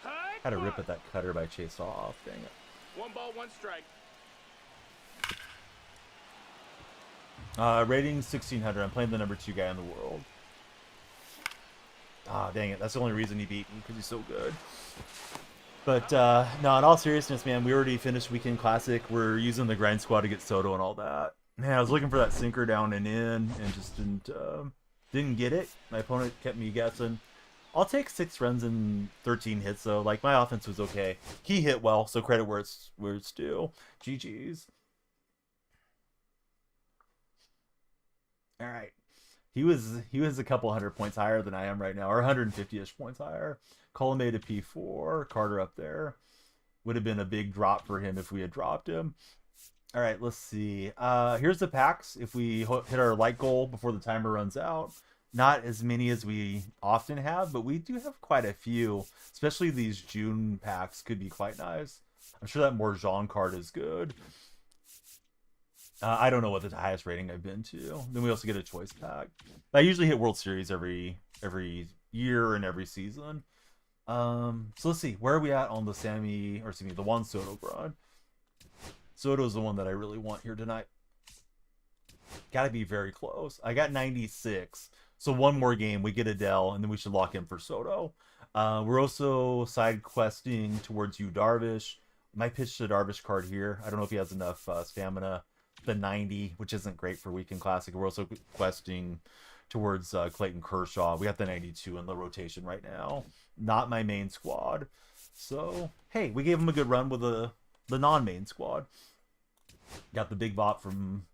High Had a rip fly. at that cutter by Chase off. Dang it. 1 ball, 1 strike. Rating 1600. I'm playing the number 2 guy in the world. Ah, dang it. That's the only reason he beat me, because he's so good. But, no, in all seriousness, man, we already finished Weekend Classic. We're using the grind squad to get Soto and all that. Man, I was looking for that sinker down and in, and just didn't get it. My opponent kept me guessing. I'll take 6 runs and 13 hits, though. Like, my offense was okay. He hit well, so credit where it's due. GG's. All right. He was a couple hundred points higher than I am right now, or 150-ish points higher. Colomé to P4, Carter up there. Would have been a big drop for him if we had dropped him. All right, let's see. Here's the packs. If we hit our like goal before the timer runs out, not as many as we often have, but we do have quite a few. Especially these June packs could be quite nice. I'm sure that Morjan card is good. I don't know what the highest rating I've been to. Then we also get a choice pack. I usually hit World Series every year and every season. So let's see. Where are we at on the the Juan Soto grind? Soto's the one that I really want here tonight. Gotta be very close. I got 96. So one more game, we get Adele, and then we should lock in for Soto. We're also side questing towards you, Darvish. Might pitch the Darvish card here. I don't know if he has enough stamina. The 90, which isn't great for Weekend Classic. We're also questing towards Clayton Kershaw. We got the 92 in the rotation right now. Not my main squad. So, hey, we gave him a good run with the non-main squad. Got the big bop from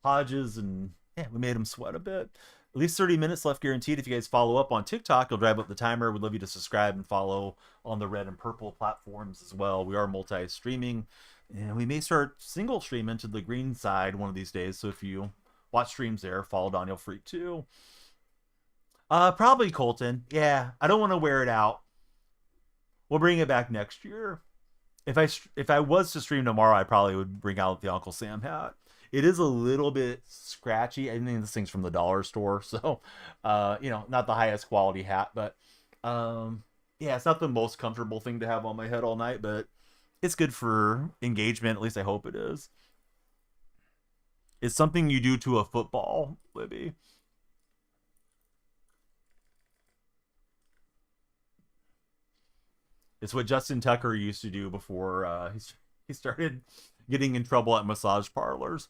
Hodges, and yeah, we made him sweat a bit. At least 30 minutes left guaranteed. If you guys follow up on TikTok, you'll drive up the timer. We'd love you to subscribe and follow on the red and purple platforms as well. We are multi-streaming. And we may start single stream into the green side one of these days. So if you watch streams there, follow Daniel Freak too. Probably Colton. Yeah, I don't want to wear it out. We'll bring it back next year. If I was to stream tomorrow, I probably would bring out the Uncle Sam hat. It is a little bit scratchy. I mean, this thing's from the dollar store, so not the highest quality hat, but yeah, it's not the most comfortable thing to have on my head all night, but it's good for engagement. At least I hope it is. It's something you do to a football, Libby. It's what Justin Tucker used to do before he started getting in trouble at massage parlors.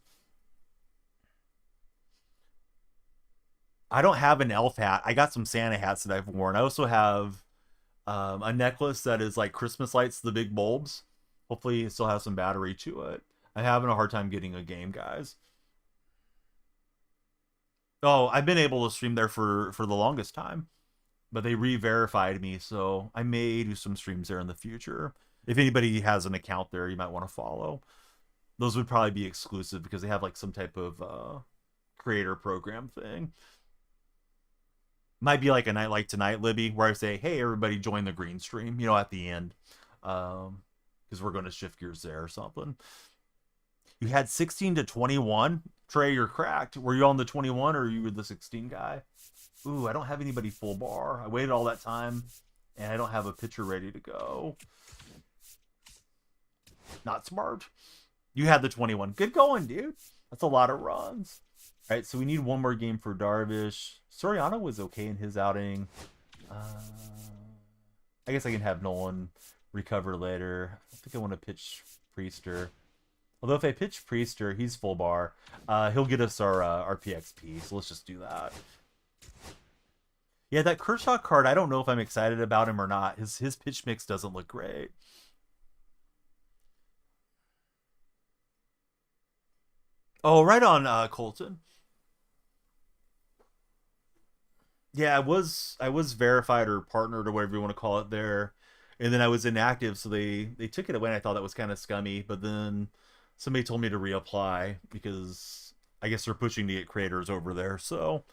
I don't have an elf hat. I got some Santa hats that I've worn. I also have a necklace that is like Christmas lights, the big bulbs. Hopefully it still has some battery to it. I'm having a hard time getting a game, guys. Oh, I've been able to stream there for the longest time. But they re-verified me, so I may do some streams there in the future. If anybody has an account there, you might want to follow. Those would probably be exclusive because they have like some type of creator program thing. Might be like a night like tonight, Libby, where I say, hey, everybody join the green stream, at the end. Because we're going to shift gears there or something. You had 16 to 21. Trey, you're cracked. Were you on the 21 or you were the 16 guy? Ooh, I don't have anybody full bar. I waited all that time, and I don't have a pitcher ready to go. Not smart. You had the 21. Good going, dude. That's a lot of runs. All right, so we need one more game for Darvish. Soriano was okay in his outing. I guess I can have Nolan recover later. I think I want to pitch Priester. Although if I pitch Priester, he's full bar. He'll get us our PXP, so let's just do that. Yeah, that Kershaw card, I don't know if I'm excited about him or not. His pitch mix doesn't look great. Oh, right on, Colton. Yeah, I was verified or partnered or whatever you want to call it there, and then I was inactive, so they took it away. And I thought that was kind of scummy, but then somebody told me to reapply because I guess they're pushing to get creators over there, so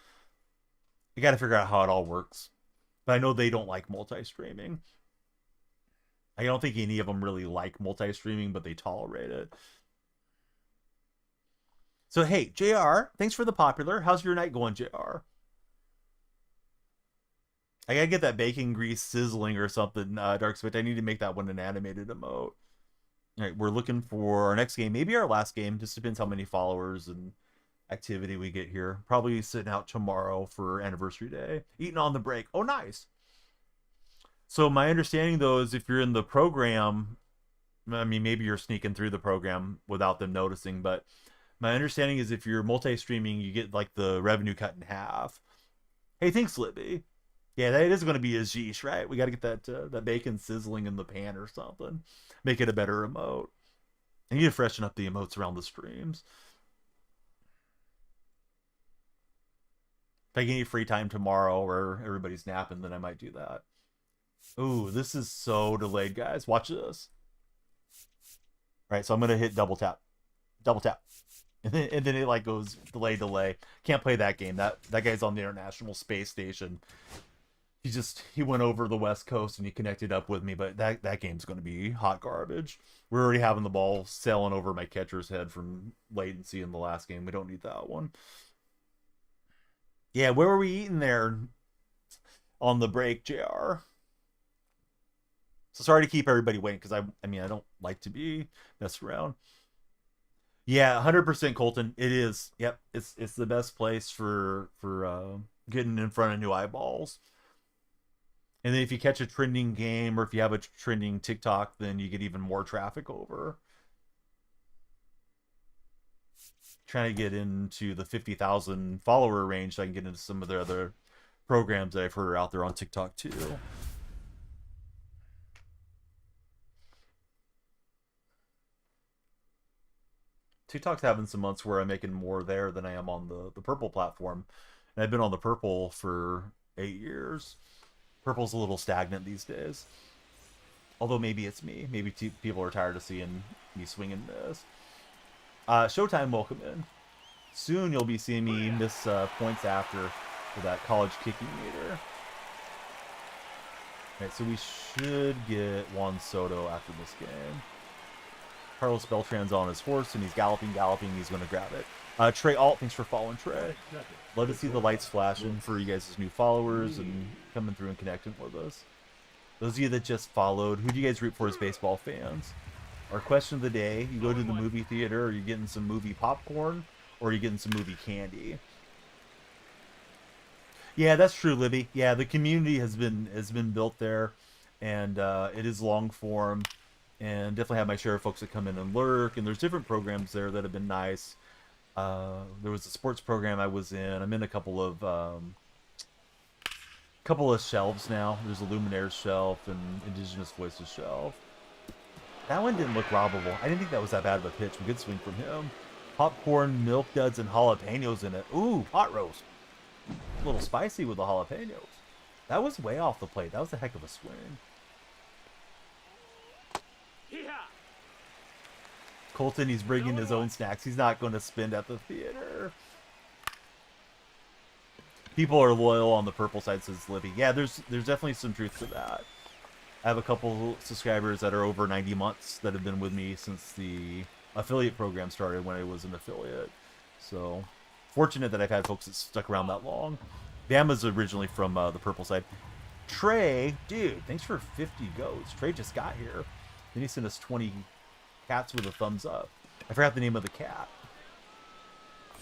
you got to figure out how it all works. But I know they don't like multi-streaming. I don't think any of them really like multi-streaming, but they tolerate it. So, hey, JR, thanks for the popular. How's your night going, JR? I gotta get that bacon grease sizzling or something, Dark Switch. I need to make that one an animated emote. All right, we're looking for our next game. Maybe our last game. Just depends how many followers and activity we get here. Probably sitting out tomorrow for anniversary day. Eating on the break. Oh, nice. So my understanding, though, is if you're in the program, I mean, maybe you're sneaking through the program without them noticing, but my understanding is if you're multi-streaming, you get, like, the revenue cut in half. Hey, thanks, Libby. Yeah, that is going to be a Zeesh, right? We got to get that bacon sizzling in the pan or something. Make it a better emote. I need to freshen up the emotes around the streams. If I get any free time tomorrow or everybody's napping, then I might do that. Ooh, this is so delayed, guys. Watch this. All right, so I'm going to hit double tap. Double tap. And then it, like, goes delay. Can't play that game. That guy's on the International Space Station. He went over the West Coast and he connected up with me, but that game's going to be hot garbage. We're already having the ball sailing over my catcher's head from latency in the last game. We don't need that one. Yeah, where were we eating there on the break, JR? So sorry to keep everybody waiting, because I mean, I don't like to be messed around. Yeah, 100% Colton. It is. Yep, it's the best place for getting in front of new eyeballs. And then if you catch a trending game or if you have a trending TikTok, then you get even more traffic over. Trying to get into the 50,000 follower range so I can get into some of the other programs that I've heard are out there on TikTok too. TikTok's having some months where I'm making more there than I am on the Purple platform. And I've been on the Purple for 8 years. Purple's a little stagnant these days. Although maybe it's me. Maybe people are tired of seeing me swinging this. Showtime, welcome in. Soon you'll be seeing me miss points after for that college kicking meter. Alright, so we should get Juan Soto after this game. Carlos Beltran's on his horse and he's galloping. He's going to grab it. Trey Alt, thanks for following, Trey. Love to see the lights flashing for you guys as new followers and coming through and connecting with us. Those of you that just followed, who do you guys root for as baseball fans? Our question of the day, you go to the movie theater, are you getting some movie popcorn or are you getting some movie candy? Yeah, that's true, Libby. Yeah, the community has been built there, and it is long form, and definitely have my share of folks that come in and lurk, and there's different programs there that have been nice. There was a sports program I was in. I'm in a couple of shelves now. There's a Luminaires shelf and Indigenous Voices shelf. That one didn't look robbable. I didn't think that was that bad of a pitch. A good swing from him. Popcorn, milk duds, and jalapenos in it. Ooh, pot roast. A little spicy with the jalapenos. That was way off the plate. That was a heck of a swing. Colton, he's bringing his own snacks. He's not going to spend at the theater. People are loyal on the Purple side, says Libby. Yeah, there's definitely some truth to that. I have a couple subscribers that are over 90 months that have been with me since the affiliate program started when I was an affiliate. So, fortunate that I've had folks that stuck around that long. Bama's originally from the Purple side. Trey, dude, thanks for 50 goats. Trey just got here. Then he sent us 20 cats with a thumbs up. I forgot the name of the cat.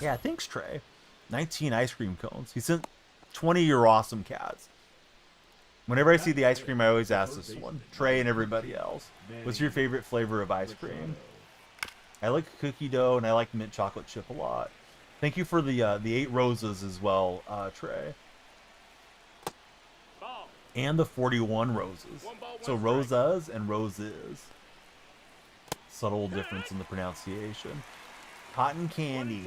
Yeah, thanks, Trey. 19 ice cream cones. He sent 20 You're Awesome cats. Whenever I see the ice cream, I always ask this one. Trey and everybody else. What's your favorite flavor of ice cream? I like cookie dough and I like mint chocolate chip a lot. Thank you for the 8 roses as well, Trey. And the 41 roses. So rosas and roses. Subtle difference in the pronunciation. Cotton candy.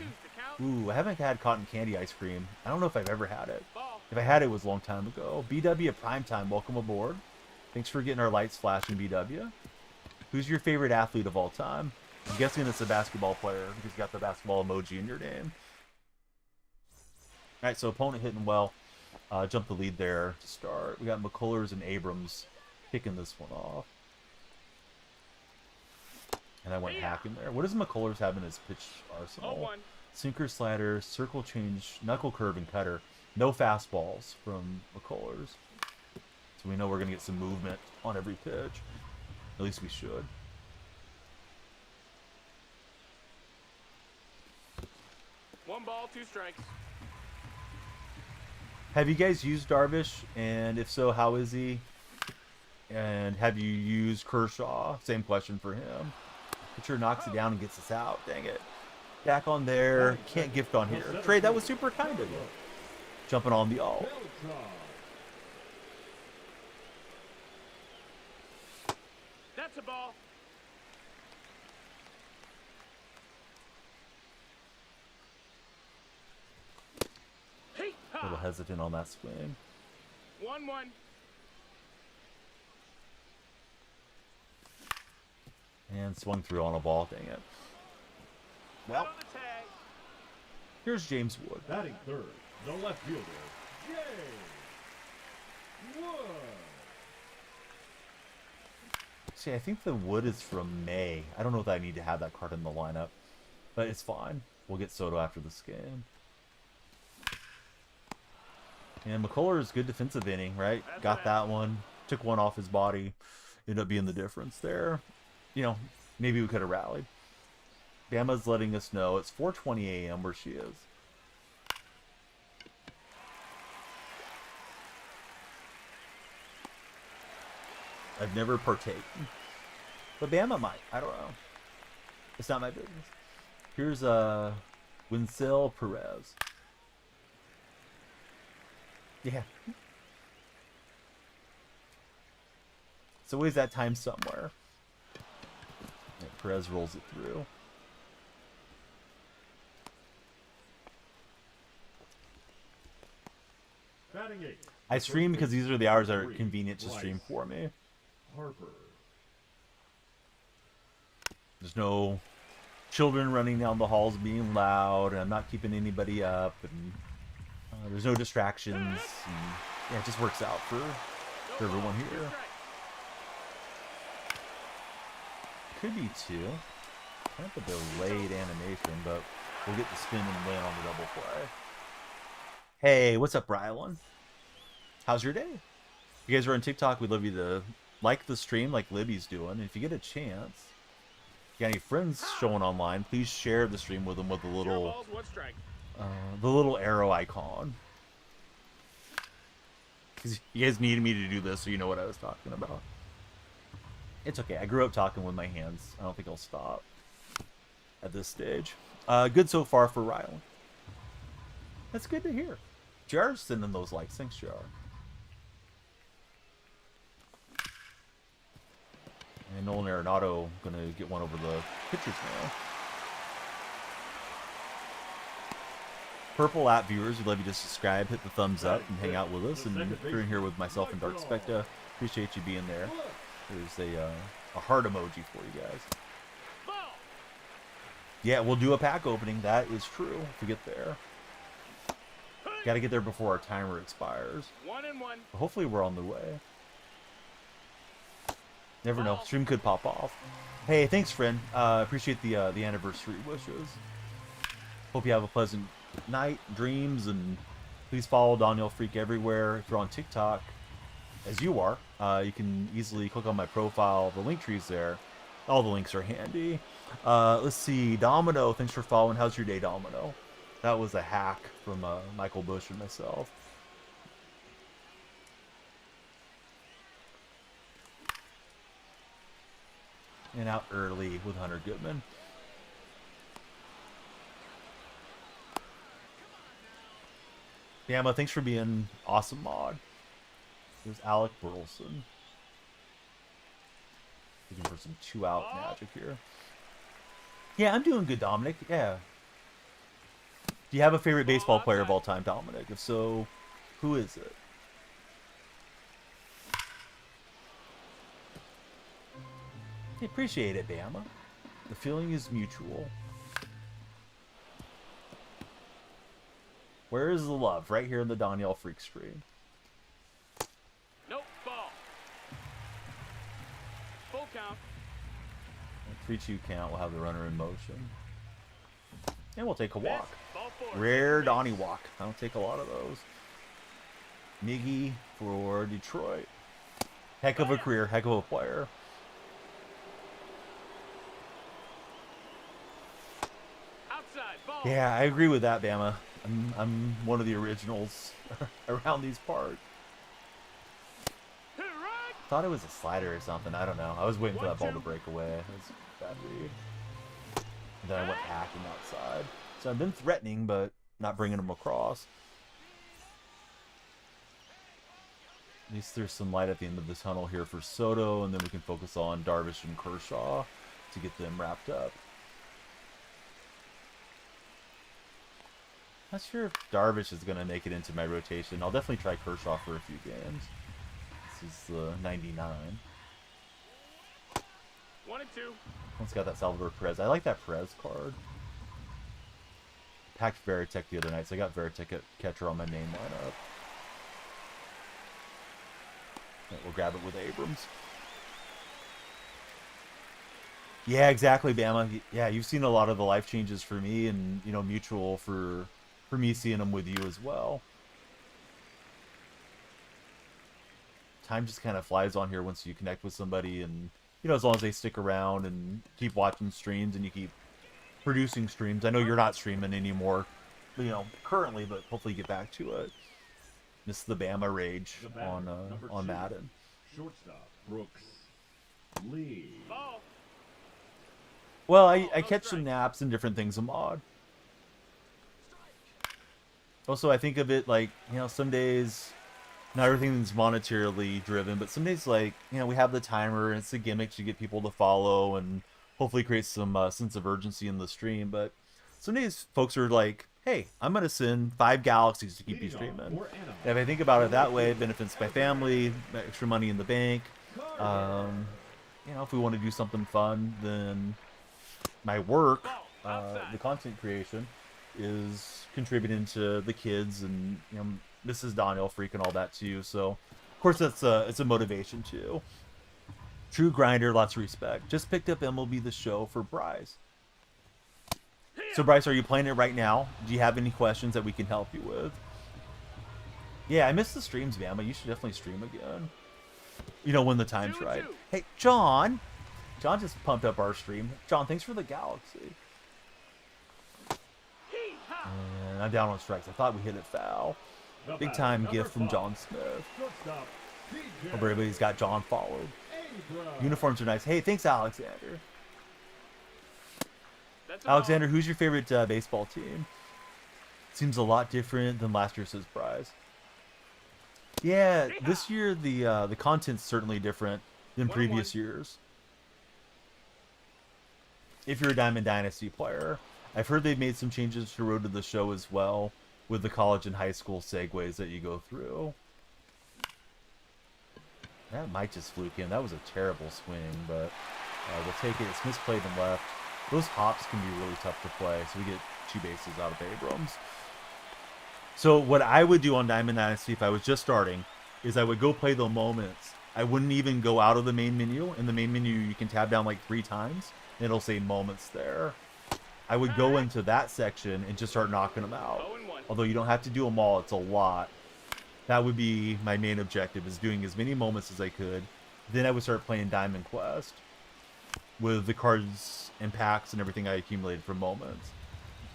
Ooh, I haven't had cotton candy ice cream. I don't know if I've ever had it. If I had it, it was a long time ago. BW Primetime, welcome aboard. Thanks for getting our lights flashing, BW. Who's your favorite athlete of all time? I'm guessing it's a basketball player because you got the basketball emoji in your name. All right, so opponent hitting well. Jump the lead there to start. We got McCullers and Abrams kicking this one off. And I went hacking there. What does McCullers have in his pitch arsenal? Sinker, slider, circle change, knuckle curve, and cutter. No fastballs from McCullers. So we know we're going to get some movement on every pitch. At least we should. One ball, 2 strikes. Have you guys used Darvish? And if so, how is he? And have you used Kershaw? Same question for him. Pitcher knocks it down and gets us out. Dang it. Back on there. Can't gift on here. Trey, that was super kind of you. Jumping on the alt. That's a ball. Hey, A little hesitant on that swing. 1-1. And swung through on a ball. Dang it. Well, On the tag. here's James Wood. Batting third, the left fielder, James Wood. See, I think the Wood is from May. I don't know if I need to have that card in the lineup, but it's fine. We'll get Soto after this game. And McCullers, good defensive inning, right? Got that one. Took one off his body. Ended up being the difference there. You know, maybe we could have rallied. Bama's letting us know it's 4:20 a.m. where she is. I've never partaken. But Bama might. I don't know. It's not my business. Here's Winsell Perez. Yeah. It's always that time somewhere. Yeah, Perez rolls it through. Batting eight. I stream because these are the hours that are convenient to stream for me. Harper. There's no children running down the halls being loud, and I'm not keeping anybody up, and there's no distractions. And, yeah, it just works out for everyone here. Could be two. Kind of a delayed animation, but we'll get the spin and land on the double play. Hey, what's up, Rylan? How's your day? If you guys are on TikTok, we'd love you to like the stream like Libby's doing. And if you get a chance, if you got any friends showing online, please share the stream with them with the little arrow icon. Because you guys needed me to do this, so you know what I was talking about. It's okay. I grew up talking with my hands. I don't think I'll stop at this stage. Good so far for Rylan. That's good to hear. JR's sending those likes. Thanks, JR. And Nolan Arenado going to get one over the pitcher's now. Purple app viewers, we'd love you to subscribe, hit the thumbs up, and hang out with us. And if you're in here with myself and Dark Specta, appreciate you being there. There's a heart emoji for you guys. Yeah, we'll do a pack opening. That is true. If we get there. Got to get there before our timer expires. 1-1. But hopefully we're on the way. Never know. Stream could pop off. Hey, thanks, friend. Appreciate the anniversary wishes. Hope you have a pleasant night, dreams, and please follow Daniel Freak everywhere. If you're on TikTok, as you are, you can easily click on my profile. The link tree's there. All the links are handy. Let's see. Domino, thanks for following. How's your day, Domino? That was a hack from Michael Bush and myself. And out early with Hunter Goodman. Bama, thanks for being awesome mod. There's Alec Burleson. Looking for some 2-out magic here. Yeah, I'm doing good, Dominic. Yeah. Do you have a favorite baseball player of all time, Dominic? If so, who is it? I appreciate it, Bama. The feeling is mutual. Where is the love? Right here in the Danielle Freak stream. Nope, ball. Full count. 3-2 count. We'll have the runner in motion. And we'll take a Miss. walk. Ball four. Rare Base. Donnie walk. I don't take a lot of those. Miggy for Detroit. Heck of a career. Heck of a player. Outside ball. Yeah, I agree with that, Bama. I'm one of the originals around these parts. Hit it right. Thought it was a slider or something. I don't know. I was waiting for that ball to 1-2. break away. It was a bad read. And then I went hacking outside. So I've been threatening, but not bringing them across. At least there's some light at the end of the tunnel here for Soto, and then we can focus on Darvish and Kershaw to get them wrapped up. Not sure if Darvish is going to make it into my rotation. I'll definitely try Kershaw for a few games. This is the 99. 1-2. One's got that Salvador Perez. I like that Perez card. Packed Veritek the other night, so I got Veritek at catcher on my main lineup. And we'll grab it with Abrams. Yeah, exactly, Bama. Yeah, you've seen a lot of the life changes for me, and you know, mutual for me seeing them with you as well. Time just kind of flies on here once you connect with somebody, and you know, as long as they stick around and keep watching streams and you keep producing streams. I know you're not streaming anymore, you know, currently, but hopefully you get back to it. Miss the Bama rage The batter, on number 2, Madden. Shortstop Brooks Lee. Ball. Well, I catch some naps and different things in mod. Also, I think of it like, you know, some days, not everything's monetarily driven, but some days, like, you know, we have the timer, and it's a gimmick to get people to follow and hopefully create some sense of urgency in the stream. But some days, folks are like, hey, I'm going to send 5 galaxies to keep you streaming. And if I think about it that way, it benefits my family, extra money in the bank. You know, if we want to do something fun, then my work, the content creation, is contributing to the kids and, you know, Mrs. Danielle Freak and all that too. So, of course, it's a motivation too. True grinder, lots of respect. Just picked up MLB The Show for Bryce. So, Bryce, are you playing it right now? Do you have any questions that we can help you with? Yeah, I missed the streams, Bama. You should definitely stream again. You know, when the time's right. Hey, John. John just pumped up our stream. John, thanks for the galaxy. And I'm down on strikes. I thought we hit it foul. Big time gift from John Smith. Hope everybody's got John followed. Uniforms are nice. Hey, thanks, Alexander. Alexander, who's your favorite baseball team? Seems a lot different than last year, says Bryce. Yeah, this year the content's certainly different than previous years. If you're a Diamond Dynasty player, I've heard they've made some changes to Road to the Show as well, with the college and high school segues that you go through. That might just fluke in. That was a terrible swing, but we'll take it. It's misplayed and left. Those hops can be really tough to play, so we get 2 bases out of Abrams. So what I would do on Diamond Dynasty if I was just starting is I would go play the moments. I wouldn't even go out of the main menu. In the main menu, you can tab down like 3 times, and it'll say moments there. I would go into that section and just start knocking them out. Although you don't have to do them all, it's a lot. That would be my main objective, is doing as many moments as I could. Then I would start playing Diamond Quest with the cards and packs and everything I accumulated from moments.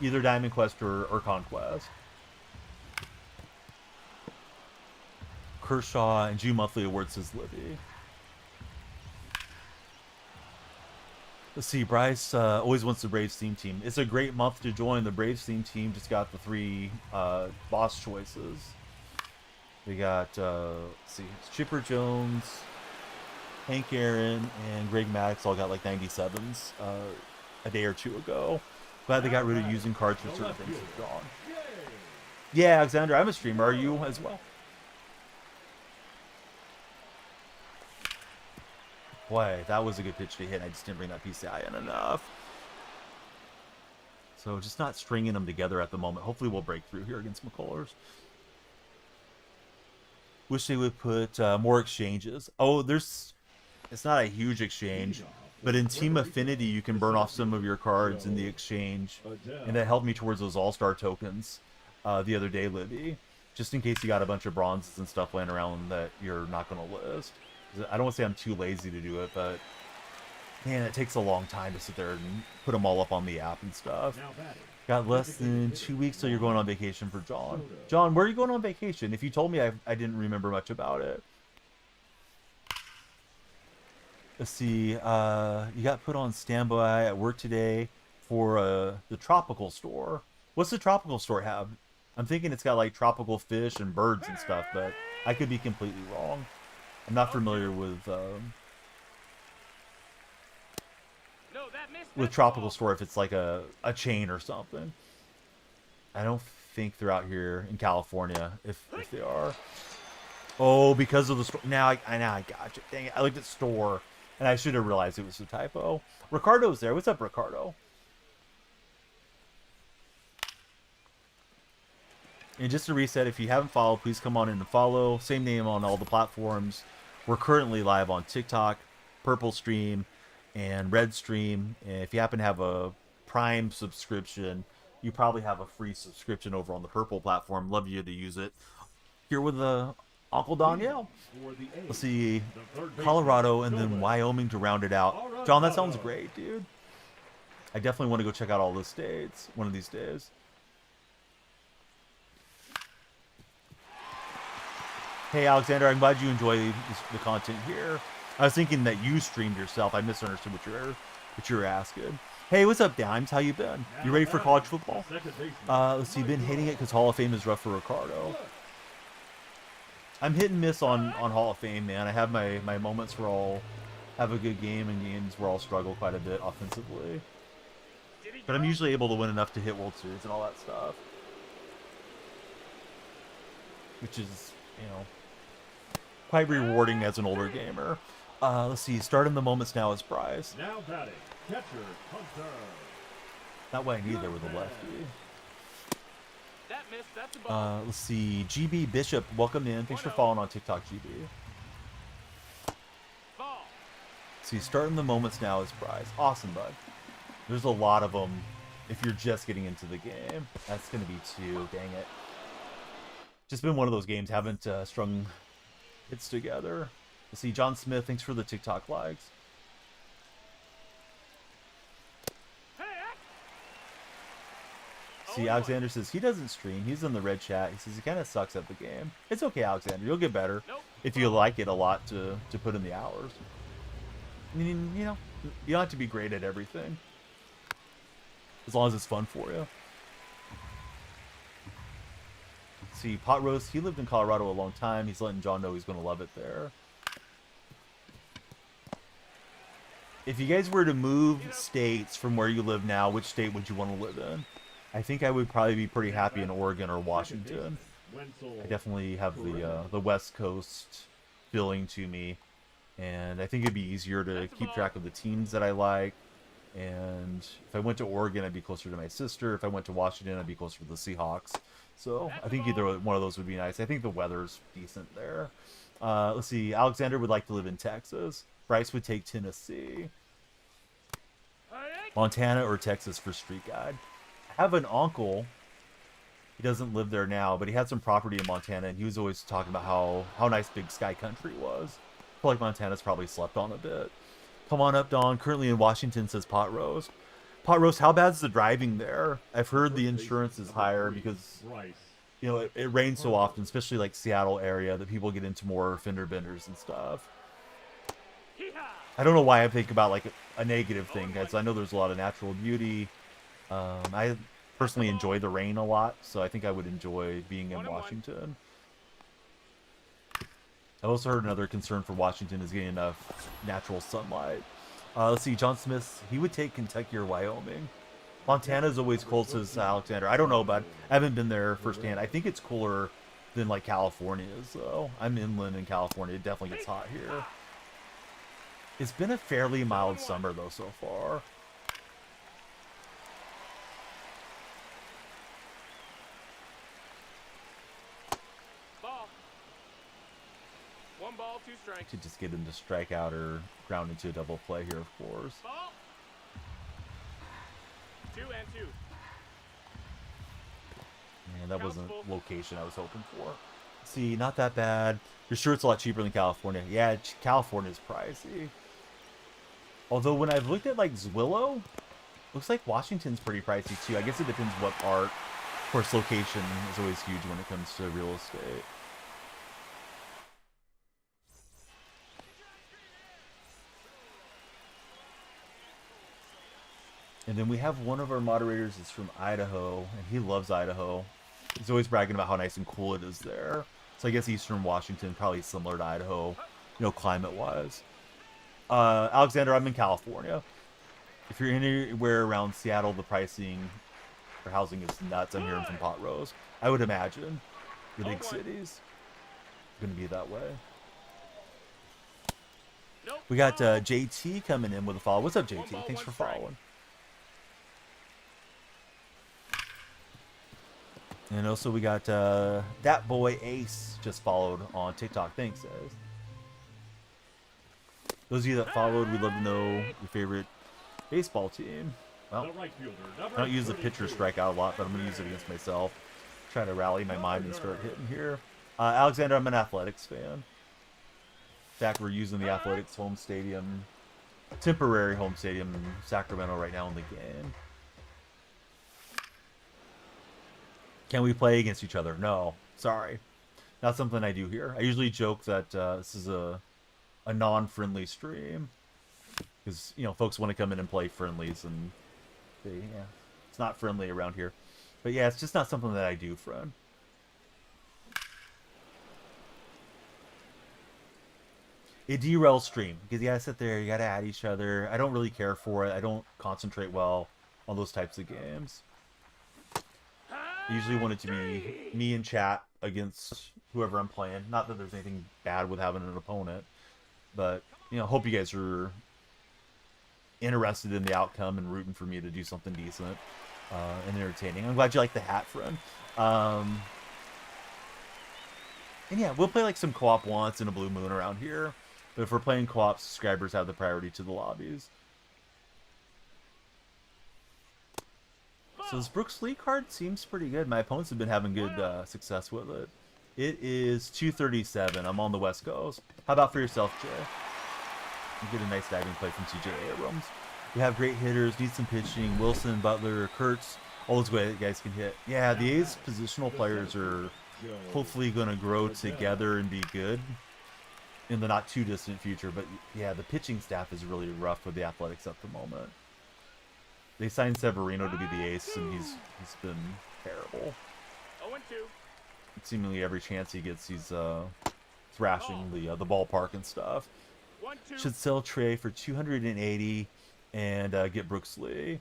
Either Diamond Quest or Conquest. Kershaw and June Monthly Awards, says Libby. Let's see, Bryce always wants the Braves theme team. It's a great month to join. The Braves theme team just got the 3 boss choices. We got, let's see, Chipper Jones, Hank Aaron, and Greg Maddox all got like 97s a day or 2 ago. Glad they got rid of using cards for certain things have gone. Yeah, Alexander, I'm a streamer. Are you as well? Boy, that was a good pitch to hit. I just didn't bring that PCI in enough. So just not stringing them together at the moment. Hopefully we'll break through here against McCullers. Wish they would put more exchanges. Oh, there's... It's not a huge exchange, but in Team Affinity you can burn off some of your cards in the exchange, and that helped me towards those All-Star tokens the other day, Libby. Just in case you got a bunch of bronzes and stuff laying around that you're not going to list. I don't want to say I'm too lazy to do it, but man, it takes a long time to sit there and put them all up on the app and stuff. Got less than 2 weeks till you're going on vacation for John. John, where are you going on vacation? If you told me, I didn't remember much about it. Let's see, you got put on standby at work today for the tropical store. What's the tropical store have? I'm thinking it's got like tropical fish and birds and stuff, but I could be completely wrong. I'm not familiar with tropical store if it's like a chain or something. I don't think they're out here in California if they are. Oh, because of the store. Now I got you. Dang it, I looked at store. And I should have realized it was a typo. Ricardo's there. What's up, Ricardo? And just to reset, if you haven't followed, please come on in and follow. Same name on all the platforms. We're currently live on TikTok, Purple Stream, and Red Stream. And if you happen to have a Prime subscription, you probably have a free subscription over on the Purple platform. Love you to use it. Here with Uncle Danielle. Let's see, Colorado and then Wyoming to round it out. John, that sounds great, dude. I definitely want to go check out all the states one of these days. Hey, Alexander, I'm glad you enjoy the content here. I was thinking that you streamed yourself. I misunderstood what you were asking. Hey, what's up, Dimes? How you been? You ready for college football? Let's see, been hating it because Hall of Fame is rough for Ricardo. I'm hit and miss on Hall of Fame, man. I have my moments where I'll have a good game and games where I'll struggle quite a bit offensively. But I'm usually able to win enough to hit World Series and all that stuff. Which is, you know, quite rewarding as an older gamer. Let's see, starting the moments now is Bryce. Now batting, catcher, Hunter. Not what I need there with a lefty. That missed, that's a ball. Let's see, GB Bishop, welcome in. Thanks for following on TikTok, GB. Ball. See, starting the moments now is Bryce. Awesome, bud. There's a lot of them if you're just getting into the game. That's going to be 2. Dang it. Just been one of those games. Haven't strung hits together. Let's see, John Smith, thanks for the TikTok likes. See, Alexander says he doesn't stream. He's in the red chat. He says he kind of sucks at the game. It's okay, Alexander. You'll get better if you like it a lot to put in the hours. I mean, you know, you don't have to be great at everything. As long as it's fun for you. See, Pot Roast, he lived in Colorado a long time. He's letting John know he's going to love it there. If you guys were to move states from where you live now, which state would you want to live in? I think I would probably be pretty happy in Oregon or Washington. I definitely have the West Coast feeling to me, and I think it'd be easier to keep track of the teams that I like. And if I went to Oregon, I'd be closer to my sister. If I went to Washington, I'd be closer to the Seahawks. So I think either one of those would be nice. I think the weather's decent there. Let's see. Alexander would like to live in Texas. Bryce would take Tennessee. Montana or Texas for Street Guide. I have an uncle. He doesn't live there now, but he had some property in Montana, and he was always talking about how nice Big Sky Country was. I feel like Montana's probably slept on a bit. Come on up, Don. Currently in Washington, says Pot Roast. Pot Roast, how bad's the driving there? I've heard the insurance is higher because, you know, it rains so often, especially like Seattle area, that people get into more fender benders and stuff. I don't know why I think about like a negative thing, because I know there's a lot of natural beauty. I personally enjoy the rain a lot, so I think I would enjoy being in Washington. I also heard another concern for Washington is getting enough natural sunlight. Let's see, John Smith, he would take Kentucky or Wyoming. Montana's always cold, says Alexander. I don't know, but I haven't been there firsthand. I think it's cooler than like California is, though. I'm inland in California. It definitely gets hot here. It's been a fairly mild summer, though, so far. ball, 2 strikes. To just get him to strike out or ground into a double play here, of course. Ball. 2 and 2. Man, that wasn't location I was hoping for. See, not that bad. Your shirt's a lot cheaper than California. Yeah, California's pricey. Although when I've looked at like Zwillow, looks like Washington's pretty pricey too. I guess it depends what part. Of course, location is always huge when it comes to real estate. And then we have one of our moderators is from Idaho, and he loves Idaho. He's always bragging about how nice and cool it is there. So I guess Eastern Washington, probably similar to Idaho, you know, climate-wise. Alexander, I'm in California. If you're anywhere around Seattle, the pricing for housing is nuts. I'm hearing from Pot Rose. I would imagine the big cities are going to be that way. We got JT coming in with a follow. What's up, JT? Thanks for following. And also we got that boy Ace just followed on TikTok. Thanks, guys. Those of you that followed, we'd love to know your favorite baseball team. Well, I don't use the pitcher strikeout a lot, but I'm going to use it against myself. Try to rally my mind and start hitting here. Alexander, I'm an Athletics fan. In fact, we're using the Athletics home stadium, temporary home stadium in Sacramento right now in the game. Can we play against each other? No, sorry. Not something I do here. I usually joke that this is a non-friendly stream. Because, you know, folks want to come in and play friendlies, and yeah, it's not friendly around here. But yeah, it's just not something that I do, friend. It derails stream. Because you gotta sit there, you gotta add each other. I don't really care for it. I don't concentrate well on those types of games. I usually want it to be me in chat against whoever I'm playing. Not that there's anything bad with having an opponent, but, you know, hope you guys are interested in the outcome and rooting for me to do something decent and entertaining. I'm glad you like the hat, friend. And yeah, we'll play like some co-op once in a blue moon around here. But if we're playing co-op, subscribers have the priority to the lobbies. So this Brooks Lee card seems pretty good. My opponents have been having good success with it. It is 237. I'm on the West Coast. How about for yourself, Jay? You get a nice diving play from CJ Abrams. We have great hitters, need some pitching. Wilson, Butler, Kurtz, all those guys can hit. Yeah, the A's positional players are hopefully going to grow together and be good in the not too distant future. But yeah, the pitching staff is really rough with the Athletics at the moment. They signed Severino to be the ace, and he's been terrible. 0-2. Seemingly every chance he gets, he's thrashing the ballpark and stuff. 1-2. Should sell Trey for 280 and get Brooks Lee.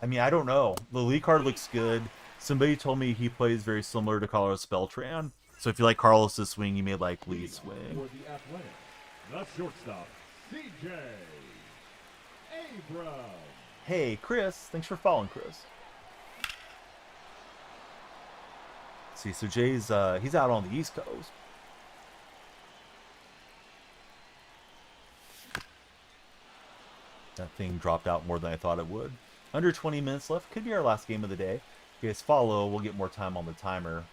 I mean, I don't know. The Lee card looks good. Somebody told me he plays very similar to Carlos Beltran. So if you like Carlos' swing, you may like Lee's swing. For the Athletics, the shortstop, CJ Abrams. Hey, Chris. Thanks for following, Chris. See, so Jay's he's out on the East Coast. That thing dropped out more than I thought it would. Under 20 minutes left. Could be our last game of the day. If you guys follow, we'll get more time on the timer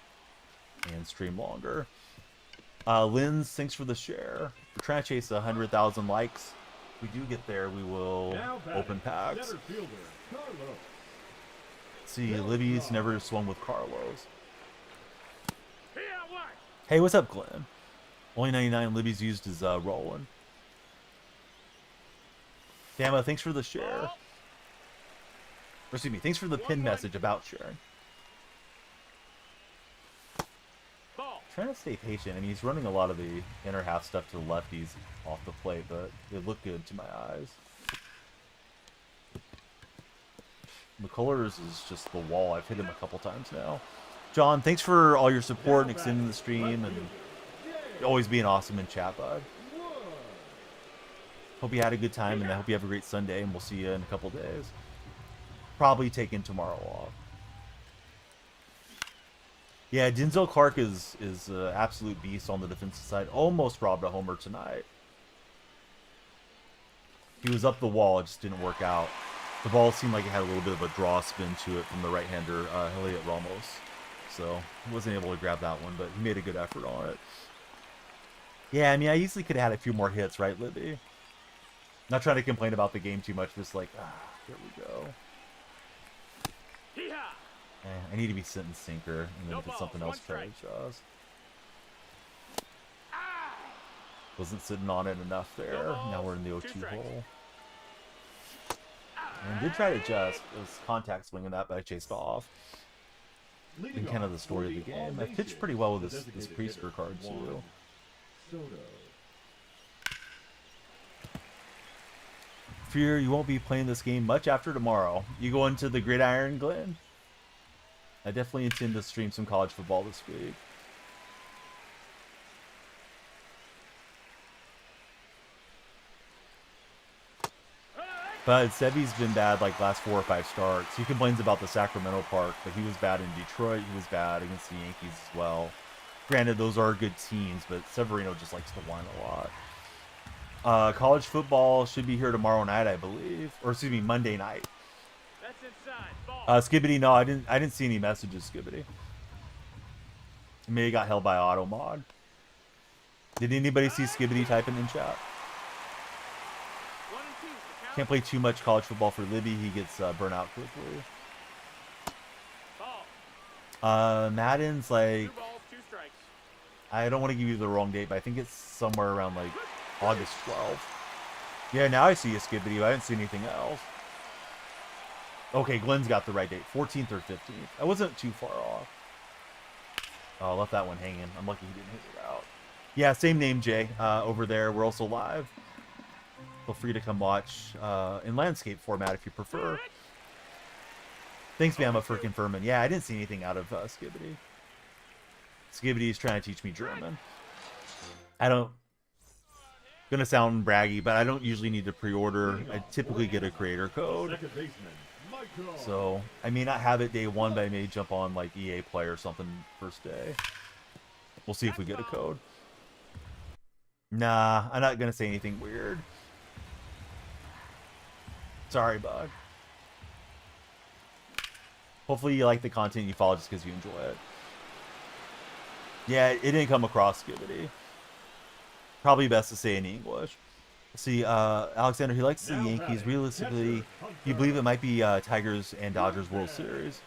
and stream longer. Linz, thanks for the share. We're trying to chase 100,000 likes. If we do get there, we will open packs. See, Libby's never swung with Carlos. Hey, what's up, Glenn? Only 99 Libby's used as rolling. Dama, thanks for the share. Or, excuse me, thanks for the pin message about sharing. Trying to stay patient. I mean, he's running a lot of the inner half stuff to the lefties off the plate, but it looked good to my eyes. McCullers is just the wall. I've hit him a couple times now. John, thanks for all your support and extending the stream and always being awesome in chat, bud. Hope you had a good time, and I hope you have a great Sunday, and we'll see you in a couple days. Probably taking tomorrow off. Yeah, Denzel Clark is an absolute beast on the defensive side. Almost robbed a homer tonight. He was up the wall, it just didn't work out. The ball seemed like it had a little bit of a draw spin to it from the right-hander, Elliot Ramos. So he wasn't able to grab that one, but he made a good effort on it. Yeah, I mean, I easily could have had a few more hits, right, Libby? Not trying to complain about the game too much, just like, here we go. I need to be sitting sinker, and then if it's something else, try to adjust. Wasn't sitting on it enough there. Now we're in the 0-2 hole. And did try to adjust. It was contact swinging that, but I chased off. And kind of the story of the game. I pitched pretty well with this Priester card, too. Fear you won't be playing this game much after tomorrow. You go into the Gridiron, Glenn? I definitely intend to stream some college football this week. But Sevy's been bad like last 4 or 5 starts. He complains about the Sacramento park, but he was bad in Detroit. He was bad against the Yankees as well. Granted, those are good teams, but Severino just likes to whine a lot. College football should be here tomorrow night, I believe, or excuse me, Monday night. That's inside. Ball. Skibbity, no, I didn't see any messages, Skibbity. Maybe it got held by auto mod. Did anybody see Skibbity typing in chat? Can't play too much college football for Libby. He gets burnt out quickly. Madden's like, 2 balls, 2 strikes. I don't want to give you the wrong date, but I think it's somewhere around like August 12th. Yeah, now I see a Skibbity, but I didn't see anything else. Okay, Glenn's got the right date, 14th or 15th. I wasn't too far off. Oh, I left that one hanging. I'm lucky he didn't hit it out. Yeah, same name, Jay, over there. We're also live. Feel free to come watch in landscape format if you prefer. Thanks, Bama, for confirming. Yeah, I didn't see anything out of Skibbity. Skibbity is trying to teach me German. I don't... Gonna sound braggy, but I don't usually need to pre-order. I typically get a creator code. So, I may not have it day 1, but I may jump on like EA Play or something first day. We'll see if we get a code. Nah, I'm not gonna say anything weird. Sorry, bug. Hopefully you like the content you follow just because you enjoy it. Yeah, it didn't come across Skibbity. Probably best to say in English. See, Alexander, he likes the Yankees. Realistically, you believe it might be Tigers and Dodgers World Series.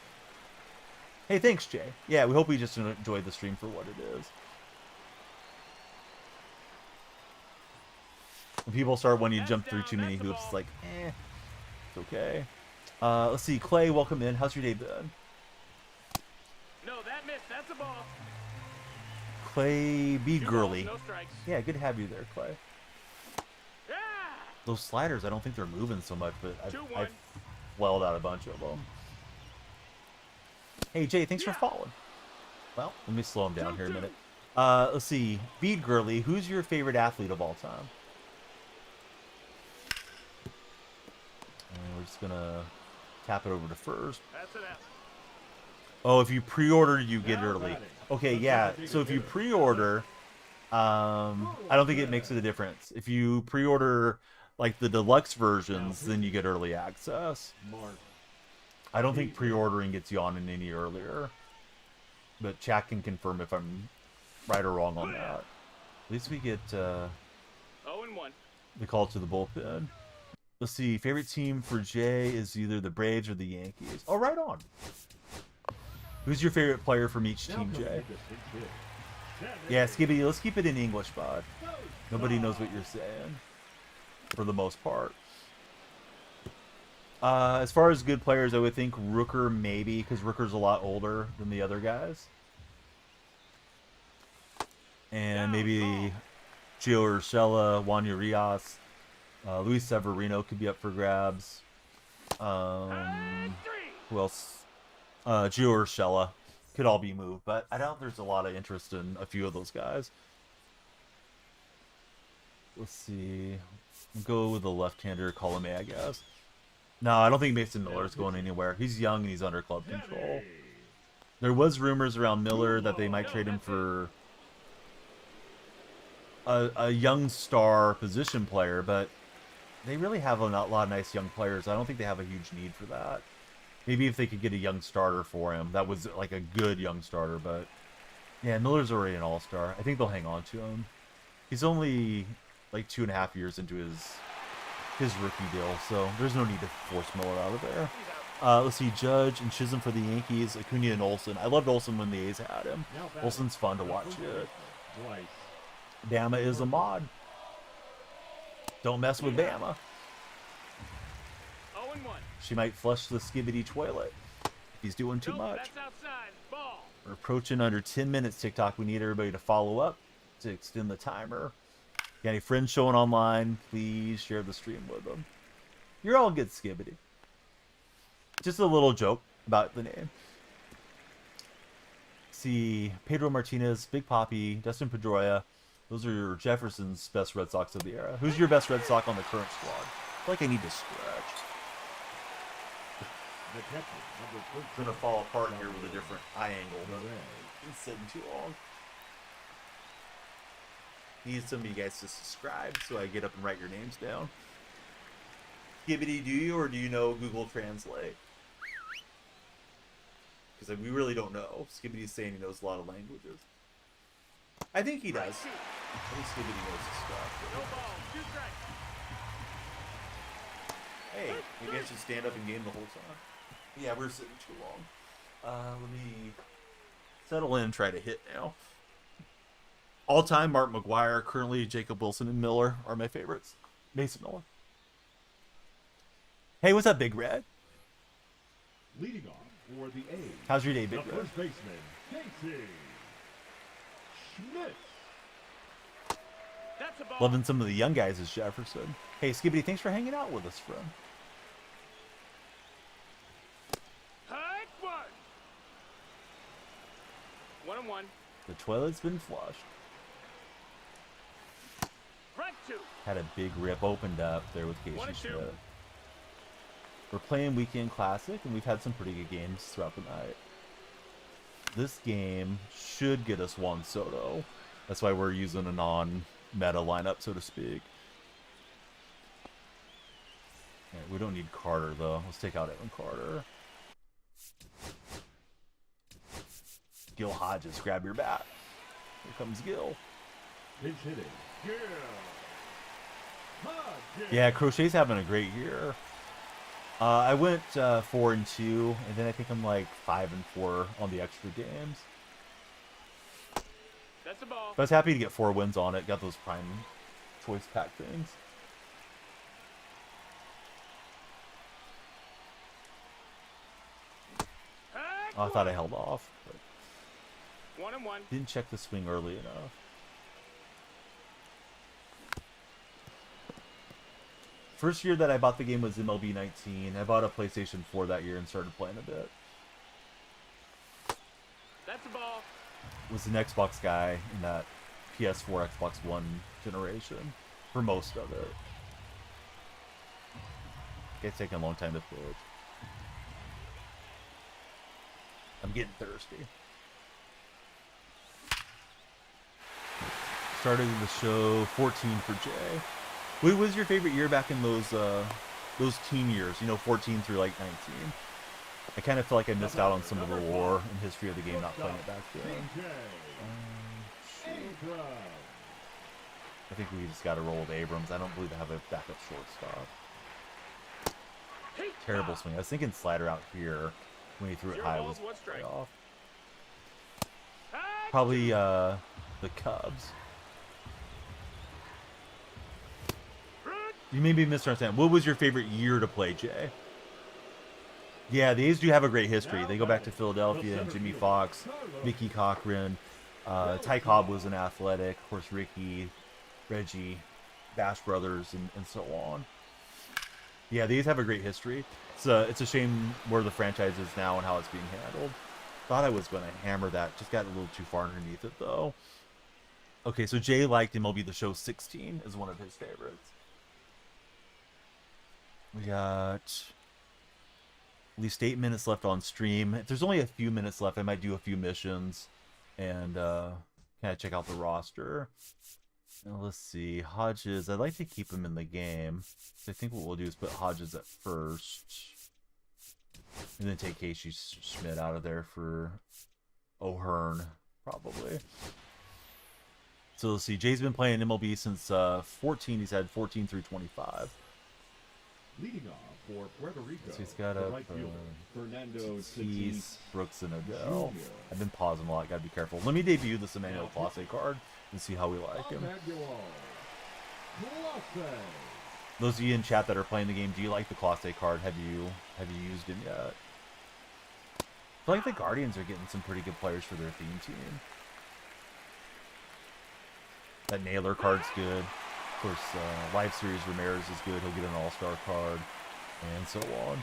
Hey, thanks, Jay. Yeah, we hope we just enjoyed the stream for what it is. When people start wanting to jump through too many hoops, it's like, it's okay. Let's see, Clay, welcome in. How's your day been? No, that missed. That's a ball. Clay, be 2 girly. balls, no strikes. Yeah, good to have you there, Clay. Yeah. Those sliders, I don't think they're moving so much, but I've 2-1. flelled out a bunch of them. Hey, Jay, thanks for following. Well, let me slow him down here a minute. Let's see. Bead Girly, who's your favorite athlete of all time? And we're just going to tap it over to first. That's an F. Oh, if you pre-order, you get early. Okay, yeah. So if you pre-order, I don't think it makes a difference. If you pre-order like the deluxe versions, then you get early access. I don't think pre-ordering gets you on in any earlier. But chat can confirm if I'm right or wrong on that. At least we get 0-1. the call to the bullpen. Let's see. Favorite team for Jay is either the Braves or the Yankees. Oh, right on. Who's your favorite player from each team, Jay? Yeah, Skibbity, let's keep it in English, bud. Nobody knows what you're saying, for the most part. As far as good players, I would think Rooker maybe, because Rooker's a lot older than the other guys. And maybe Gio Urshela, Juan Urias, Luis Severino could be up for grabs. Who else? Gio Urshela could all be moved, but I doubt there's a lot of interest in a few of those guys. Let's see. We'll go with the left-hander Colomé, I guess. No, I don't think Mason Miller's going anywhere. He's young and he's under club control. There was rumors around Miller that they might trade him for a young star position player, but they really have a lot of nice young players. I don't think they have a huge need for that. Maybe if they could get a young starter for him, that was like a good young starter, but yeah, Miller's already an all-star. I think they'll hang on to him. He's only like 2.5 years into his rookie deal, so there's no need to force Miller out of there. Let's see, Judge and Chisholm for the Yankees, Acuna and Olsen. I loved Olsen when the A's had him. Olsen's fun to watch it. Bama is a mod. Don't mess with Bama. 0-1. She might flush the skibbity toilet if he's doing too much. That's outside. Ball. We're approaching under 10 minutes, TikTok. We need everybody to follow up to extend the timer. Got any friends showing online? Please share the stream with them. You're all good, Skibbity. Just a little joke about the name. See, Pedro Martinez, Big Papi, Dustin Pedroia. Those are your Jefferson's best Red Sox of the era. Who's your best Red Sox on the current squad? I feel like I need to stretch. It's going to fall apart here with a different eye angle. Been sitting too long. Need some of you guys to subscribe so I get up and write your names down. Skibbity, do you or do you know Google Translate? Because we really don't know. Skibbity's saying he knows a lot of languages. I think he does. I think Skibbity knows his stuff. No ball. 2 strikes. Hey, maybe I should stand up and game the whole time. Yeah, we're sitting too long. Let me settle in and try to hit now. All-time, Mark McGuire. Currently, Jacob Wilson and Miller are my favorites. Mason Miller. Hey, what's up, Big Red? Leading off for the A's. How's your day, Big The Red? first baseman, Casey Schmidt. That's a ball. Loving some of the young guys as Jefferson. Hey, Skibbity, thanks for hanging out with us, friend. High one. 1-1. The toilet's been flushed. Strike 2. Had a big rip opened up there with Casey 1-2. Schmidt. We're playing Weekend Classic, and we've had some pretty good games throughout the night. This game should get us Juan Soto. That's why we're using a non-meta lineup, so to speak. Right, we don't need Carter, though. Let's take out Evan Carter. Gil Hodges, grab your bat. Here comes Gil. Pinch hitting, Gil Hodges. Yeah, Crochet's having a great year. I went 4-2, and then I think I'm like 5-4 on the extra games. That's a ball. But I was happy to get 4 wins on it. Got those prime choice pack things. Oh, I thought I held off, but 1-1. didn't check the swing early enough. First year that I bought the game was MLB 19. I bought a PlayStation 4 that year and started playing a bit. That's a ball. Was an Xbox guy in that PS4, Xbox One generation for most of it. It's taking a long time to play it. I'm getting thirsty. Started the show 14 for Jay. What was your favorite year back in those teen years? You know, 14 through like 19. I kind of feel like I missed out on some of the lore and history of the game not playing it back then. I think we just got to roll with Abrams. I don't believe I have a backup shortstop. Terrible swing. I was thinking slider out here when he threw it high was way off. Probably the Cubs. You made me misunderstand. What was your favorite year to play, Jay? Yeah, the A's do have a great history. They go back to Philadelphia and Jimmy Fox, Mickey Cochran. Ty Cobb was an Athletic. Of course, Ricky, Reggie, Bash Brothers, and so on. Yeah, the A's have a great history. It's a shame where the franchise is now and how it's being handled. Thought I was going to hammer that. Just got a little too far underneath it, though. Okay, so Jay liked MLB The Show 16 as one of his favorites. We got least 8 minutes left on stream. If there's only a few minutes left, I might do a few missions and kind of check out the roster. Now, let's see. Hodges, I'd like to keep him in the game. So I think what we'll do is put Hodges at first. And then take Casey Schmidt out of there for O'Hearn, probably. So let's see. Jay's been playing MLB since 14. He's had 14 through 25. Leading off for Puerto Rico, So he's got the up right fielder, Fernando Tatis, Tatis Brooks, and Odell. Jr. I've been pausing a lot. Gotta be careful. Let me debut this Emmanuel Clase card and see how we like him. Emmanuel Clase. Those of you in chat that are playing the game, do you like the Clase card? Have you used him yet? I feel like the Guardians are getting some pretty good players for their theme team. That Naylor card's good. Of course, Live Series Ramirez is good. He'll get an All-Star card, and so on.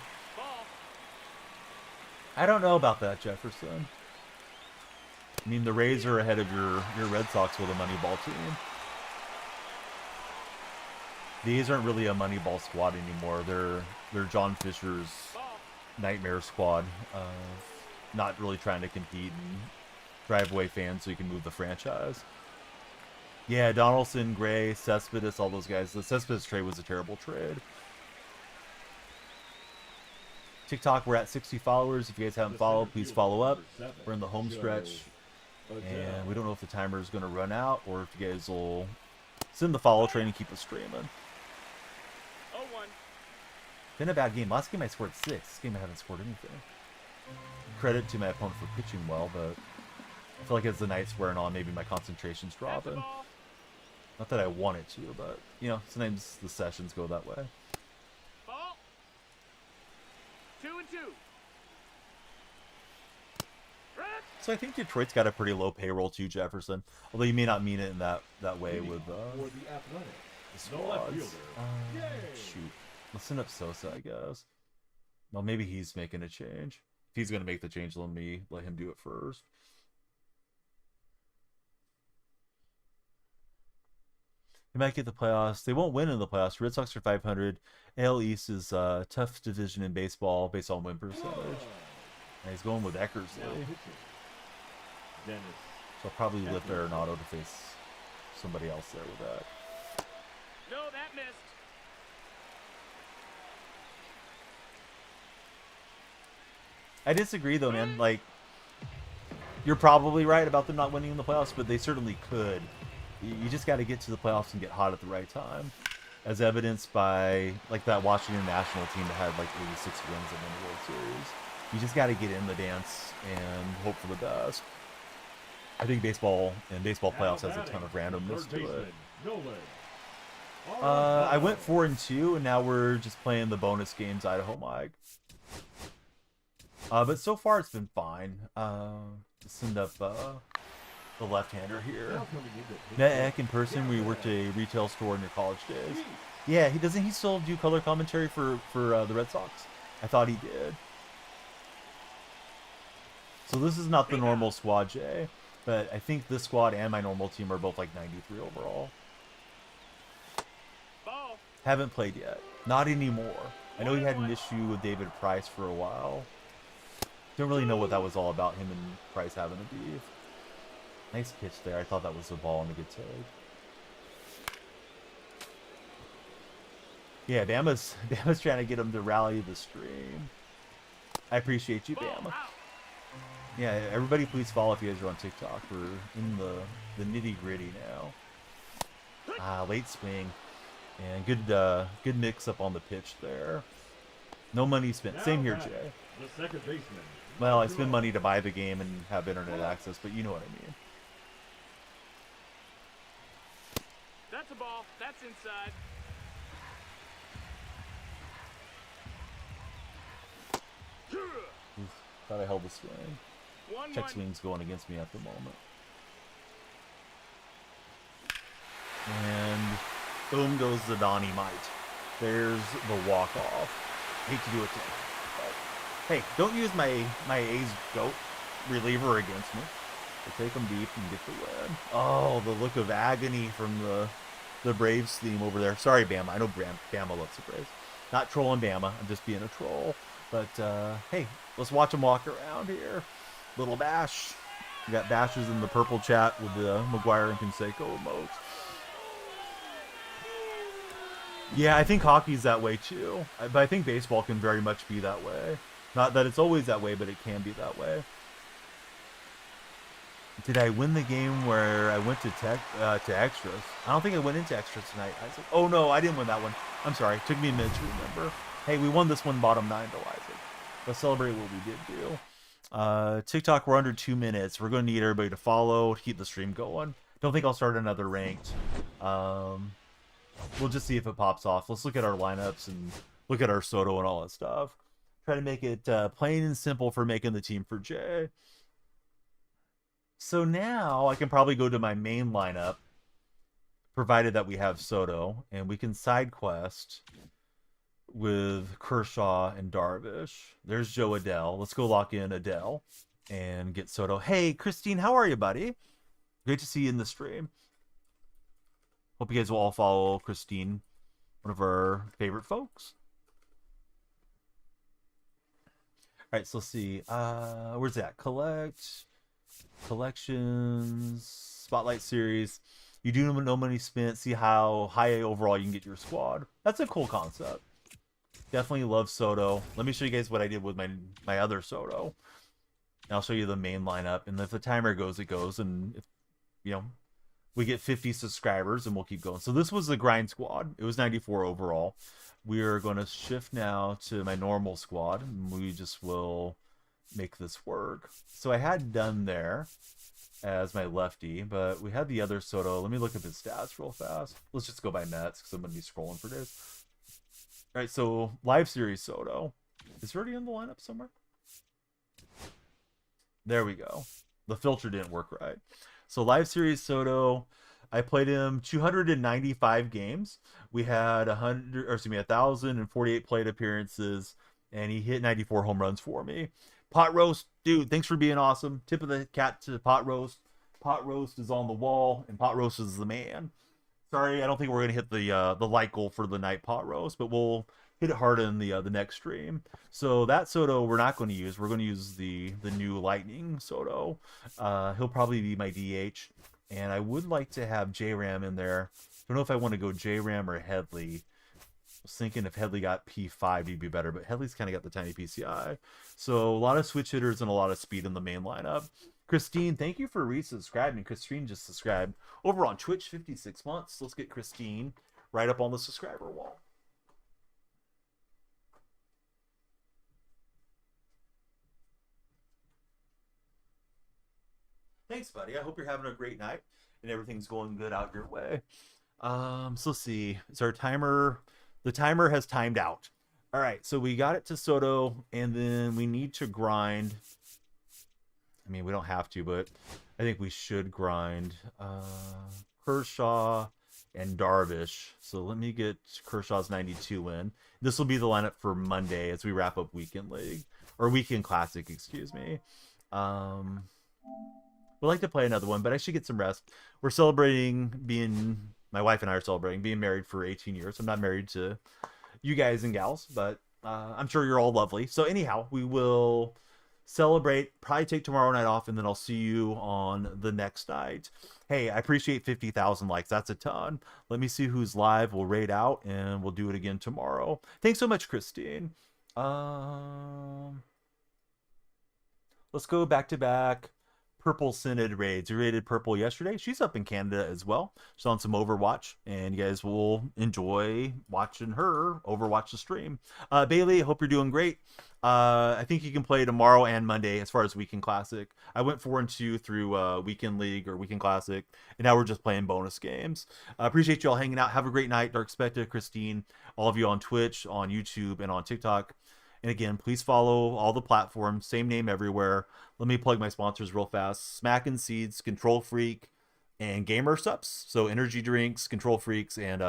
I don't know about that, Jefferson. I mean, the Rays are ahead of your Red Sox with a Moneyball team. These aren't really a Moneyball squad anymore. They're John Fisher's nightmare squad. Not really trying to compete and drive away fans so you can move the franchise. Yeah, Donaldson, Gray, Cespedes, all those guys. The Cespedes trade was a terrible trade. TikTok, we're at 60 followers. If you guys haven't followed, please follow up. We're in the home stretch. And we don't know if the timer is going to run out or if you guys will send the follow train and keep us streaming. Been a bad game. Last game I scored 6. This game I haven't scored anything. Credit to my opponent for pitching well, but I feel like as the night's wearing on, maybe my concentration's dropping. Not that I want it to, but, you know, sometimes the sessions go that way. Ball. 2-2. So I think Detroit's got a pretty low payroll too, Jefferson. Although you may not mean it in that way with For the Athletics, the the left squads. fielder. Shoot. Let's send up Sosa, I guess. Well, maybe he's making a change. If he's going to make the change, let him do it first. They might get the playoffs. They won't win in the playoffs. Red Sox are 500. AL East is a tough division in baseball based on win percentage. And he's going with Eckersley. Dennis. So I'll probably lift Arenado to face somebody else there with that. No, that missed. I disagree though, man. Like, you're probably right about them not winning in the playoffs, but they certainly could. You just got to get to the playoffs and get hot at the right time, as evidenced by like that Washington National team that had like 86 wins in the World Series. You just got to get in the dance and hope for the best. I think baseball and baseball playoffs has a ton of randomness to it. I went 4-2, and now we're just playing the bonus games Idaho Mike. But so far it's been fine. Send up the left-hander here. Met Eck in person. We worked a retail store in your college days. Yeah, he still do color commentary for the Red Sox? I thought he did. So this is not the normal squad, Jay, but I think this squad and my normal team are both like 93 overall. Ball. Haven't played yet. Not anymore. I know he had an issue with David Price for a while. Don't really know what that was all about, him and Price having a beef. Nice pitch there. I thought that was the ball on the good take. Yeah, Bama's trying to get him to rally the stream. I appreciate you, Bama. Yeah, everybody please follow if you guys are on TikTok. We're in the nitty-gritty now. Late swing. And good mix-up on the pitch there. No money spent. Same here, Jay. The second baseman. Well, I spend money to buy the game and have internet access, but you know what I mean. That's a ball. That's inside. Oof, thought I held the swing. Check swing's going against me at the moment. And boom goes the Donnie Mite. There's the walk-off. Hate to do it to him. Hey, don't use my A's GOAT reliever against me. I'll take them deep and get the win. Oh, the look of agony from the Braves theme over there. Sorry, Bama. I know Bama loves the Braves. Not trolling Bama. I'm just being a troll. But hey, let's watch them walk around here. Little Bash. We got Bashes in the purple chat with the McGuire and Canseco emotes. Yeah, I think hockey's that way too. But I think baseball can very much be that way. Not that it's always that way, but it can be that way. Did I win the game where I went to extras? I don't think I went into extras tonight. Isaac. Oh no, I didn't win that one. I'm sorry. It took me a minute to remember. Hey, we won this one bottom 9 though, Isaac. Let's celebrate what we did do. TikTok, we're under 2 minutes. We're going to need everybody to follow to keep the stream going. Don't think I'll start another ranked. We'll just see if it pops off. Let's look at our lineups and look at our Soto and all that stuff. Try to make it plain and simple for making the team for Jay. So now I can probably go to my main lineup, provided that we have Soto, and we can side quest with Kershaw and Darvish. There's Joe Adele. Let's go lock in Adele and get Soto. Hey, Christine, how are you, buddy? Great to see you in the stream. Hope you guys will all follow Christine, one of our favorite folks. All right, so let's see. Where's that? Collections, Spotlight Series. You do no money spent. See how high overall you can get your squad. That's a cool concept. Definitely love Soto. Let me show you guys what I did with my other Soto. And I'll show you the main lineup. And if the timer goes, it goes. And if, you know, we get 50 subscribers, and we'll keep going. So this was the grind squad. It was 94 overall. We are going to shift now to my normal squad. And we just will make this work. So I had Dunn there as my lefty, but we had the other Soto. Let me look at his stats real fast. Let's just go by Mets because I'm going to be scrolling for days. All right, so live series Soto. Is he already in the lineup somewhere? There we go. The filter didn't work right. So live series Soto, I played him 295 games. We had 1,048 plate appearances, and he hit 94 home runs for me. Pot Roast, dude, thanks for being awesome. Tip of the cap to Pot Roast. Pot Roast is on the wall, and Pot Roast is the man. Sorry, I don't think we're gonna hit the like goal for the night, Pot Roast, but we'll hit it hard in the next stream. So that Soto we're not going to use. We're going to use the new Lightning Soto. He'll probably be my DH, and I would like to have J-Ram in there. Don't know if I want to go J-Ram or Headley. I was thinking if Headley got P5, he'd be better, but Headley's kind of got the tiny PCI. So a lot of switch hitters and a lot of speed in the main lineup. Christine, thank you for resubscribing. Christine just subscribed over on Twitch, 56 months. Let's get Christine right up on the subscriber wall. Thanks, buddy. I hope you're having a great night and everything's going good out your way. So let's see. Is our timer? The timer has timed out. All right, so we got it to Soto, and then we need to grind. I mean, we don't have to, but I think we should grind Kershaw and Darvish. So let me get Kershaw's 92 in. This will be the lineup for Monday as we wrap up Weekend League, or Weekend Classic, excuse me. We'd like to play another one, but I should get some rest. We're celebrating my wife and I are celebrating being married for 18 years. I'm not married to you guys and gals, but I'm sure you're all lovely. So anyhow, we will celebrate, probably take tomorrow night off, and then I'll see you on the next night. Hey, I appreciate 50,000 likes. That's a ton. Let me see who's live. We'll raid out, and we'll do it again tomorrow. Thanks so much, Christine. Let's go back to back. Purple Synod raids. We raided Purple yesterday. She's up in Canada as well. She's on some Overwatch, and you guys will enjoy watching her Overwatch the stream. Bailey, I hope you're doing great. I think you can play tomorrow and Monday as far as Weekend Classic. I went 4-2 through Weekend League or Weekend Classic, and now we're just playing bonus games. Appreciate you all hanging out. Have a great night. Dark Spectre, Christine, all of you on Twitch, on YouTube, and on TikTok. And again, please follow all the platforms. Same name everywhere. Let me plug my sponsors real fast. Smack and Seeds, Control Freak, and Gamer Sups. So energy drinks, Control Freaks, and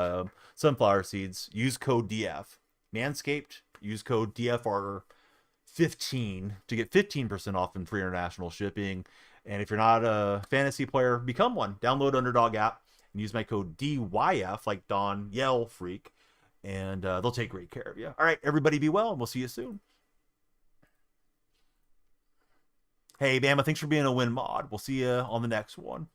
sunflower seeds. Use code DF. Manscaped, use code DFR15 to get 15% off and free international shipping. And if you're not a fantasy player, become one. Download Underdog app and use my code DYF, like Don Yell Freak. And they'll take great care of you. All right, everybody be well, and we'll see you soon. Hey, Bama, thanks for being a win mod. We'll see you on the next one.